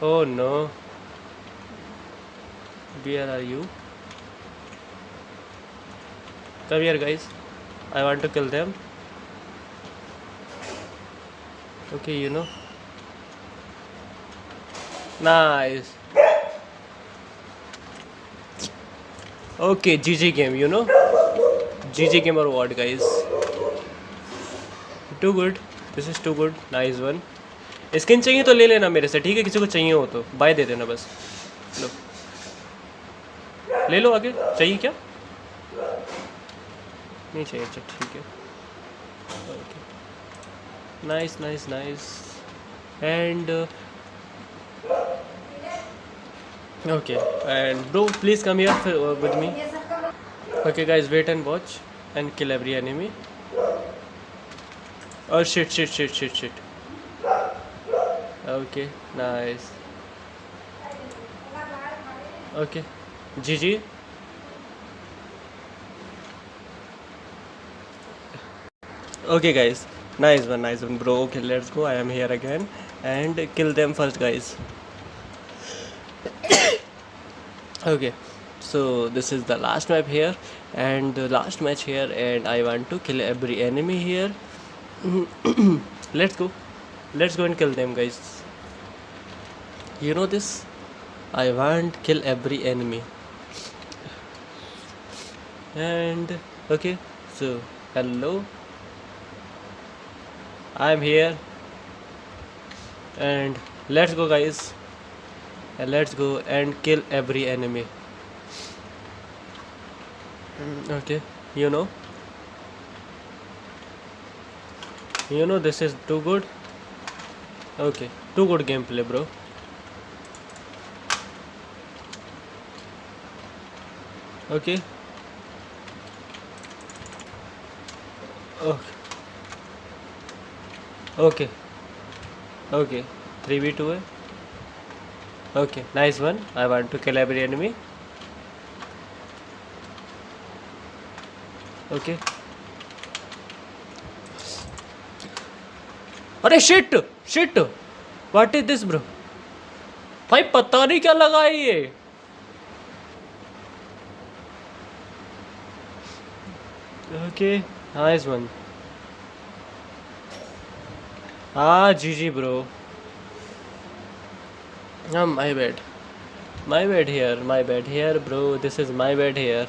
Oh no. Where are you? Come here, guys. I want to kill them. Okay, you know. Nice. Okay, GG game, you know. GG game or what, guys? Too good. This is too good. Nice one. Skin चाहिए तो ले लेना मेरे से, ठीक है? किसी को चाहिए हो तो बाय दे देना बस. लो. ले लो आगे. चाहिए क्या? नहीं चाहिए. अच्छा ठीक है. Okay. Nice. And okay. And bro, please come here with me. Okay, guys, wait and watch and kill every enemy. Oh shit. Okay, nice. Okay, GG. Okay, guys, nice one, bro. Okay, let's go. I am here again and kill them first, guys. Okay, so this is the last map here and the last match here, and I want to kill every enemy here. Let's go and kill them, guys. You know this, I want kill every enemy. And okay, so Hello. I'm here. And let's go, guys. And let's go and kill every enemy. Okay, you know this is too good. Okay, too good gameplay, bro. Okay. Okay. Okay. 3v2. Okay, nice one. I want to kill every enemy. Okay. अरे shit shit what is this bro भाई पता नहीं क्या लगा है ये okay nice one GG bro my bad here bro, this is my bad here.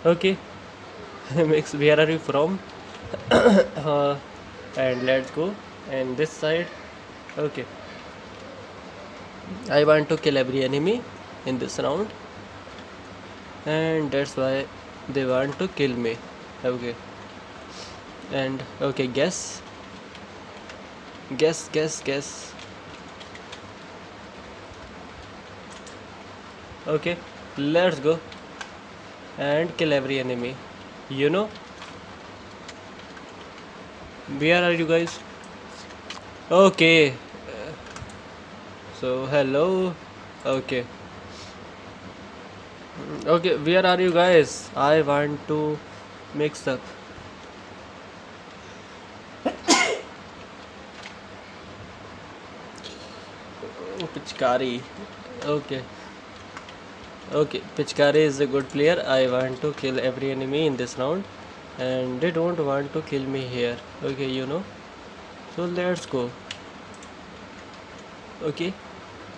Okay Mix, where are you from? And let's go and this side. Okay, I want to kill every enemy in this round and that's why they want to kill me. Okay, and okay, guess. Okay, let's go and kill every enemy. Where are you guys? Okay, so hello. Okay, where are you guys? I want to mix up. Pichkari. Okay, Pichkari is a good player. I want to kill every enemy in this round and they don't want to kill me here. Okay, so let's go. Okay,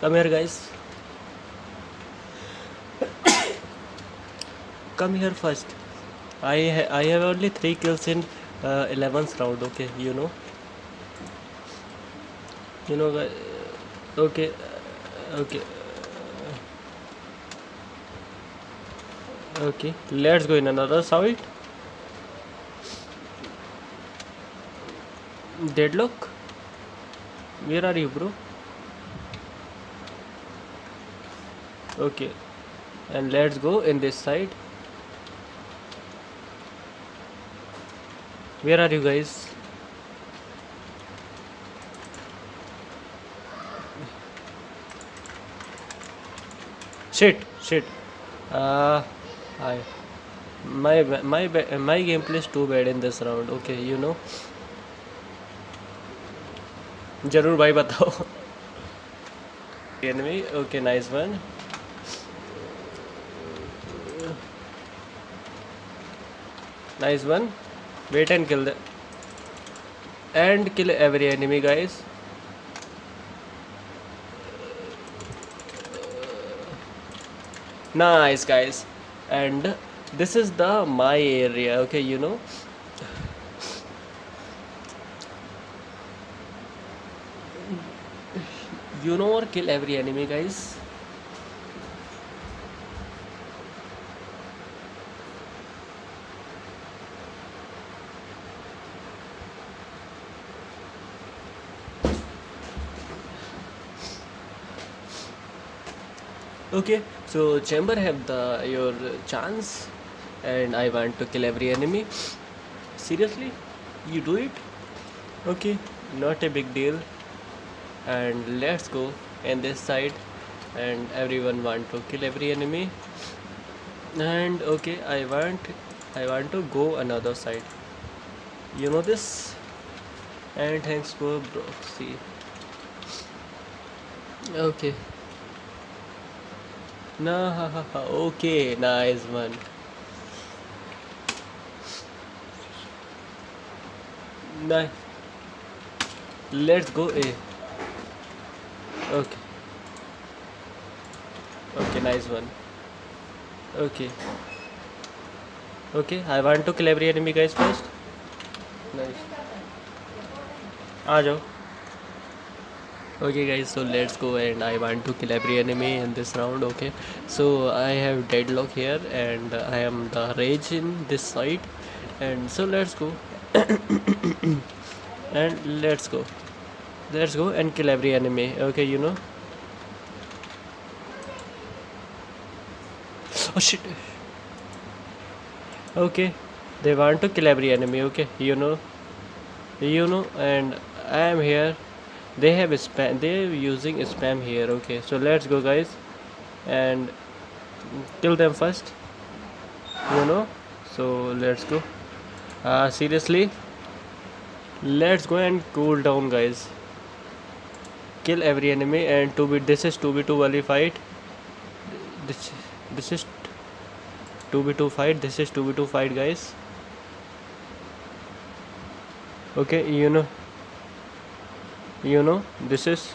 come here guys. Come here first. I have only 3 kills in 11th round. Okay, guys. Okay, let's go in another side. Deadlock, where are you, bro? Okay, and let's go in this side. Where are you guys? Shit. My gameplay is too bad in this round. Okay, जरूर भाई बताओ. Enemy. Okay, nice one. Wait and kill every enemy, guys. Nice, guys, and this is my area. Okay, or kill every enemy, guys. Okay, so chamber have your chance and I want to kill every enemy. Seriously, you do it? Okay, not a big deal. And let's go in this side and everyone want to kill every enemy. And okay, I want to go another side. This? And thanks for proxy. Okay. Okay, nice one. Nice. Let's go A. Okay, nice one. Okay, Okay, I want to kill every enemy, guys, first. Nice. Aa jao. Okay guys, so let's go, and I want to kill every enemy in this round. Okay, so I have deadlock here, and I am the rage in this side, and so let's go. And let's go and kill every enemy. Okay, you know. Oh shit. Okay, they want to kill every enemy. Okay, you know, and I am here. They have spam, they're using spam here. Okay, so let's go guys and kill them first, you know. So let's go. Seriously, let's go and cool down, guys. Kill every enemy, and this is 2v2 wali fight. This is 2v2 fight. This is 2v2 fight, guys. Okay, you know, this is,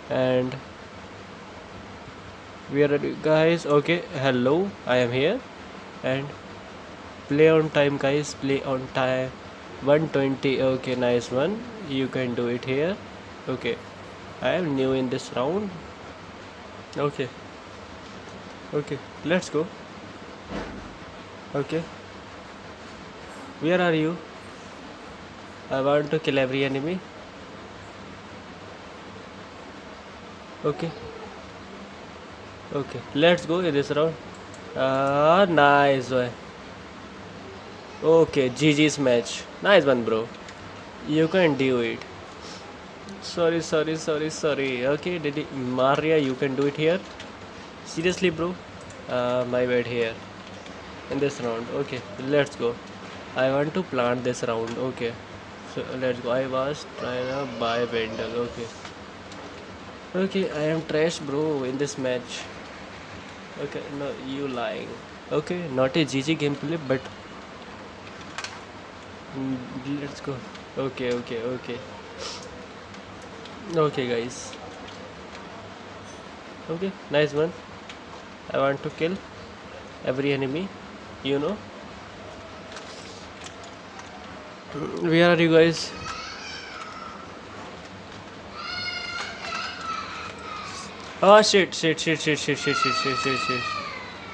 and we are ready, guys. Okay, hello, I am here, and play on time, guys, play on time. 120. Okay, nice one, you can do it here. Okay, I am new in this round. Okay, let's go. Okay, where are you? I want to kill every enemy. Okay, let's go in this round. Nice one. Okay, GG's match. Nice one, bro. You can do it. Sorry. Okay, Maria, you can do it here. Seriously, bro. My bad here in this round. Okay, let's go. I want to plant this round. Okay, so let's go. I was trying to buy Vendel. Okay, I am trash, bro, in this match. Okay, no, you lying. Okay, not a GG gameplay, but let's go. Okay, guys. Okay, nice one. I want to kill every enemy, you know. Where are you guys? Oh shit.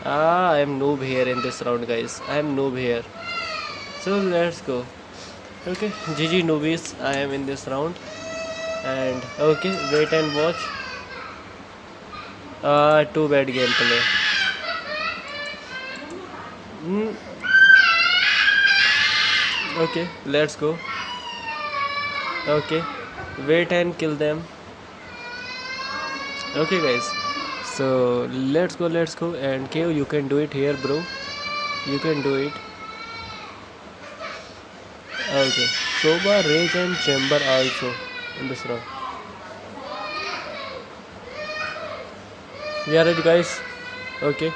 I am noob here in this round, guys. I am noob here. So let's go. Okay, GG noobies, I am in this round. And okay, wait and watch. Too bad gameplay. Okay, let's go. Okay, wait and kill them. Okay guys, so let's go, and Keo, you can do it here, bro. You can do it. Okay, Soba, Rage and Chamber also in this round. We are ready, guys. Okay,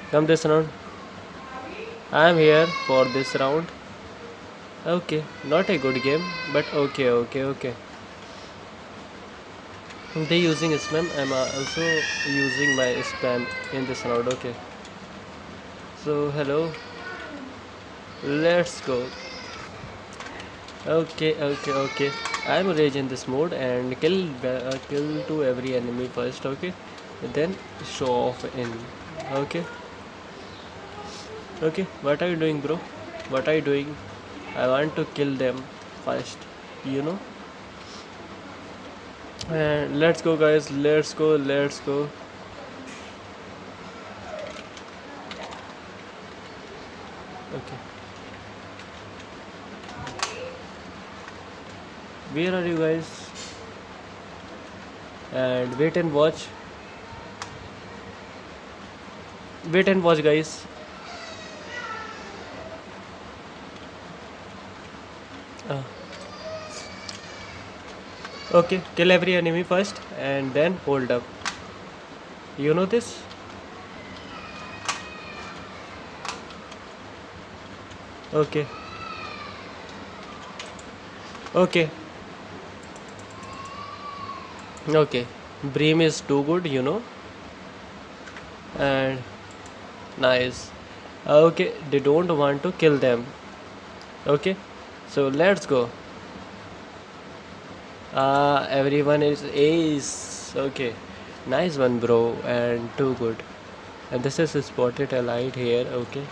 come this round. I am here for this round. Okay, not a good game, but okay. They using spam. I'm also using my spam in this round. Okay, so hello, let's go. Okay. I'm rage in this mode and kill to every enemy first. Okay, then show off in. Okay, what are you doing, bro? What are you doing? I want to kill them first, you know. And let's go, guys. Let's go. Okay, where are you guys? And wait and watch, guys. Okay, kill every enemy first and then hold up. You know this? Okay. Bream is too good, you know. And nice. Okay, they don't want to kill them. Okay, so let's go. Everyone is ace. Okay, nice one, bro, and too good. And this is a spotted allied here. Okay,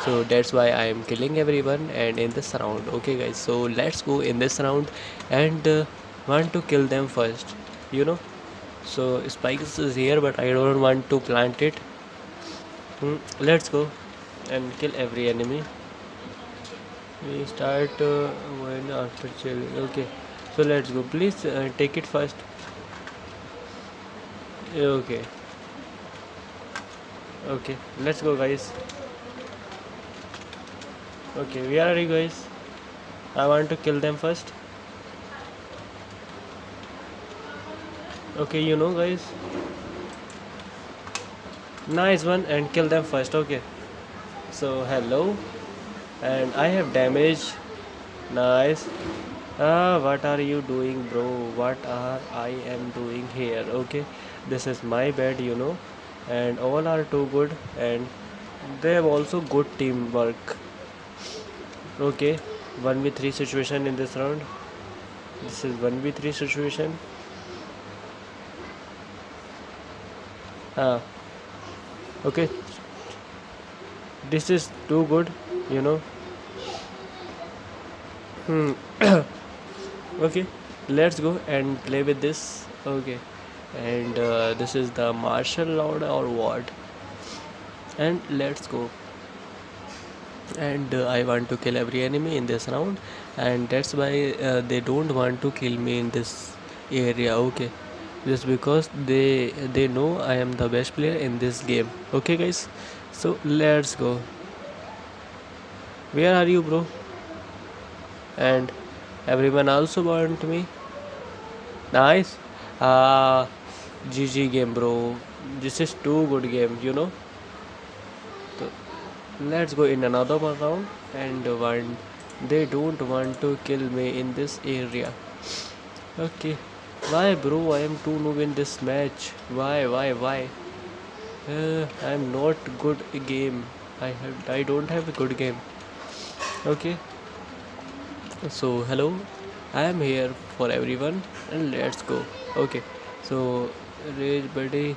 so that's why I am killing everyone and in this round. Okay, guys, so let's go in this round and want to kill them first. So spikes is here, but I don't want to plant it. Let's go and kill every enemy. We start when after chill. Okay, so let's go. Please take it first. Okay. Okay, let's go, guys. Okay, where are you guys? I want to kill them first. Okay, guys. Nice one, and kill them first. Okay, so hello, and I have damage. Nice. What are you doing, bro? What are I am doing here? Okay, this is my bed, and all are too good, and they have also good teamwork. Okay, 1v3 situation in this round. This is 1v3 situation. Okay, this is too good, Okay, let's go and play with this. Okay, and this is the martial law or what, and let's go. And I want to kill every enemy in this round, and that's why they don't want to kill me in this area. Okay, just because they know I am the best player in this game. Okay, guys, so let's go. Where are you, bro? And everyone also want me. Nice. GG game, bro. This is too good game, So let's go in another one round, and they don't want to kill me in this area. Okay, why, bro? I am too noob in this match. Why? I'm not good game. I don't have a good game. Okay, so hello, I am here for everyone, and let's go. Okay, so rage buddy.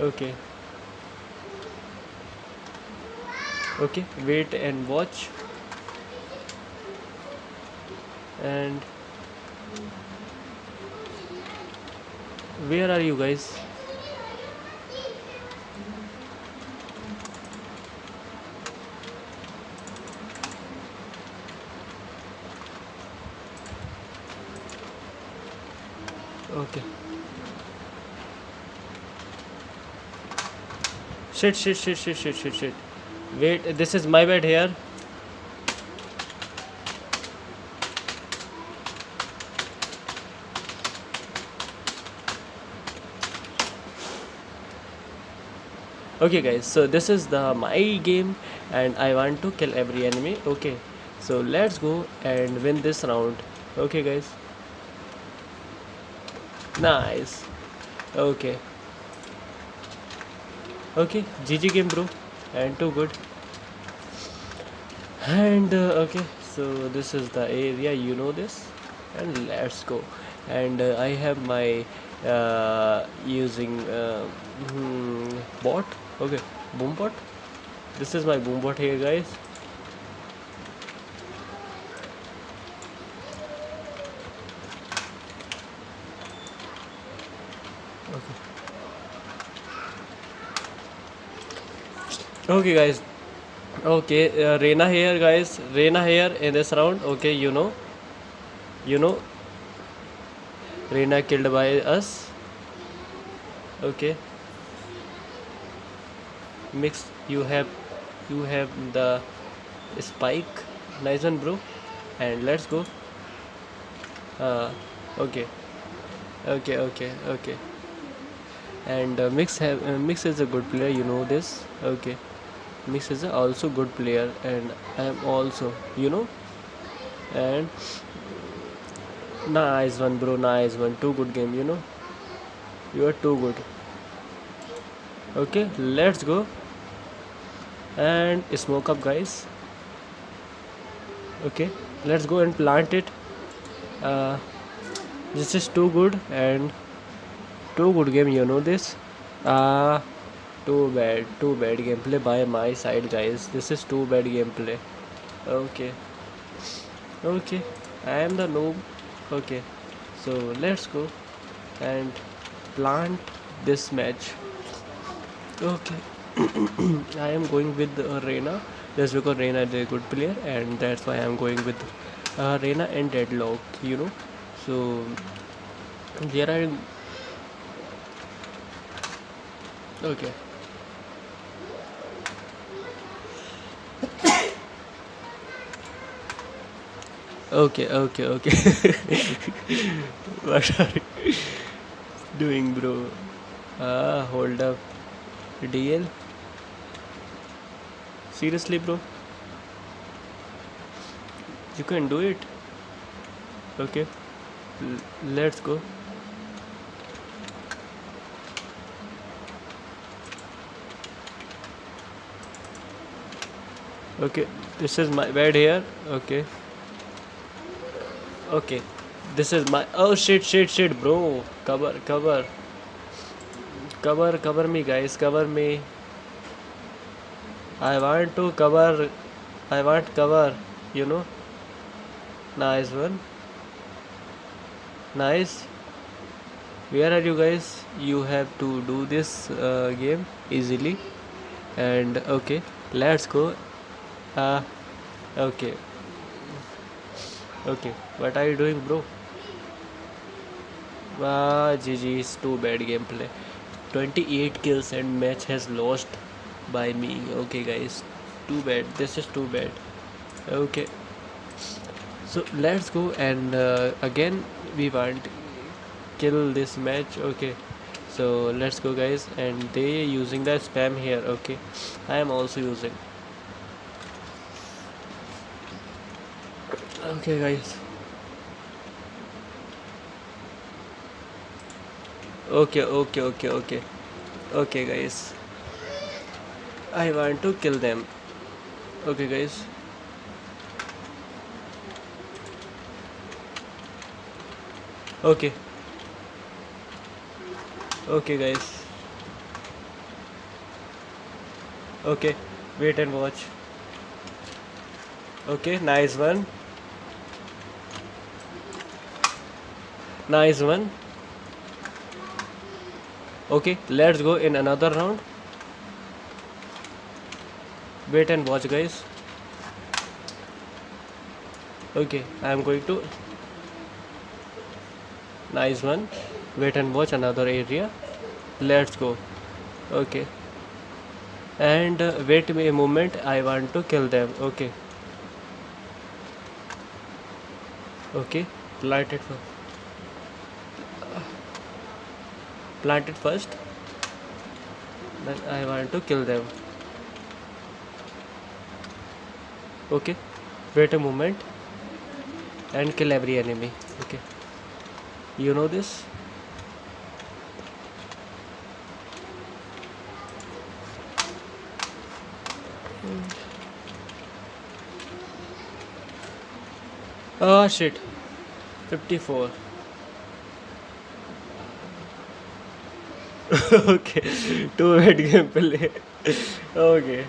Okay, wait and watch. And where are you guys? Okay. Shit. Wait, this is my bed here. Okay, guys, so this is my game, and I want to kill every enemy. Okay, so let's go and win this round. Okay, guys. Nice. Okay, GG game, bro, and too good. And okay, so this is the area, this, and let's go. And I have my using bot. Okay, boom bot. This is my boom bot here, guys. Okay, guys. Okay, Reina here, guys. Reina here in this round. Okay, Reina killed by us. Okay, Mix, you have the spike. Nice one, bro. And let's go. Okay. And Mix is a good player, this. Okay, Mix is also good player, and I am also, and nice one, bro. Nice one. Too good game, You are too good. Okay, let's go and smoke up, guys. Okay, let's go and plant it. uh, this is too good and too good game, you know this. uh, too bad gameplay by my side, guys. This is too bad gameplay. Okay, okay, I am the noob. Okay, so let's go and plant this match. Okay. I am going with Reina just because Reina is a good player, and that's why I am going with Reina and Deadlock, you know. So there are okay. Okay. What are you doing, bro? Hold up. DL? Seriously, bro? You can do it? Okay. Let's go. Okay, this is my bed here. Okay. Okay. This is my... Oh, shit, bro. Cover me, guys. Cover me. I want to cover. I want cover, you know. Nice one. Nice. Where are you guys? You have to do this game easily. And okay, let's go. Okay. Okay, what are you doing, bro? GG is too bad gameplay. 28 kills and match has lost by me. Okay, guys, too bad. This is too bad. Okay, so let's go and again we want kill this match. Okay, so let's go, guys. And they using the spam here. Okay, I am also using. Okay, guys. Okay, guys. I want to kill them. Okay, guys. Okay. Okay, guys. Okay, wait and watch. Okay, nice one. Nice one. Okay, let's go in another round. Wait and watch, guys. Okay, I am going to. Nice one. Wait and watch another area. Let's go. Okay. And wait me a moment. I want to kill them. Okay. Okay. Plant it first. Plant it first. Then I want to kill them. Okay. Wait a moment. And kill every enemy. Okay. You know this? Oh shit. 54. Okay. 2 head gameplay. Okay.